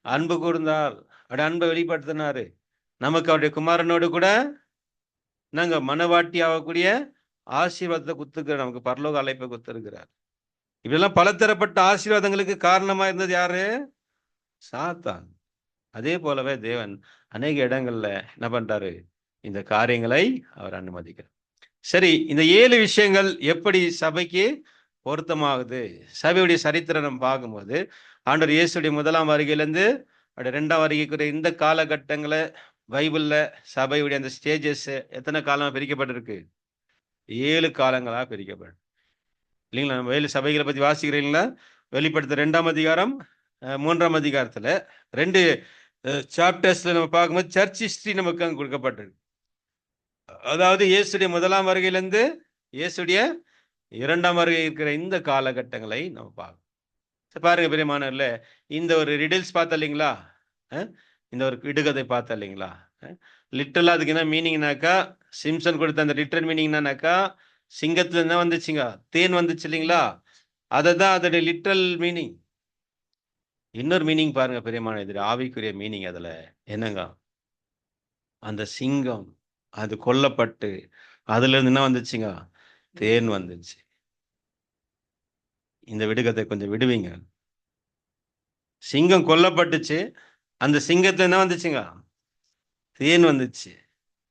அன்பு கூர்ந்தார். அவருடைய அன்பை வெளிப்படுத்தினாரு. நமக்கு அவருடைய குமாரனோடு கூட நாங்க மனவாட்டி ஆகக்கூடிய ஆசீர்வாதத்தை குத்துக்கிறார். நமக்கு பரலோக அழைப்பை குத்துருக்கிறார். இப்படியெல்லாம் பலதரப்பட்ட ஆசீர்வாதங்களுக்கு காரணமா இருந்தது யாரு? சாத்தான். அதே போலவே தேவன் அநேக இடங்கள்ல என்ன பண்றாரு? இந்த காரியங்களை அவர் அனுமதிக்கிறார். சரி, இந்த 7 விஷயங்கள் எப்படி சபைக்கு பொருத்தமாகுது? சபையுடைய சரித்திரம் நம்ம பார்க்கும்போது, ஆண்டவர் இயேசுடைய 1ஆம் வருகையிலிருந்து 2ஆம் வருகைக்குரிய இந்த காலகட்டங்களை பைபிள்ல சபையுடைய அந்த ஸ்டேஜஸ் எத்தனை காலமா பிரிக்கப்பட்டிருக்கு? 7 காலங்களா பிரிக்கப்படும். இல்லைங்களா? நம்ம 7 சபைகளை பத்தி வாசிக்கிறீங்களா? வெளிப்படுத்த 2ஆம் அதிகாரம் 3ஆம் அதிகாரத்துல 2 சாப்டர்ஸ்ல நம்ம பார்க்கும்போது சர்ச் ஹிஸ்டரி நமக்கு அங்க கொடுக்கப்பட்டிருக்கு. அதாவது இயேசுடைய 1ஆம் வருகையிலிருந்து இயேசுடைய 2ஆம் வருகை இருக்கிற இந்த காலகட்டங்களை நம்ம பார்க்கணும். பாருங்க பிரியமானவர்களே, இந்த ஒரு ரிடில்ஸ் பார்த்தா இல்லைங்களா? இந்த ஒரு விடுகதை பார்த்தா இல்லைங்களா? லிட்டரலா அதுக்கு என்ன மீனிங்னாக்கா, சிம்சன் கொடுத்த அந்த லிட்டரல் மீனிங் என்னன்னாக்கா, சிங்கத்துல என்ன வந்துச்சுங்க? தேன் வந்துச்சு இல்லைங்களா? அததான் அதோடைய லிட்டரல் மீனிங். இன்னொரு மீனிங் பாருங்க பிரியமான, இது ஆவிக்குரிய மீனிங். அதுல என்னங்க? அந்த சிங்கம் அது கொல்லப்பட்டு அதுல இருந்து என்ன வந்துச்சுங்க? தேன் வந்துச்சு. இந்த விடுகதை கொஞ்சம் விடுவீங்க. சிங்கம் கொல்லப்பட்டுச்சு, அந்த சிங்கத்துல என்ன வந்துச்சுங்க? தேன் வந்துச்சு.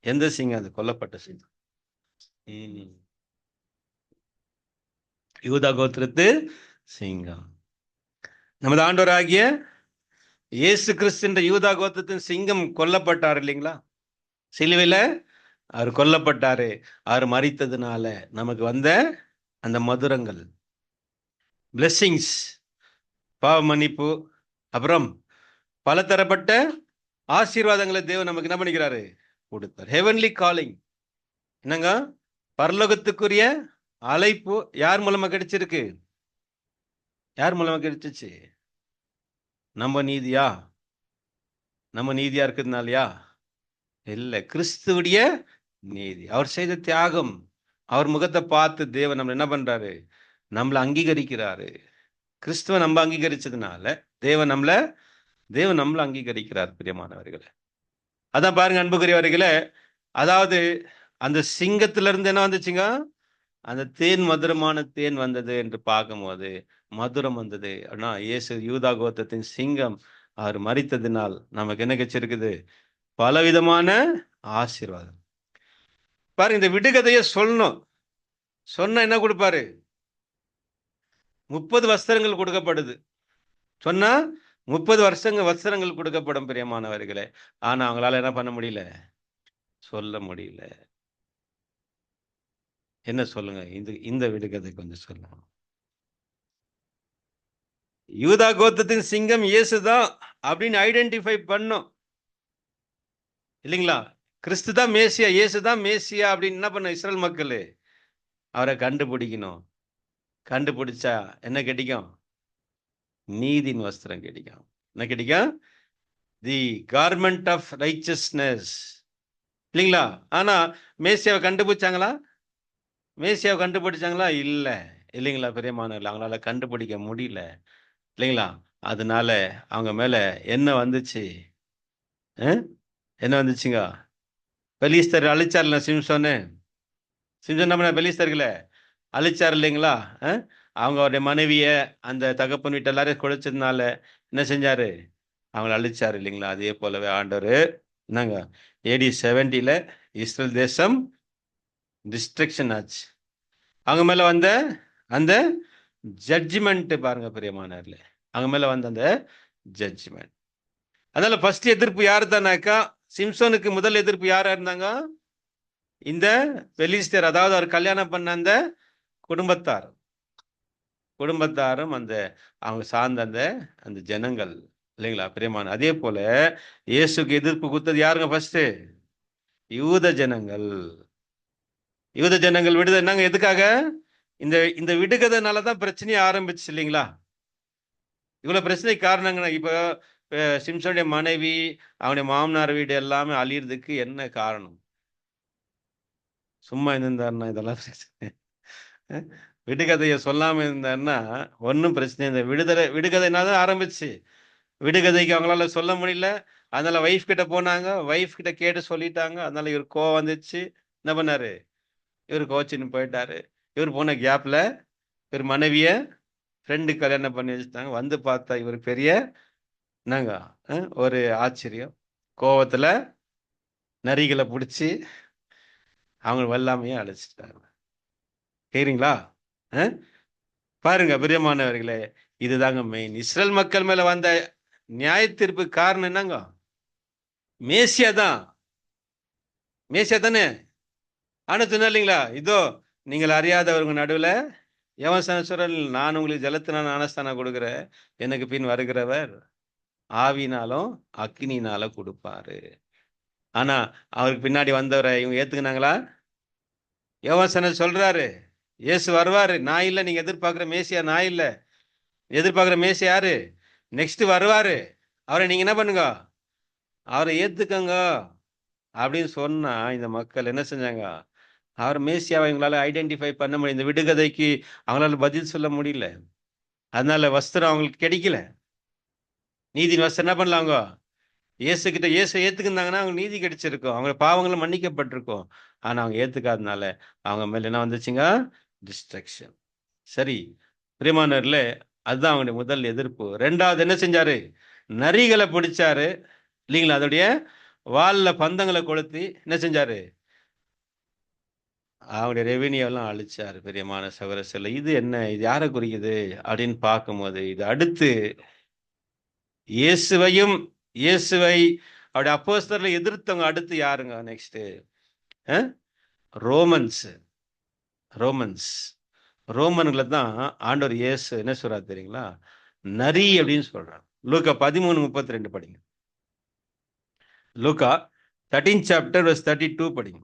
எந்த சிங்கம்? அது கொல்லப்பட்ட சிங்கம். யூதா கோத்திரத்து சிங்கம். நமது ஆண்டவராகிய இயேசு கிறிஸ்து யூதா கோத்திரத்தின் சிங்கம் கொல்லப்பட்டார் இல்லைங்களா? சிலுவையில அவர் கொல்லப்பட்டாரு. அவர் மரித்ததுனால நமக்கு வந்த அந்த மதுரங்கள், பிளெஸிங்ஸ், பாவ மன்னிப்பு, அப்புறம் பலதரப்பட்ட ஆசீர்வாதங்களை தேவன் நமக்கு என்ன பண்ணிக்கிறாரு? கொடுத்தார். Heavenly calling. என்னங்க? பரலோகத்துக்குரிய அழைப்பு யார் மூலமா கிடைச்சிருக்கு? யார் மூலமா கிடைச்சிச்சு? நம்ம நீதியா? நம்ம நீதியா இருக்கிறதுனாலயா? இல்ல, கிறிஸ்துவுடைய நீதி. அவர் செய்த தியாகம், அவர் முகத்தை பார்த்து தேவன் நம்மள என்ன பண்றாரு? நம்மள அங்கீகரிக்கிறாரு. கிறிஸ்துவ நம்ம அங்கீகரிச்சதுனால தேவன் நம்மள அங்கீகரிக்கிறார். பிரியமானவர்களே, அதான் பாருங்க அன்புக்குரியவர்களே, அதாவது அந்த சிங்கத்திலிருந்து என்ன வந்துச்சுங்க? அந்த தேன், மதுரமான தேன் வந்தது என்று பார்க்கும்போது மதுரம் வந்தது. ஆனா இயேசு யூதா கோத்திரத்தின் சிங்கம் அவர் மரித்ததினால் நமக்கு என்ன கிடைச்சிருக்குது? பலவிதமான ஆசீர்வாதம். பாருங்க, இந்த விடுகதையை சொல்லணும். சொன்னா என்ன கொடுப்பாரு? 30 வஸ்திரங்கள் கொடுக்கப்படுது. சொன்னா 30 வஸ்திரங்கள் கொடுக்கப்படும் பிரியமானவர்களே. ஆனா அவங்களால என்ன பண்ண முடியல? சொல்ல முடியல. என்ன சொல்லுங்க? இந்த விடுகதை கொஞ்சம் சொல்லுங்க. யூதா கோத்திரத்தின் சிங்கம் இயேசுதான் அப்படின்னு ஐடென்டிஃபை பண்ணும் இல்லைங்களா? கிறிஸ்து தான் மேசியா, இயேசுதான் மேசியா அப்படின்னு என்ன பண்ண இஸ்ரேல் மக்கள் அவரை கண்டுபிடிக்கணும். கண்டுபிடிச்சா என்ன கிடைக்கும்? நீதியின் வஸ்திரம் கிடைக்கும். என்ன கிடைக்கும்? தி கார்மெண்ட் ஆஃப் ரைச்சஸ்னஸ் இல்லைங்களா? ஆனா மேசியாவை கண்டுபிடிச்சாங்களா? இல்ல இல்லைங்களா? பிரியமானவர்களே, அவங்களால கண்டுபிடிக்க முடியல இல்லைங்களா? அதனால அவங்க மேல என்ன வந்துச்சு? என்ன வந்துச்சுங்க? பெலிஸ்தர் அழிச்சார்ல சிம்சோன்னு. சிம்சன் நம்ம பெலிஸ்தர்களை அழிச்சார் இல்லைங்களா? அவங்க அவருடைய மனைவிய அந்த தகப்பன் வீட்டு எல்லாரையும் குழைச்சதுனால என்ன செஞ்சாரு? அவங்கள அழிச்சாரு இல்லைங்களா? அதே போலவே ஆண்டவர் என்னங்க AD 70 இஸ்ரேல் தேசம் டிஸ்ட்ரக்ஷன் ஆச்சு. அவங்க மேல வந்த அந்த ஜட்ஜ்மெண்ட் பாருங்க பிரியமானவர்களே, அவங்க மேல வந்த அந்த ஜட்ஜ்மெண்ட். அதனால ஃபர்ஸ்ட் எதிர்ப்பு யாரு தானாக்கா, சிம்சோனுக்கு முதல் எதிர்ப்பு யாரா இருந்தாங்க? இந்த பெலிஸ்தர், அதாவது அவர் கல்யாணம் பண்ண அந்த குடும்பத்தாரும் அந்த அவங்க சார்ந்த அந்த அந்த ஜனங்கள் இல்லைங்களா பிரியமான. அதே போல இயேசுக்கு எதிர்ப்பு கொடுத்தது யாருங்க? ஃபர்ஸ்ட் யூத ஜனங்கள் விடுதலை. என்னங்க எதுக்காக? இந்த இந்த விடுகதைனாலதான் பிரச்சனையே ஆரம்பிச்சு இல்லைங்களா? இவ்வளவு பிரச்சனை காரணங்கன்னா, இப்ப சிம்சனுடைய மனைவி, அவனுடைய மாமனார் வீடு எல்லாமே அழியறதுக்கு என்ன காரணம்? சும்மா இருந்திருந்தாருன்னா இதெல்லாம் பிரச்சனை. விடுகதையை சொல்லாம இருந்தாருன்னா ஒன்றும் பிரச்சனை. இந்த விடுகதைனால ஆரம்பிச்சு, விடுகதைக்கு அவங்களால சொல்ல முடியல. அதனால வைஃப் கிட்ட போனாங்க, வைஃப் கிட்ட கேட்டு சொல்லிட்டாங்க. அதனால இவர் கோவம் வந்துச்சு. என்ன பண்ணாரு? இவர் கோச்சின்னு போயிட்டாரு. இவர் போன கேப்ல இவர் மனைவிய ஃப்ரெண்டு கல்யாணம் பண்ணி வச்சுட்டாங்க. வந்து பார்த்தா இவர் பெரிய என்னங்க ஒரு ஆச்சரியம். கோவத்துல நரிகளை பிடிச்சி அவங்க வெள்ளாமையே அழைச்சிட்டாங்க. கேக்குறீங்களா? பாருங்க பிரியமானவர்களே, இதுதாங்க மெயின். இஸ்ரேல் மக்கள் மேல வந்த நியாய தீர்ப்பு காரணம் என்னங்க? மேசியா தானே. ஆனா சொன்ன இல்லைங்களா, இதோ நீங்கள் அறியாதவங்க நடுவில் யவசனசுரன், நான் உங்களுக்கு ஜலத்தினான ஞானஸ்தானம் கொடுக்குறேன், எனக்கு பின் வருகிறவர் ஆவினாலும் அக்கினினாலும் கொடுப்பாரு. ஆனா அவருக்கு பின்னாடி வந்தவரை இவங்க ஏத்துக்கினாங்களா? யோவான் சொல்றாரு, இயேசு வருவாரு, நான் இல்லை. நீங்க எதிர்பார்க்கிற மேசியா நான் இல்லை. எதிர்பார்க்கிற மேசியா யாரு? நெக்ஸ்ட் வருவாரு. அவரை நீங்க என்ன பண்ணுங்க? அவரை ஏத்துக்கங்க அப்படின்னு சொன்னா இந்த மக்கள் என்ன செஞ்சாங்க? அவர் மேசியாவை எங்களால ஐடென்டிஃபை பண்ண முடியும். இந்த விடுகதைக்கு அவங்களால பதில் சொல்ல முடியல. அதனால வஸ்திரம் அவங்களுக்கு கிடைக்கல. நீதியின் வஸ்திரம் என்ன பண்ணலாங்க? இயேசு ஏத்துக்கிருந்தாங்கன்னா அவங்க நீதி கிடைச்சிருக்கும், அவங்க பாவங்களும் மன்னிக்கப்பட்டிருக்கும். ஆனா அவங்க ஏத்துக்காதனால அவங்க மேல என்ன வந்துச்சுங்க? டிஸ்ட்ரக்ஷன். சரி பிரியமானவர்கள, அதுதான் அவங்களுடைய முதல் எதிர்ப்பு. ரெண்டாவது என்ன செஞ்சாரு? நரிகளை பிடிச்சாரு இல்லைங்களா? அதோடைய வால்ல பந்தங்களை கொளுத்தி என்ன செஞ்சாரு? அவங்களுடைய ரெவென்யூ எல்லாம் அழிச்சாரு. பிரியமான சகோதர, இது என்ன? இது யாரை குறிக்குது அப்படின்னு பார்க்கும்போது, இது அடுத்து இயேசுவை அவருடைய அப்போஸ்தலரை எதிர்த்தவங்க அடுத்து யாருங்க? நெக்ஸ்ட் ரோமன்களை தான் ஆண்டவர் இயேசு என்ன சொல்றாரு தெரியுங்களா? நரி அப்படின்னு சொல்றாரு. லூக்கா 13:32 படிங்க. லூக்கா 13 chapter verse 32 படிங்க.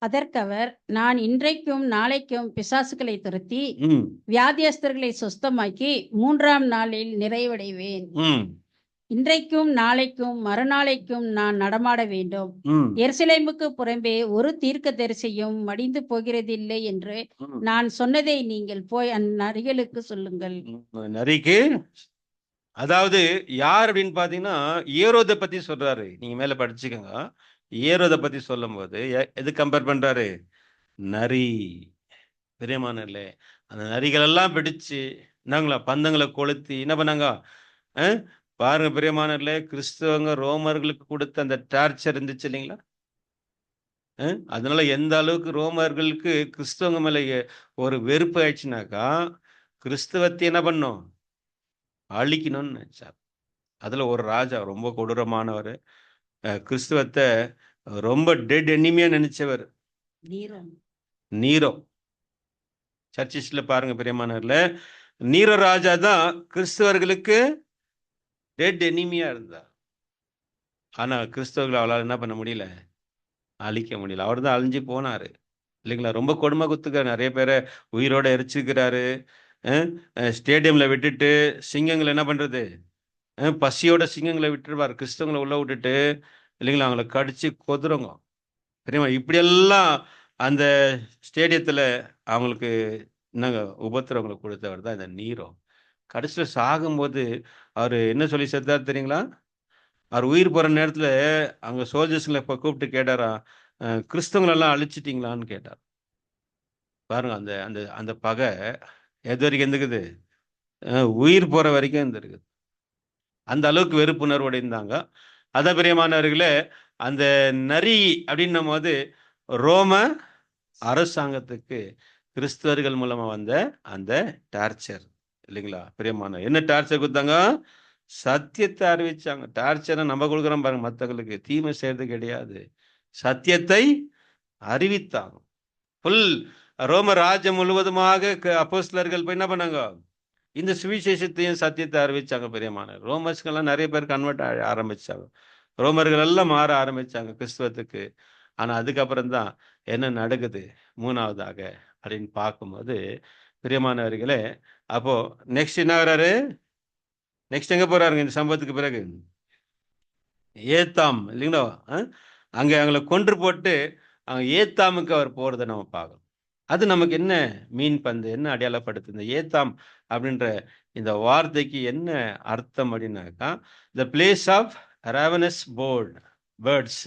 அதற்கவர், நான் இன்றைக்கும் நாளைக்கும் பிசாசுகளை துரத்தி வியாதியஸ்தர்களை சுஸ்தமாக்கி 3ஆம் நாளில் நிறைவடைவேன். இன்றைக்கும் நாளைக்கும் மறுநாளைக்கும் நான் நடமாட வேண்டும். எருசலேமுக்கு புறம்பே ஒரு தீர்க்கதரிசியும் மடிந்து போகிறதில்லை என்று நான் சொன்னதை நீங்கள் போய் அந்நரிகளுக்கு சொல்லுங்கள். நரிக்கு அதாவது யார் அப்படின்னு பாத்தீங்கன்னா ஏரோதை பத்தி சொல்றாரு. நீங்க மேல படிச்சுக்கோங்க. ஏரோதை பத்தி சொல்லும் போது எது கம்பேர் பண்றாரு? நரி. பிரியமான இல்லை, அந்த நரிகள் எல்லாம் பிடிச்சு என்னங்களா பந்தங்களை கொளுத்தி என்ன பண்ணாங்க? பாருங்க பிரியமான இல்லை, கிறிஸ்தவங்க ரோமர்களுக்கு கொடுத்த அந்த டார்ச்சர் இருந்துச்சு இல்லைங்களா? அதனால எந்த அளவுக்கு ரோமர்களுக்கு கிறிஸ்தவங்க மேல ஒரு வெறுப்பு ஆயிடுச்சுனாக்கா, கிறிஸ்தவத்தை என்ன பண்ணும்? அழிக்கணும்னு நினைச்சார். அதுல ஒரு ராஜா ரொம்ப கொடூரமானவர், கிறிஸ்தவத்தை ரொம்ப டெட் எனிமியா நினைச்சவர் நீரோ. சர்ச்சிஸ்ல பாருங்க பிரியமானவர்ல, நீரோ ராஜா தான் கிறிஸ்தவர்களுக்கு டெட் எனிமியா இருந்தார். ஆனா கிறிஸ்தவர்களை அவளால் என்ன பண்ண முடியல? அழிக்க முடியல. அவர் தான் அழிஞ்சு போனாரு இல்லைங்களா? ரொம்ப கொடுமை குத்துக்கிறார், நிறைய பேரை உயிரோட எரிச்சுக்கிறாரு. ஸ்டேடியம்ல விட்டுட்டு சிங்கங்களை என்ன பண்றது? பசியோட சிங்கங்களை விட்டுருவார், கிறிஸ்தவங்களை உள்ள விட்டுட்டு இல்லைங்களா? அவங்கள கடிச்சு கொதுறங்க தெரியுமா? இப்படியெல்லாம் அந்த ஸ்டேடியத்துல அவங்களுக்கு என்னங்க உபத்திரவங்களை கொடுத்தவர் தான் இந்த நீரோ. கடைசியில் சாகும்போது அவர் என்ன சொல்லி செத்தார் தெரியுங்களா? அவர் உயிர் போகிற நேரத்தில் அங்கே சோல்ஜர்ஸுங்களை இப்போ கூப்பிட்டு கேட்டாரா, கிறிஸ்தவங்களெல்லாம் அழிச்சிட்டிங்களான்னு கேட்டார். பாருங்க, அந்த அந்த அந்த பகை எது வரைக்கும் இருந்துக்குது? உயிர் போகிற வரைக்கும் இருந்திருக்குது. அந்த அளவுக்கு வெறுப்புணர்வோடு இருந்தாங்க. அத பிரியமானவர்களே, அந்த நரி அப்படின்னும் போது ரோம அரசாங்கத்துக்கு கிறிஸ்தவர்கள் மூலமா வந்த அந்த டார்ச்சர் இல்லைங்களா? பிரியமான என்ன டார்ச்சர் கொடுத்தாங்க? சத்தியத்தை அறிவிச்சாங்க. டார்ச்சரை நம்ம கொடுக்குறோம் பாருங்க, மற்றவங்களுக்கு தீமை செய்யறது கிடையாது, சத்தியத்தை அறிவித்தாங்க. புல் ரோம ராஜ்யம் முழுவதுமாக அப்போஸ்தலர்கள் போய் என்ன பண்ணாங்க? இந்த சுவிசேஷத்தையும் சத்தியத்தை அறிவிச்சாங்க. பெரியமான ரோமர்ஸ்கெல்லாம் நிறைய பேர் கன்வெர்ட் ஆரம்பிச்சாங்க. ரோமர்கள் எல்லாம் மாற ஆரம்பிச்சாங்க கிறிஸ்துவத்துக்கு. ஆனா அதுக்கப்புறம் தான் என்ன நடக்குது மூணாவதாக அப்படின்னு பார்க்கும்போது, பிரியமானவர்களே, அப்போ நெக்ஸ்ட் என்ன ஆகுறாரு? நெக்ஸ்ட் எங்க போறாருங்க இந்த சம்பவத்துக்கு பிறகு? ஏத்தாம் இல்லைங்களா? அங்க அவங்களை கொன்று போட்டு அவங்க ஏத்தாமுக்கு அவர் போறதை நம்ம பார்க்கணும். அது நமக்கு என்ன மீன் பந்து என்ன அடையாளப்படுத்து? இந்த ஏத்தாம் அப்படின்ற இந்த வார்த்தைக்கு என்ன அர்த்தம் அப்படின்னாக்கா, the place of ravenous birds.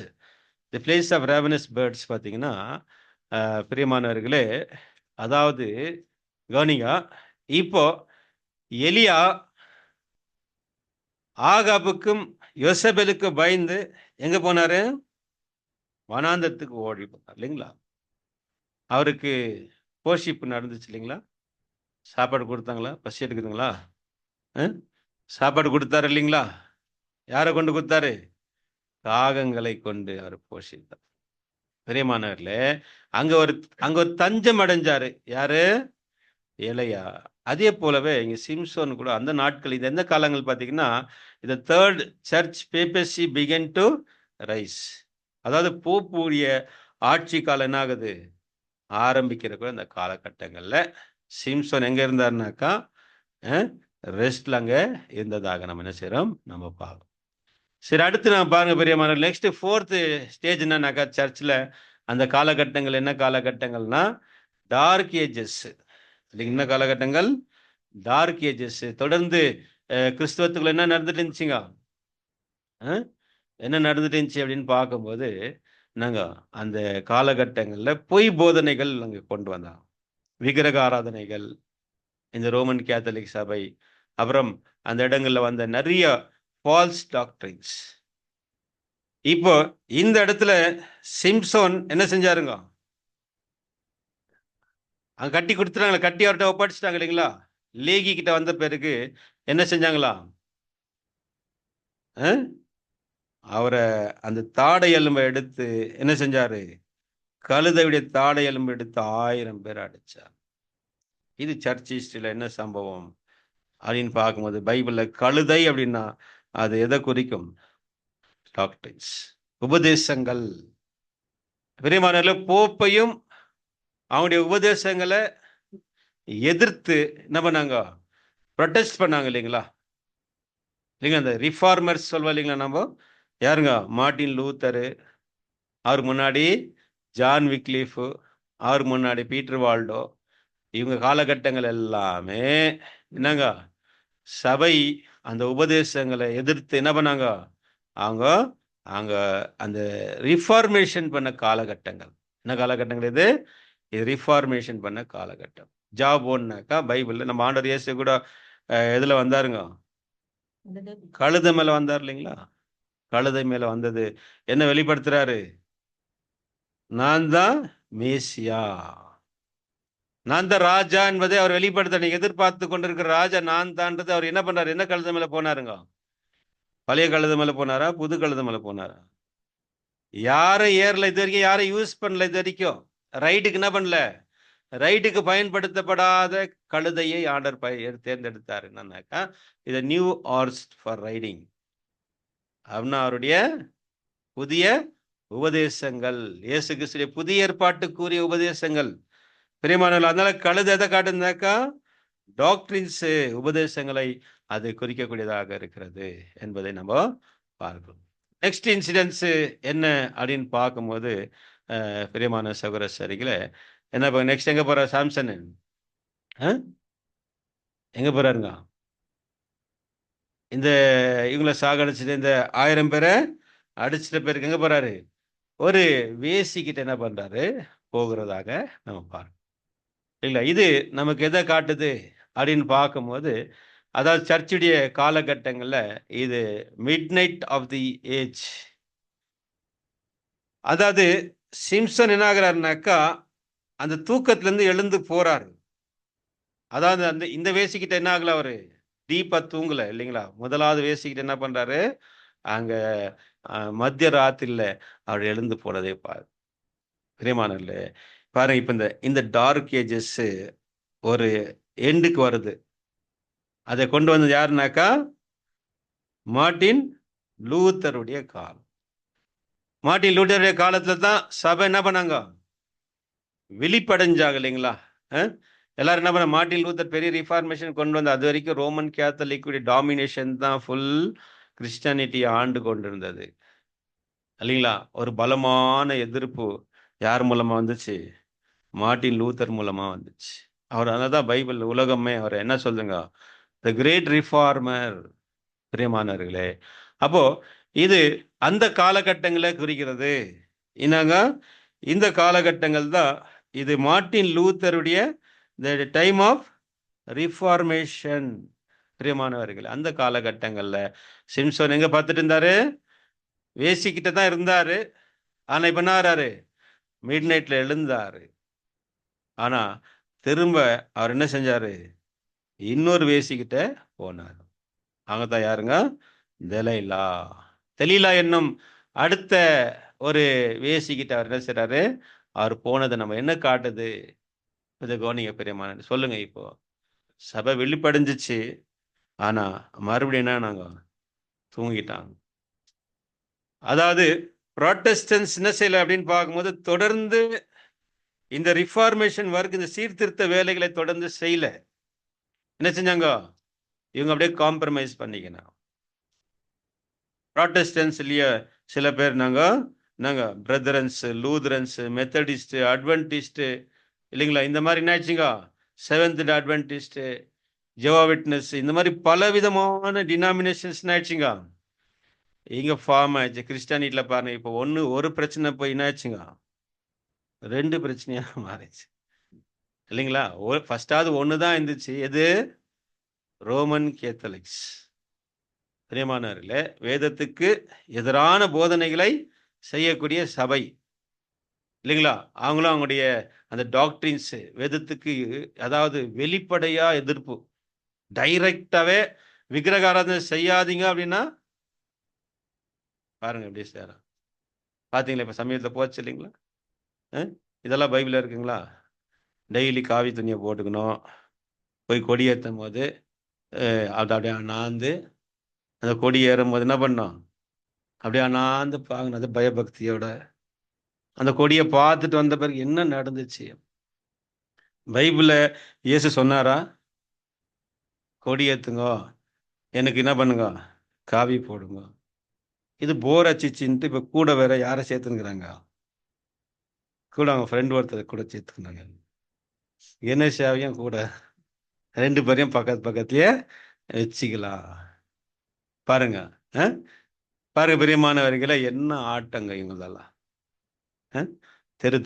The place of ravenous birds பார்த்தீங்கன்னா, பிரியமானவர்களே, அதாவது கவனிங்க, இப்போ எலியா ஆகாபுக்கும் யோசபேலுக்கும் பயந்து எங்க போனாரு? வனாந்தரத்துக்கு ஓடி போனார் இல்லைங்களா? அவருக்கு போஷிப்பு நடந்துச்சு இல்லைங்களா? சாப்பாடு கொடுத்தாங்களா? பசி எடுக்குதுங்களா? சாப்பாடு கொடுத்தாரு இல்லைங்களா? யாரை கொண்டு கொடுத்தாரு? காகங்களை கொண்டு அவர் போஷித்தார். பிரியமானவர்களே, அங்க ஒரு தஞ்சம் அடைஞ்சாரு. யாரு? ஏலையா. அதே போலவே இங்க சிம்சோன் கூட அந்த நாட்கள், இது எந்த காலங்கள் பார்த்தீங்கன்னா, இந்த third church papacy began to rise. அதாவது போப்புடைய ஆட்சி காலம் என்ன ஆகுது? ஆரம்பிக்கிற கூட இந்த காலகட்டங்கள்ல சிம்சோன் எங்க இருந்தாருனாக்கா ரெஸ்ட்ல அங்க இருந்ததாக நம்ம என்ன செய்யறோம்? நம்ம பார்க்கணும். சரி, அடுத்து நம்ம பாருங்க பெரியமான, நெக்ஸ்ட் ஃபோர்த் ஸ்டேஜ் என்னன்னாக்கா சர்ச்சில் அந்த காலகட்டங்கள் என்ன காலகட்டங்கள்னா டார்க் ஏஜஸ். என்ன காலகட்டங்கள்? Dark ages. தொடர்ந்து கிறிஸ்தவத்துக்குள்ள என்ன நடந்துட்டு இருந்துச்சுங்க? என்ன நடந்துட்டு இருந்துச்சு அப்படின்னு பார்க்கும்போது, நாங்க அந்த காலகட்டங்களில் பொய் போதனைகள் அங்கே கொண்டு வந்தாங்க. விக்கிரக ஆராதனைகள், இந்த ரோமன் கேத்தலிக் சபை, அப்புறம் அந்த இடங்கள்ல வந்த நிறைய ஃபால்ஸ் டாக்டரின்ஸ். இப்போ இந்த இடத்துல சிம்சோன் என்ன செஞ்சாருங்க? அங்க கட்டி கொடுத்துட்டாங்களா? கட்டி அவர்கிட்ட ஒப்படைச்சிட்டாங்க இல்லைங்களா? லேகி கிட்ட வந்த பிறகு என்ன செஞ்சாங்களா? அவரை அந்த தாடை எலும்பை எடுத்து என்ன செஞ்சாரு? கழுதையுடைய தாடை எலும்பு எடுத்து 1000 பேர் அடிச்சார். இது சர்ச் ஹிஸ்டரியில என்ன சம்பவம் அப்படின்னு பார்க்கும்போது, பைபிள்ல கழுதை அப்படின்னா அது எதை குறிக்கும்? டாக்டரின்ஸ், உபதேசங்கள். பிரியமானவர்களே, போப்பையும் அவங்களுடைய உபதேசங்களை எதிர்த்து என்ன பண்ணாங்க? ப்ரொடெஸ்ட் பண்ணாங்க இல்லைங்களா? இல்லைங்க, அந்த ரிஃபார்மர்ஸ் சொல்வா இல்லைங்களா? நம்ம யாருங்க? மார்ட்டின் லூத்தரு, அவருக்கு முன்னாடி ஜான் விக்லீஃபு, அவருக்கு முன்னாடி பீட்டர் வால்டோ, இவங்க காலகட்டங்கள் எல்லாமே என்னங்க? சபை அந்த உபதேசங்களை எதிர்த்து என்ன பண்ணாங்க? அவங்க அங்க அந்த ரிஃபார்மேஷன் பண்ண காலகட்டங்கள். என்ன காலகட்டங்கள் இது? இது ரிஃபார்மேஷன் பண்ண காலகட்டம். ஜாபோன்னாக்கா பைபிள்ல நம்ம ஆண்டவர் இயேசு கூட எதுல வந்தாருங்க? கழுதை மேல வந்தார் இல்லைங்களா? கழுதை மேல வந்தது என்ன வெளிப்படுத்துறாரு? நான் தான் மேசியா, நான் தான் ராஜா என்பதை அவர் வெளிப்படுத்த. நீங்க எதிர்பார்த்து கொண்டிருக்கிற ராஜா நான் தான்றது அவர் என்ன பண்றாரு? என்ன கழுதை மேல போனாருங்க? பழைய கழுதை மேல போனாரா? புது கழுதை மேல போனாரா? யாரும் ஏறல இது வரைக்கும், யாரும் யூஸ் பண்ணல இது வரைக்கும். ரைட்டுக்கு என்ன பண்ணல? ரைட்டுக்கு பயன்படுத்தப்படாத கழுதையை ஆண்டவர் தேர்ந்தெடுத்தார். என்னன்னாக்கா இது நியூ ஹார்ஸ் ஃபார் ரைடிங் அப்படின்னா அவருடைய புதிய உபதேசங்கள், இயேசு கிறிஸ்துவின் புதிய ஏற்பாட்டுக்குரிய உபதேசங்கள். பிரியமானவர்கள், அதனால கழுதை எதை காட்டுனாக்கா டாக்டரின்ஸ், உபதேசங்களை அது குறிக்கக்கூடியதாக இருக்கிறது என்பதை நம்ம பார்க்கிறோம். நெக்ஸ்ட் இன்சிடென்ட்ஸ் என்ன அப்படின்னு பார்க்கும்போது, பிரியமான சகோதர சரிகளை என்ன நெக்ஸ்ட் எங்க போற? சாம்சன் எங்க போறாருங்க? இந்த இவங்களை சாகடிச்சிட்டு இந்த 1000 பேரை அடிச்சிட்ட பேருக்கு எங்க போறாரு? ஒரு வேசிக்கிட்ட என்ன பண்றாரு? போகிறதாக நம்ம பார்க்கணும். இல்ல இது நமக்கு எதை காட்டுது அப்படின்னு பார்க்கும்போது, அதாவது சர்ச்சுடைய காலகட்டங்கள்ல இது midnight of the age. அதாவது சிம்சன் என்ன ஆகுறாருனாக்கா, அந்த தூக்கத்துல இருந்து எழுந்து போறாரு. அதாவது அந்த இந்த வேசிக்கிட்ட என்ன ஆகல, அவரு டீப்பா தூங்கல இல்லைங்களா? முதலாவது வேசிக்கிட்ட என்ன பண்றாரு? அங்க மத்திய ராத்திரில அவர் எழுந்து போனதை பிரியமானவர்களே, பாருங்க இப்ப இந்த இந்த டார்க் ஏஜஸ் ஒரு எண்டுக்கு வருது. அதை கொண்டு வந்தது யாருனாக்கா, மார்ட்டின் லூத்தருடைய காலம். மார்ட்டின் லூத்தருடைய காலத்துல தான் சபை என்ன பண்ணாங்க? விழிப்படைஞ்சாங்க இல்லைங்களா? எல்லாரும் என்ன பண்ண, மார்ட்டின் லூத்தர் பெரிய ரிஃபார்மேஷன் கொண்டு வந்து, அது வரைக்கும் ரோமன் கேத்தலிக்குடைய டாமினேஷன் தான் ஃபுல் கிறிஸ்டியானிட்டியை ஆண்டு கொண்டிருந்தது இல்லைங்களா? ஒரு பலமான எதிர்ப்பு யார் மூலமா வந்துச்சு? மார்ட்டின் லூத்தர் மூலமா வந்துச்சு. அவர் அதனால்தான் பைபிள் உலகமே அவர் என்ன சொல்லுங்க, த கிரேட் ரிஃபார்மர். பிரியமானவர்களே, அப்போ இது அந்த காலகட்டங்களை குறிக்கிறது. என்னங்க, இந்த காலகட்டங்கள் தான் இது மார்ட்டின் லூத்தருடைய த டைம் ஆஃப் ரிஃபார்மேஷன். பிரியமானவர்கள், அந்த காலகட்டங்கள்ல சிம்சன் எங்க பார்த்துட்டு இருந்தாரு? வேசிக்கிட்ட தான் இருந்தாரு. ஆனா இப்ப என்ன ஆறாரு? மிட் நைட்ல எழுந்தாரு. ஆனா திரும்ப அவர் என்ன செஞ்சாரு? இன்னொரு வேசிக்கிட்ட போனார். அவங்க தான் யாருங்க? தெலைலா. தெலீலா என்னும் அடுத்த ஒரு வேசிக்கிட்ட அவர் என்ன செய்றாரு? அவர் போனதை நம்ம என்ன காட்டுது? இதை கவனிங்க பெரியமான, சொல்லுங்க. இப்போ சபை வெளிப்படைஞ்சிச்சு, ஆனா மறுபடியும் என்ன நாங்க தூங்கிட்டாங்க. அதாவது புராட்டஸ்டன்ஸ் என்ன செய்யல அப்படின்னு பார்க்கும்போது, தொடர்ந்து இந்த ரிஃபார்மேஷன் ஒர்க், இந்த சீர்திருத்த வேலைகளை தொடர்ந்து செய்யல. என்ன செஞ்சாங்க? இவங்க அப்படியே காம்ப்ரமைஸ் பண்ணிக்கணும். ப்ராட்டஸ்டன்ஸ்லயே சில பேர் நாங்க பிரதரன்ஸ், லூதரன்ஸ், மெத்தடிஸ்ட், அட்வென்டிஸ்ட் இல்லைங்களா? இந்த மாதிரி என்ன ஆச்சுங்க, செவன்த் அட்வென்டிஸ்ட், ஜெவா விட்னஸ், இந்த மாதிரி பல விதமான டினாமினேஷன்ஸ் ஆயிடுச்சுங்க இங்க ஃபார்ம் ஆயிடுச்சு. கிறிஸ்டியானிட்டியில பாருங்க, இப்போ ஒரு பிரச்சனை போய் என்ன ஆச்சுங்க, 2 பிரச்சனையா மாறிடுச்சு இல்லைங்களா? ஃபர்ஸ்டாவது ஒன்று தான் இருந்துச்சு. எது? Roman Catholics. பிரியமானவர்களே, வேதத்துக்கு எதிரான போதனைகளை செய்யக்கூடிய சபை இல்லைங்களா? அவங்களும் அவங்களுடைய அந்த டாக்டரின்ஸ் வேதத்துக்கு, அதாவது வெளிப்படையா எதிர்ப்பு, டைரக்டாவே விக்கிரகாராதனை செய்யாதீங்க அப்படின்னா பாருங்க எப்படி செய்யலாம். பார்த்தீங்களா? இப்போ சமயத்தில் போச்சு இல்லைங்களா? இதெல்லாம் பைபிளில் இருக்குங்களா? டெய்லி காவி துணியை போட்டுக்கணும், போய் கொடி ஏற்றும் போது அதை அப்படியே அண்ணாந்து, அந்த கொடி ஏறும் போது என்ன பண்ணோம்? அப்படியே அண்ணாந்து பார்க்கணும், அது பயபக்தியோட. அந்த கொடியை பார்த்துட்டு வந்த பிறகு என்ன நடந்துச்சு? பைபிளில் இயேசு சொன்னாரா? கொடி ஏற்றுங்க, எனக்கு என்ன பண்ணுங்க, காவி போடுங்க. இது போர் அச்சிச்சின்ட்டு இப்போ கூட வேற யாரை சேர்த்துங்கிறாங்க? கூட அவங்க ஃப்ரெண்ட் ஒருத்தர் கூட சேர்த்துக்கிறாங்க. என்ன சேவையும் கூட 2 பேரையும் பக்கத்துலயே வச்சுக்கலாம். பாருங்க, பாருங்க பிரியமானவர்களை, என்ன ஆட்டங்க இவங்களெல்லாம்.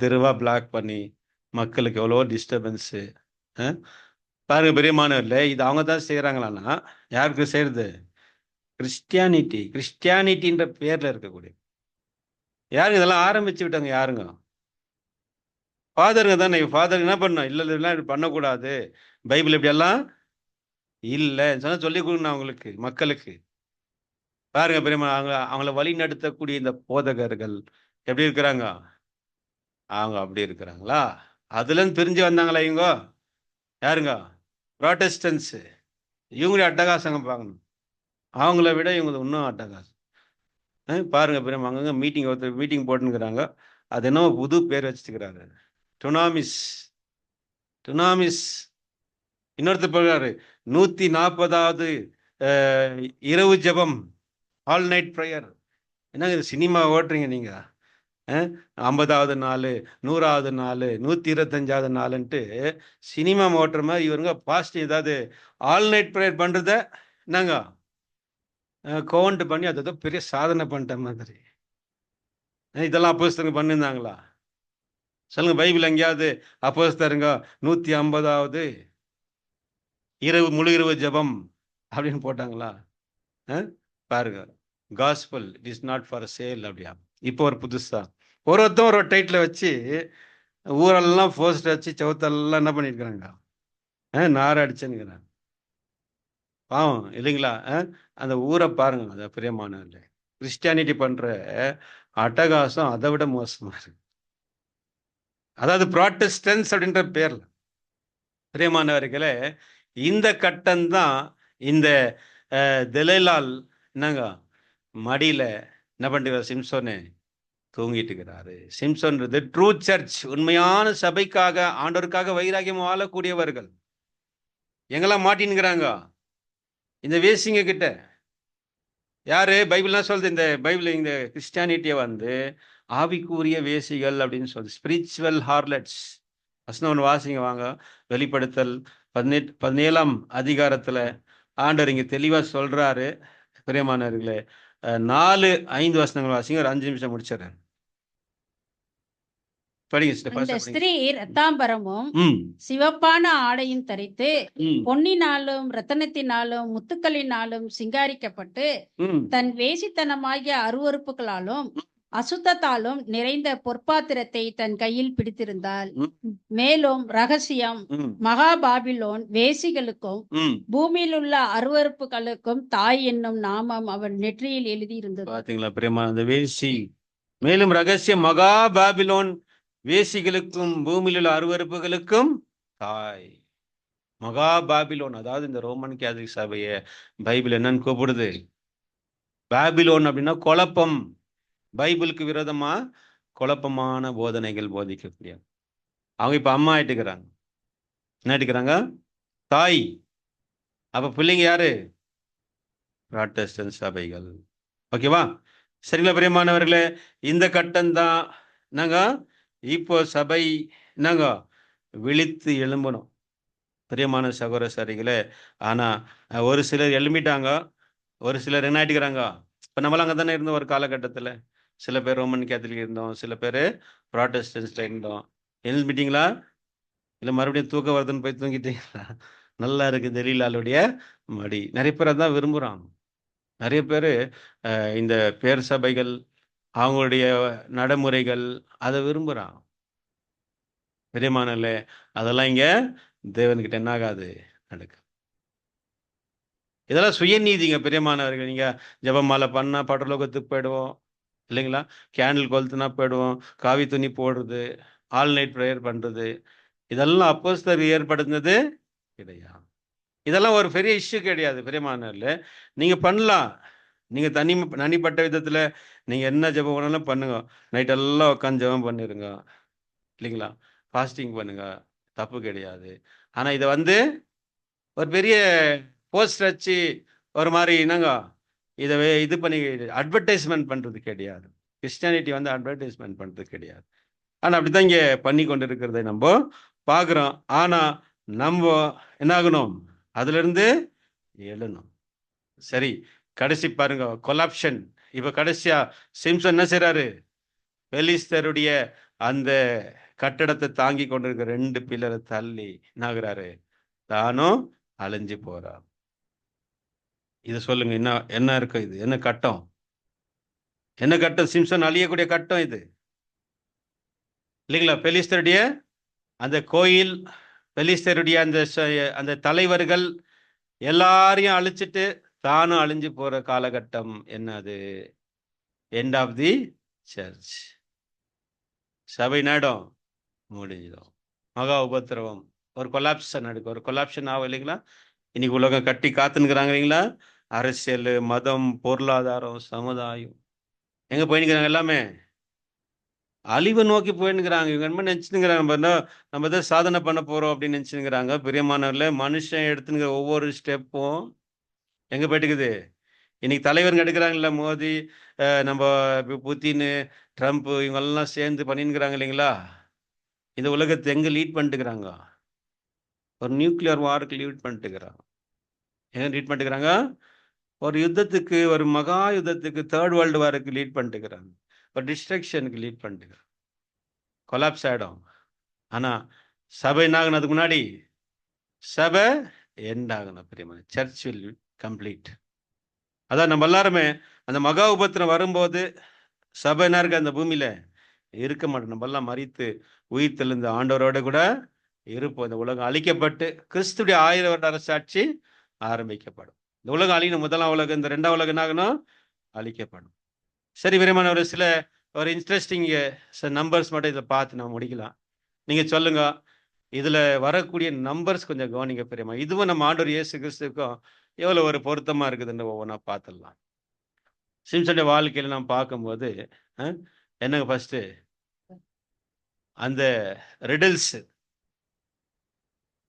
தெருவா பிளாக் பண்ணி மக்களுக்கு எவ்வளோ டிஸ்டர்பன்ஸு. பாருங்க பிரியமானவர்களே, இது அவங்க தான் செய்கிறாங்களான்னா யாருக்கு செய்யறது? கிறிஸ்டியானிட்டின்ற பேர்ல இருக்கக்கூடிய யாருங்க இதெல்லாம் ஆரம்பிச்சு விட்டாங்க? யாருங்க? ஃபாதருங்க தானே. ஃபாதர் என்ன பண்ணோம்? இல்லை இதெல்லாம் இப்படி பண்ணக்கூடாது, பைபிள் இப்படியெல்லாம் இல்லை சொன்னால் சொல்லி கொடுக்கணும் அவங்களுக்கு, மக்களுக்கு. பாருங்க பெரியம்மா, அவங்கள வழி நடத்தக்கூடிய இந்த போதகர்கள் எப்படி இருக்கிறாங்க? அவங்க அப்படி இருக்கிறாங்களா? அதுலேருந்து பிரிஞ்சு வந்தாங்களா இவங்க? யாருங்க? ப்ராட்டஸ்டன்ஸ். இவங்களுடைய அட்டகாசங்க பார்க்கணும், அவங்கள விட இவங்க இன்னும் அட்டகாசம். பாருங்க பெரியம்மா, அங்கங்க ஒருத்தர் மீட்டிங் போட்டுங்கிறாங்க, அது என்னவோ புது பேர் வச்சுக்கிறாரு, டுனாமிஸ். இன்னொருத்தர் போகிறாரு 140வது இரவு ஜெபம், ஆல் நைட் ப்ரேயர். என்னங்க இது சினிமா ஓட்டுறீங்க நீங்க? 50வது நாள், 100வது நாள், 125வது நாளுன்ட்டு சினிமா ஓட்டுற மாதிரி இவருங்க பாஸ்ட் ஏதாவது ஆல் நைட் ப்ரேயர் பண்றத என்னங்க கவுண்ட் பண்ணி அது ஏதோ பெரிய சாதனை பண்ணிட்ட மாதிரி. இதெல்லாம் அப்போஸ்தலங்க பண்ணியிருந்தாங்களா? சொல்லுங்க, பைபிள் எங்கேயாவது அப்போஸ்தலருங்க 150வது இரவு முழு இரவு ஜெபம் அப்படின்னு போட்டாங்களா? பாருங்க, gospel it is not for sale அப்படியா. இப்போ ஒரு புதுசா ஒருத்தன் ஒரு டைட்டில் வச்சு ஊரெல்லாம் போஸ்ட் வச்சு சவுத்தெல்லாம் என்ன பண்ணியிருக்கிறாங்க, நார அடிச்சுங்கிறாங்க. பாவம் இல்லைங்களா? அந்த ஊரை பாருங்க. அதை பிரியமானவர்களே, கிறிஸ்டியானிட்டி பண்ற அட்டகாசம் அதை விட மோசமா இருக்கு. அதாவது ப்ராட்டஸ்டன்ஸ் அப்படின்ற பேர்ல. பிரியமானவர்களே, இந்த கட்டம்தான் இந்த தெலைலால் என்னங்க மடியில என்ன பண்ணிருக்காரு, சிம்சோனு தூங்கிட்டு இருக்கிறாரு. சிம்சோன்றது ட்ரூ சர்ச், உண்மையான சபைக்காக ஆண்டவருக்காக வைராகியம் வாழக்கூடியவர்கள். எங்கெல்லாம் மாட்டின்னுங்கிறாங்க இந்த வேசிங்க கிட்ட. யாரு? பைபிள்லாம் சொல்லுது, இந்த பைபிள் இந்த கிறிஸ்டியானிட்டியை வந்து ஆவிக்குரிய வேசிகள் அப்படின்னு சொல்லுது, ஸ்பிரிச்சுவல் ஹார்லட்ஸ். வசனம் ஒன்று வாசிங்க வாங்க. வெளிப்படுத்தல் 17ஆம் அதிகாரத்துல ஆண்டவர் இங்க தெளிவா சொல்றாரு. பிரியமானவர்களே, 4-5 வசனங்கள் வாசிங்க, ஒரு 5 நிமிஷம் முடிச்சிடறேன். அந்த ஸ்திரீ ரத்தாம்பரமும் சிவப்பான ஆடையும் தரித்து பொன்னினாலும் ரத்தனத்தினாலும் முத்துக்களினாலும் சிங்காரிக்கப்பட்டு தன் வேசித்தனமாகிய அருவருப்புகளாலும் அசுத்தத்தாலும் நிறைந்த பொற்பாத்திரத்தை தன் கையில் பிடித்திருந்தாள். மேலும் ரகசியம் மகா பாபிலோன் வேசிகளுக்கும் பூமியில் உள்ள அருவருப்புகளுக்கும் தாய் என்னும் நாமம் அவன் நெற்றியில் எழுதியிருந்தது. பாத்தீங்களா பிரியமா, அந்த வேசி. மேலும் ரகசியம் மகா பாபிலோன் வேசிகளுக்கும் பூமியில் உள்ள அருவருப்புகளுக்கும் தாய். மகா பாபிலோன், அதாவது இந்த ரோமன் கேத்தலிக் சபையை பைபிள் என்னன்னு கூப்பிடுது? பாபிலோன் அப்படின்னா குழப்பம். பைபிளுக்கு விரோதமா குழப்பமான போதனைகள் போதிக்கக்கூடிய அவங்க இப்ப அம்மா ஆயிட்டுக்கிறாங்க. என்ன ஆயிட்டுக்கிறாங்க? தாய். அப்ப பிள்ளைங்க யாரு? ப்ராட்டஸ்டன்ட் சபைகள். ஓகேவா? சரிங்களா பிரியமானவர்களே, இந்த கட்டம் தான் நாங்க இப்போ சபை நாங்க விழித்து எழும்பணும். பிரியமான சகோதர சரிகளே, ஆனா ஒரு சிலர் எழும்பிட்டாங்க, ஒரு சிலர் என்ன ஆயிட்டுக்கிறாங்க. இப்ப நம்மளாம் அங்கே தானே இருந்தோம் ஒரு காலகட்டத்தில். சில பேர் ரோமன் கேத்தலிக் இருந்தோம், சில பேர் ப்ராட்டஸ்டன்ஸ்ல இருந்தோம். எழும்பிட்டீங்களா? இல்லை மறுபடியும் தூக்கம் வருதுன்னு போய் தூங்கிட்டீங்களா? நல்லா இருக்கு தெரியலாளுடைய மடி. நிறைய பேர் அதான் விரும்புகிறாங்க. நிறைய பேர் இந்த பேர் சபைகள் அவங்களுடைய நடைமுறைகள் அதை விரும்புகிறான். பெரியமானல்ல, அதெல்லாம் இங்க தேவன்கிட்ட என்ன ஆகாது, நடக்க. இதெல்லாம் சுயநீதிங்க பெரியமானவர்கள். நீங்க ஜெபமாலை பண்ணா பரலோகத்துக்கு போயிடுவோம் இல்லைங்களா? கேண்டில் கொளுத்துனா போயிடுவோம். காவி துணி போடுறது, ஆல் நைட் ப்ரேயர் பண்றது, இதெல்லாம் அப்போஸ்தலர் ஏற்படுத்தினது கிடையாது. இதெல்லாம் ஒரு பெரிய இஷ்யூ கிடையாது பெரியமானவர்களே. நீங்க பண்ணலாம். நீங்க தனிப்பட்ட விதத்துல நீங்க என்ன ஜெபம் பண்ணாலும் பண்ணுங்க. நைட் எல்லாம் உட்காந்து ஜெபம் பண்ணிருங்க இல்லைங்களா? ஃபாஸ்டிங் பண்ணுங்க, தப்பு கிடையாது. ஆனா இதை வந்து ஒரு பெரிய போஸ்ட் வச்சு ஒரு மாதிரி என்னங்க இதை இது பண்ணி அட்வர்டைஸ்மெண்ட் பண்றது கிடையாது. கிறிஸ்டியானிட்டி வந்து அட்வர்டைஸ்மெண்ட் பண்றது கிடையாது. ஆனா அப்படித்தான் இங்க பண்ணி கொண்டு இருக்கிறதை நம்ம பார்க்குறோம். ஆனா நம்ம என்ன ஆகணும்? அதுல இருந்து எழணும். சரி, கடைசி பாருங்க, கொலாப்ஷன். இப்ப கடைசியா சிம்சன் என்ன செய்றாரு? பெலிஸ்தருடைய அந்த கட்டடத்தை தாங்கி கொண்டிருக்கிற 2 பில்லரை தள்ளி என்னாகிறாரு? தானும் அழிஞ்சு போறார். இதை சொல்லுங்க, என்ன இருக்கு? இது என்ன கட்டம்? என்ன கட்டம்? சிம்சன் அழியக்கூடிய கட்டம் இது இல்லைங்களா? பெலிஸ்தருடைய அந்த கோயில், பெலிஸ்தருடைய அந்த தலைவர்கள் எல்லாரையும் அழிச்சிட்டு தானும் அழிஞ்சு போற காலகட்டம் என்னது? End of the church. சபை நாடம் முடிஞ்சிடும். மகா உபத்திரவம், ஒரு கொலாப்ஷன் நடக்கும். ஒரு கொலாப்ஷன் ஆகும் இல்லைங்களா? இன்னைக்கு உலகம் கட்டி காத்துனுக்குறாங்க இல்லைங்களா? அரசியல், மதம், பொருளாதாரம், சமுதாயம் எங்க போயின்னுக்கிறாங்க? எல்லாமே அழிவை நோக்கி போயின்னுக்கிறாங்க. இவங்க என்ன நினைச்சுங்கிறாங்க, நம்ம தான் சாதனை பண்ண போறோம் அப்படின்னு நினைச்சுங்கிறாங்க. பிரியமானவர்ல, மனுஷன் எடுத்துங்கிற ஒவ்வொரு ஸ்டெப்பும் எங்க போயிட்டுக்குது? இன்னைக்கு தலைவருங்க எடுக்கிறாங்கல்ல, மோடி, நம்ம புத்தின், ட்ரம்ப், இவங்கெல்லாம் சேர்ந்து பண்ணின்னுக்கிறாங்க இல்லைங்களா? இந்த உலகத்தை எங்க லீட் பண்ணிட்டுக்கிறாங்க? ஒரு நியூக்ளியர் வாருக்கு லீட் பண்ணிட்டுக்கிறாங்க. எங்க லீட் பண்ணிட்டுக்கிறாங்க? ஒரு யுத்தத்துக்கு, ஒரு மகா யுத்தத்துக்கு, தேர்ட் வேர்ல்டு வாருக்கு லீட் பண்ணிட்டுக்கிறாங்க. ஒரு டிஸ்ட்ரக்ஷனுக்கு லீட் பண்ணிட்டுக்கிறாங்க. கொலாப்ஸ் ஆகிடும். ஆனால் சபை என்ன ஆகணும்? அதுக்கு முன்னாடி சபை எண்ட் ஆகணும். பிரியமான சர்ச் வில் கம்ப்ளீட். அதான் நம்ம எல்லாருமே அந்த மகா உபத்திரம் வரும்போது சபை என்ன இருக்கு? அந்த பூமியில இருக்க மாட்டோம். நம்ம எல்லாம் மரித்து உயிர் தெளிந்த ஆண்டவரோட கூட இருப்போம். இந்த உலகம் அழிக்கப்பட்டு கிறிஸ்துடைய 1000 வருட அரசாட்சி ஆரம்பிக்கப்படும். இந்த உலகம் அழிக்கணும். முதலாம் உலகம், இந்த 2ஆம் உலகம் என்ன ஆகணும்? அழிக்கப்படும். சரி பிரியமான, ஒரு சில ஒரு இன்ட்ரெஸ்டிங் நம்பர்ஸ் மட்டும் இதை பார்த்து நம்ம முடிக்கலாம். நீங்க சொல்லுங்க, இதுல வரக்கூடிய நம்பர்ஸ் கொஞ்சம் கவனிங்க பிரியமா. இதுவும் நம்ம ஆண்டவர் இயேசு கிறிஸ்துக்கும் எவ்வளவு ஒரு பொருத்தமா இருக்குதுன்னு ஒவ்வொன்றா பார்த்துடலாம். சிம்சனுடைய வாழ்க்கையில நாம் பார்க்கும்போது என்னங்க ஃபர்ஸ்ட் அந்த ரிடில்ஸ்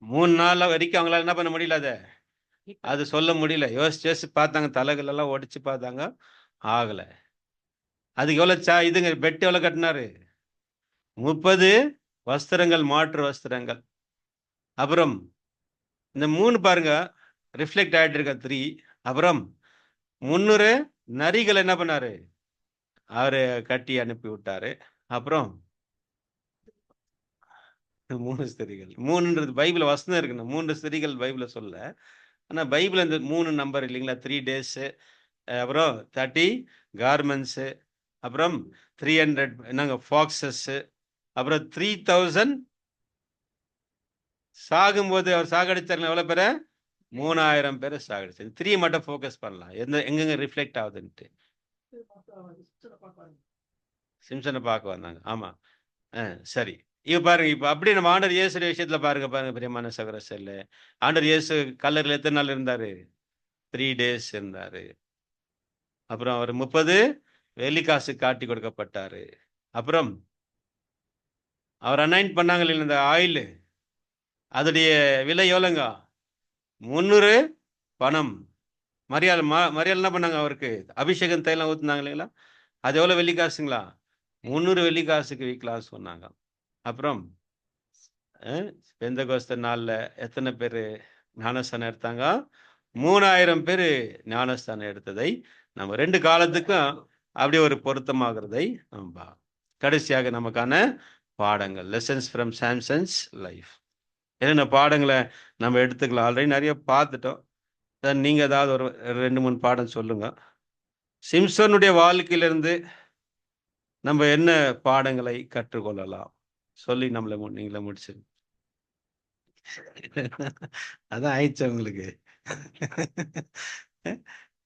3 நாள் வரைக்கும் அவங்களால என்ன பண்ண முடியல, அது சொல்ல முடியல. யோசிச்சு பார்த்தாங்க, தலைகள் எல்லாம் ஒடிச்சு பார்த்தாங்க, ஆகல. அதுக்கு எவ்வளவு இதுங்க பெட் எவ்வளவு கட்டினாரு? 30 வஸ்திரங்கள், மாற்று வஸ்திரங்கள். அப்புறம் இந்த 3 பாருங்க ரிஃப்ளெக்ட் ஆயிட்டு இருக்க 3. அப்புறம் 300 நரிகள் என்ன பண்ணாரு? அவரு கட்டி அனுப்பி விட்டாரு. அப்புறம் 3 ஸ்திரீகள். 3ன்றது பைபிள் வசனம் இருக்குன்னு, 3 ஸ்திரீகள் பைபிள சொல்ல. ஆனா பைபிள் அந்த 3 நம்பர் இல்லைங்களா? 3 days, அப்புறம் 30 கார்மெண்ட்ஸ், அப்புறம் 300 என்னங்க ஃபாக்ஸஸ், அப்புறம் 3000 சாகும்போது அவர் சாகடிச்சாருங்க. எவ்வளவு பேரை? 3000 பேரை சாகடிச்சாரு. 3 மட்டும் ஃபோக்கஸ் பண்ணலாம். எங்கெங்க ரிஃப்ளெக்ட் ஆகுதுன்ட்டு. சிம்சனை பார்க்க வந்தாங்க. ஆமா, சரி. இப்ப பாருங்க, இப்ப அப்படி நம்ம ஆண்டவர் இயேசுடைய விஷயத்துல பாருங்க பிரியமான சகோதர செல்ல. ஆண்டவர் இயேசு கல்லறையில் எத்தனை நாள் இருந்தாரு? 3 days இருந்தாரு. அப்புறம் அவர் 30 வெள்ளிக்காசு காட்டி கொடுக்கப்பட்டாரு. அப்புறம் அவர் அனாயிண்ட் பண்ணாங்க இல்லையா இந்த ஆயில், அதோடைய விலை எவ்வளோங்க? 300 பணம். மரியாள் என்ன பண்ணாங்க? அவருக்கு அபிஷேகம் தைலம் ஊத்துனாங்க இல்லைங்களா? அது எவ்வளவு வெள்ளிக்காசுங்களா? 300 வெள்ளிக்காசுக்கு விற்கலாம் சொன்னாங்க. அப்புறம் பெந்தகோஸ்த நாள்ல எத்தனை பேர் ஞானஸ்தானம் எடுத்தாங்க? 3000 பேர் ஞானஸ்தானம் எடுத்ததை நம்ம 2 காலத்துக்கும் அப்படியே ஒரு பொருத்தமாகிறதை நம்ம கடைசியாக நமக்கான பாடங்கள், லெசன்ஸ் ஃப்ரம் சாம்சன்ஸ் லைஃப். என்னென்ன பாடங்களை நம்ம எடுத்துக்கலாம்? ஆல்ரெடி நிறைய பார்த்துட்டோம். நீங்க ஏதாவது ஒரு 2-3 பாடம் சொல்லுங்க. சிம்சனுடைய வாழ்க்கையிலிருந்து நம்ம என்ன பாடங்களை கற்றுக்கொள்ளலாம் சொல்லி நீங்களே முடிச்சிருங்க. அதான் ஆயிடுச்சு உங்களுக்கு.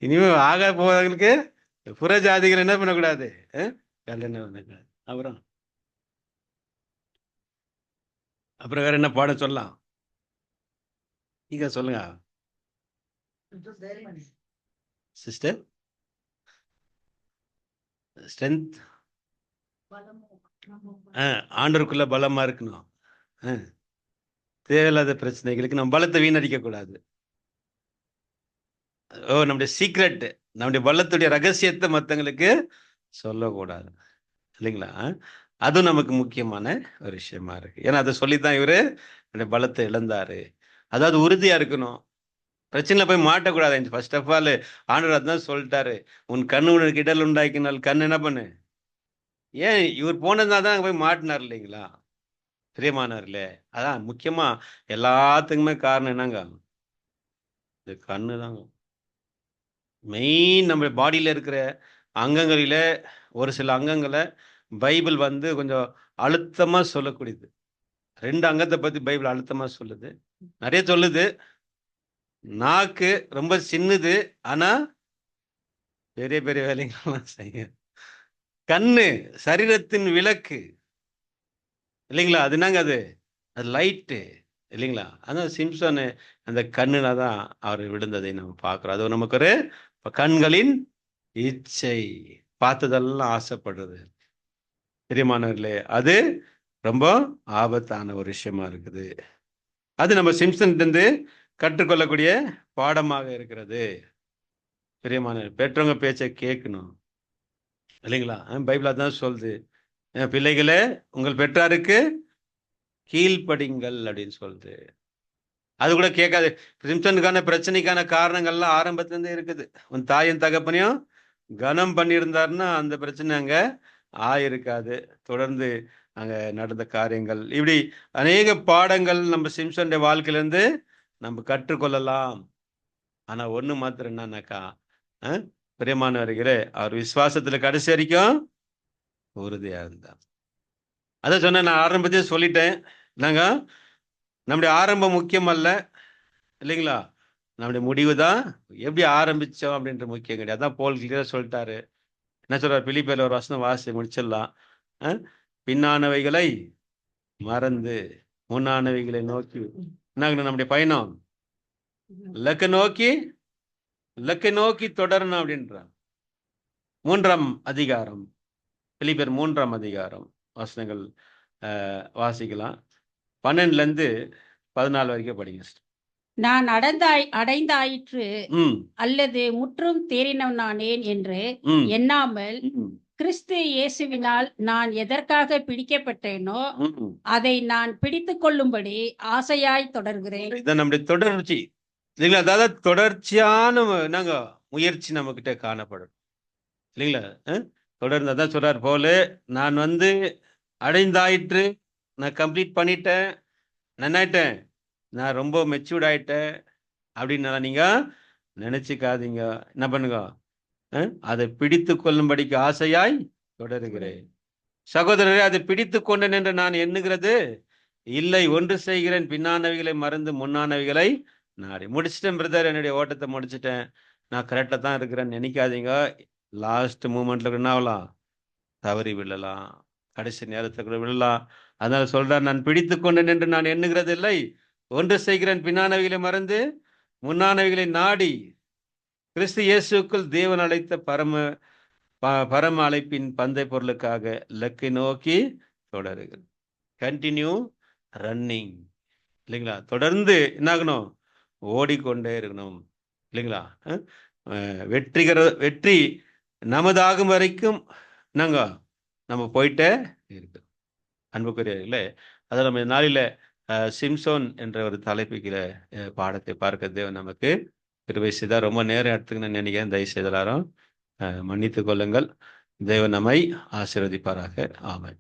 இனிமே ஆக போறவங்களுக்கு புற ஜாதிகள் என்ன பண்ணக்கூடாது? கல்யாணம் பண்ணக்கூடாது. அப்புறம் வேற என்ன பாடம் சொல்லலாம்? நீங்க சொல்லுங்க சிஸ்டர். ஸ்ட்ரென்த், ஆண்டவருக்குள்ள பலமா இருக்கணும். தேவையில்லாத பிரச்சனைகளுக்கு நம்ம பலத்தை வீணடிக்க கூடாது. நம்முடைய சீக்ரெட், நம்முடைய பலத்துடைய ரகசியத்தை மற்றவங்களுக்கு சொல்லக்கூடாது இல்லைங்களா? அதுவும் நமக்கு முக்கியமான ஒரு விஷயமா இருக்கு. ஏன்னா அதை சொல்லித்தான் இவரு பலத்தை இழந்தாரு. அதாவது உறுதியா இருக்கணும், பிரச்சனை போய் மாட்டக்கூடாது. ஃபர்ஸ்ட் ஆஃப் ஆல் ஆண்டவர் அதான் சொல்லிட்டாரு, உன் கண்ணு உனக்கு இடல் உண்டாக்கினால் கண் என்ன பண்ணு. ஏன் இவர் போனதுனால தான் போய் மாட்டினார் இல்லைங்களா பிரியமானவர்களே? அதான் முக்கியமா எல்லாத்துக்குமே காரணம் என்னங்க? இந்த கண்ணு தாங்க மெயின். நம்ம பாடியில இருக்கிற அங்கங்களில ஒரு சில அங்கங்களை பைபிள் கொஞ்சம் அழுத்தமா சொல்லக்கூடியது. 2 அங்கத்தை பத்தி பைபிள் அழுத்தமா சொல்லுது, நிறைய சொல்லுது. நாக்கு ரொம்ப சின்னது, ஆனா பெரிய பெரிய வேலைகள்லாம் செய்யும். கண்ணு சரீரத்தின் விளக்கு இல்லைங்களா? அது என்னங்க? அது லைட்டு இல்லைங்களா? அதான் சிம்சனு அந்த கண்ணுல தான் அவர் விழுந்ததை நம்ம பார்க்கிறோம். அது நமக்கு ஒரு கண்களின் இச்சை, பார்த்ததெல்லாம் ஆசைப்படுறது பிரியமானவர்களே, அது ரொம்ப ஆபத்தான ஒரு விஷயமா இருக்குது. அது நம்ம சிம்சன் இருந்து கற்றுக்கொள்ளக்கூடிய பாடமாக இருக்கிறது. பிரியமான பெற்றவங்க பேச்சை கேட்கணும் இல்லைங்களா? பைபிள் அதான் சொல்லுது, பிள்ளைகளே உங்கள் பெற்றாருக்கு கீழ்ப்படிங்கள் அப்படின்னு சொல்லுது. அது கூட கேட்காது. சிம்சனுக்கான பிரச்சனைக்கான காரணங்கள்லாம் ஆரம்பத்துல இருந்தே இருக்குது. உன் தாயும் தகப்பனையும் கனம் பண்ணியிருந்தாருன்னா அந்த பிரச்சனை அங்க ஆயிருக்காது. தொடர்ந்து அங்க நடந்த காரியங்கள் இப்படி அநேக பாடங்கள் நம்ம சிம்சனுடைய வாழ்க்கையில இருந்து நம்ம கற்றுக்கொள்ளலாம். ஆனா ஒண்ணு மாத்திரம் என்னன்னாக்கா, பிரியமானவர்களே, அவர் விசுவாசத்துல கடைசி வரைக்கும் உறுதியா இருந்தார். அதான் சொன்ன, நான் ஆரம்பத்தையே சொல்லிட்டேன். நாங்க நம்முடைய ஆரம்பம் முக்கியம் அல்ல, இல்லைங்களா? நம்முடைய முடிவு தான். எப்படி ஆரம்பிச்சோம் அப்படின்ற முக்கியம் கிடையாது. அதான் போல் கிளியரா சொல்லிட்டாரு. என்ன சொல்றாரு? பிலிப்பியர்ல ஒரு வசனம் வாசி முடிச்சிடலாம். பின்னானவைகளை மறந்து முன்னானவைகளை நோக்கி என்ன நம்முடைய பயணம் இலக்கை நோக்கி தொடரணும் அப்படின்றான். 3ஆம் அதிகாரம், பிலிப்பியர் 3ஆம் அதிகாரம் வசனங்கள் வாசிக்கலாம். 12 14 வரைக்கும் படிங்க. நான் அடைந்தாயிற்று அல்லது முற்றும் தேறினவனானேன் என்று எண்ணாமல் கிறிஸ்து இயேசுவினால் நான் எதற்காக பிடிக்கப்பட்டேனோ அதை நான் பிடித்து கொள்ளும்படி ஆசையாய் தொடர்கிறேன். இதான் நம்முடைய தொடர்ச்சி, இல்லைங்களா? அதாவது தொடர்ச்சியான நாங்க முயற்சி நம்ம கிட்ட காணப்படும், இல்லைங்களா? தொடர்ந்து அதான் சொல்றாரு போல, நான் அடைந்தாயிற்று, நான் கம்ப்ளீட் பண்ணிட்டேன், நன்னாயிட்டேன், நான் ரொம்ப மெச்சூர்ட் ஆயிட்டேன் அப்படின்னு நீங்க நினைச்சுக்காதீங்க. என்ன பண்ணுங்க? அதை பிடித்து கொள்ளும்படிக்கு ஆசையாய் தொடருகிறேன். சகோதரரே, அதை பிடித்து கொண்டேன் என்று நான் எண்ணுகிறது இல்லை, ஒன்று செய்கிறேன், பின்னானவைகளை மறந்து முன்னானவைகளை நாடி. முடிச்சிட்டேன் பிரதர், என்னுடைய ஓட்டத்தை முடிச்சிட்டேன், நான் கரெக்டா தான் இருக்கிறேன்னு நினைக்காதீங்க. லாஸ்ட் மூமெண்ட்ல என்ன ஆகலாம்? தவறி விழலாம், கடைசி நேரத்துல கூட விழலாம். அதனால சொல்றார், நான் பிடித்து கொண்டேன் என்று நான் எண்ணுகிறது இல்லை, ஒன்று செய்கிறேன், பின்னானவைகளை மறந்து முன்னானவைகளை நாடி கிறிஸ்து இயேசுக்குள் தேவன் அழைத்த பரம அழைப்பின் பந்தை பொருளுக்காக இலக்கை நோக்கி தொடருங்கள். கண்டினியூ ரன்னிங், இல்லைங்களா? தொடர்ந்து என்னாகணும்? ஓடிக்கொண்டே இருக்கணும், இல்லைங்களா? வெற்றி நமதாகும் வரைக்கும் நம்ம போயிட்டே இருக்கு. அன்புக்குரியவர்களே, அதை நம்ம நாளில சிம்சோன் என்ற ஒரு தலைப்புக்கிற பாடத்தை பார்க்க தேவன் நமக்கு கிருபை செய்தார். ரொம்ப நேரம் எடுத்துக்கணும்னு நினைக்கிறேன். தயவு செய்து எல்லாரும் மன்னித்துக் கொள்ளுங்கள். தேவன் நம்மை ஆசீர்வதிப்பாராக. ஆமென்.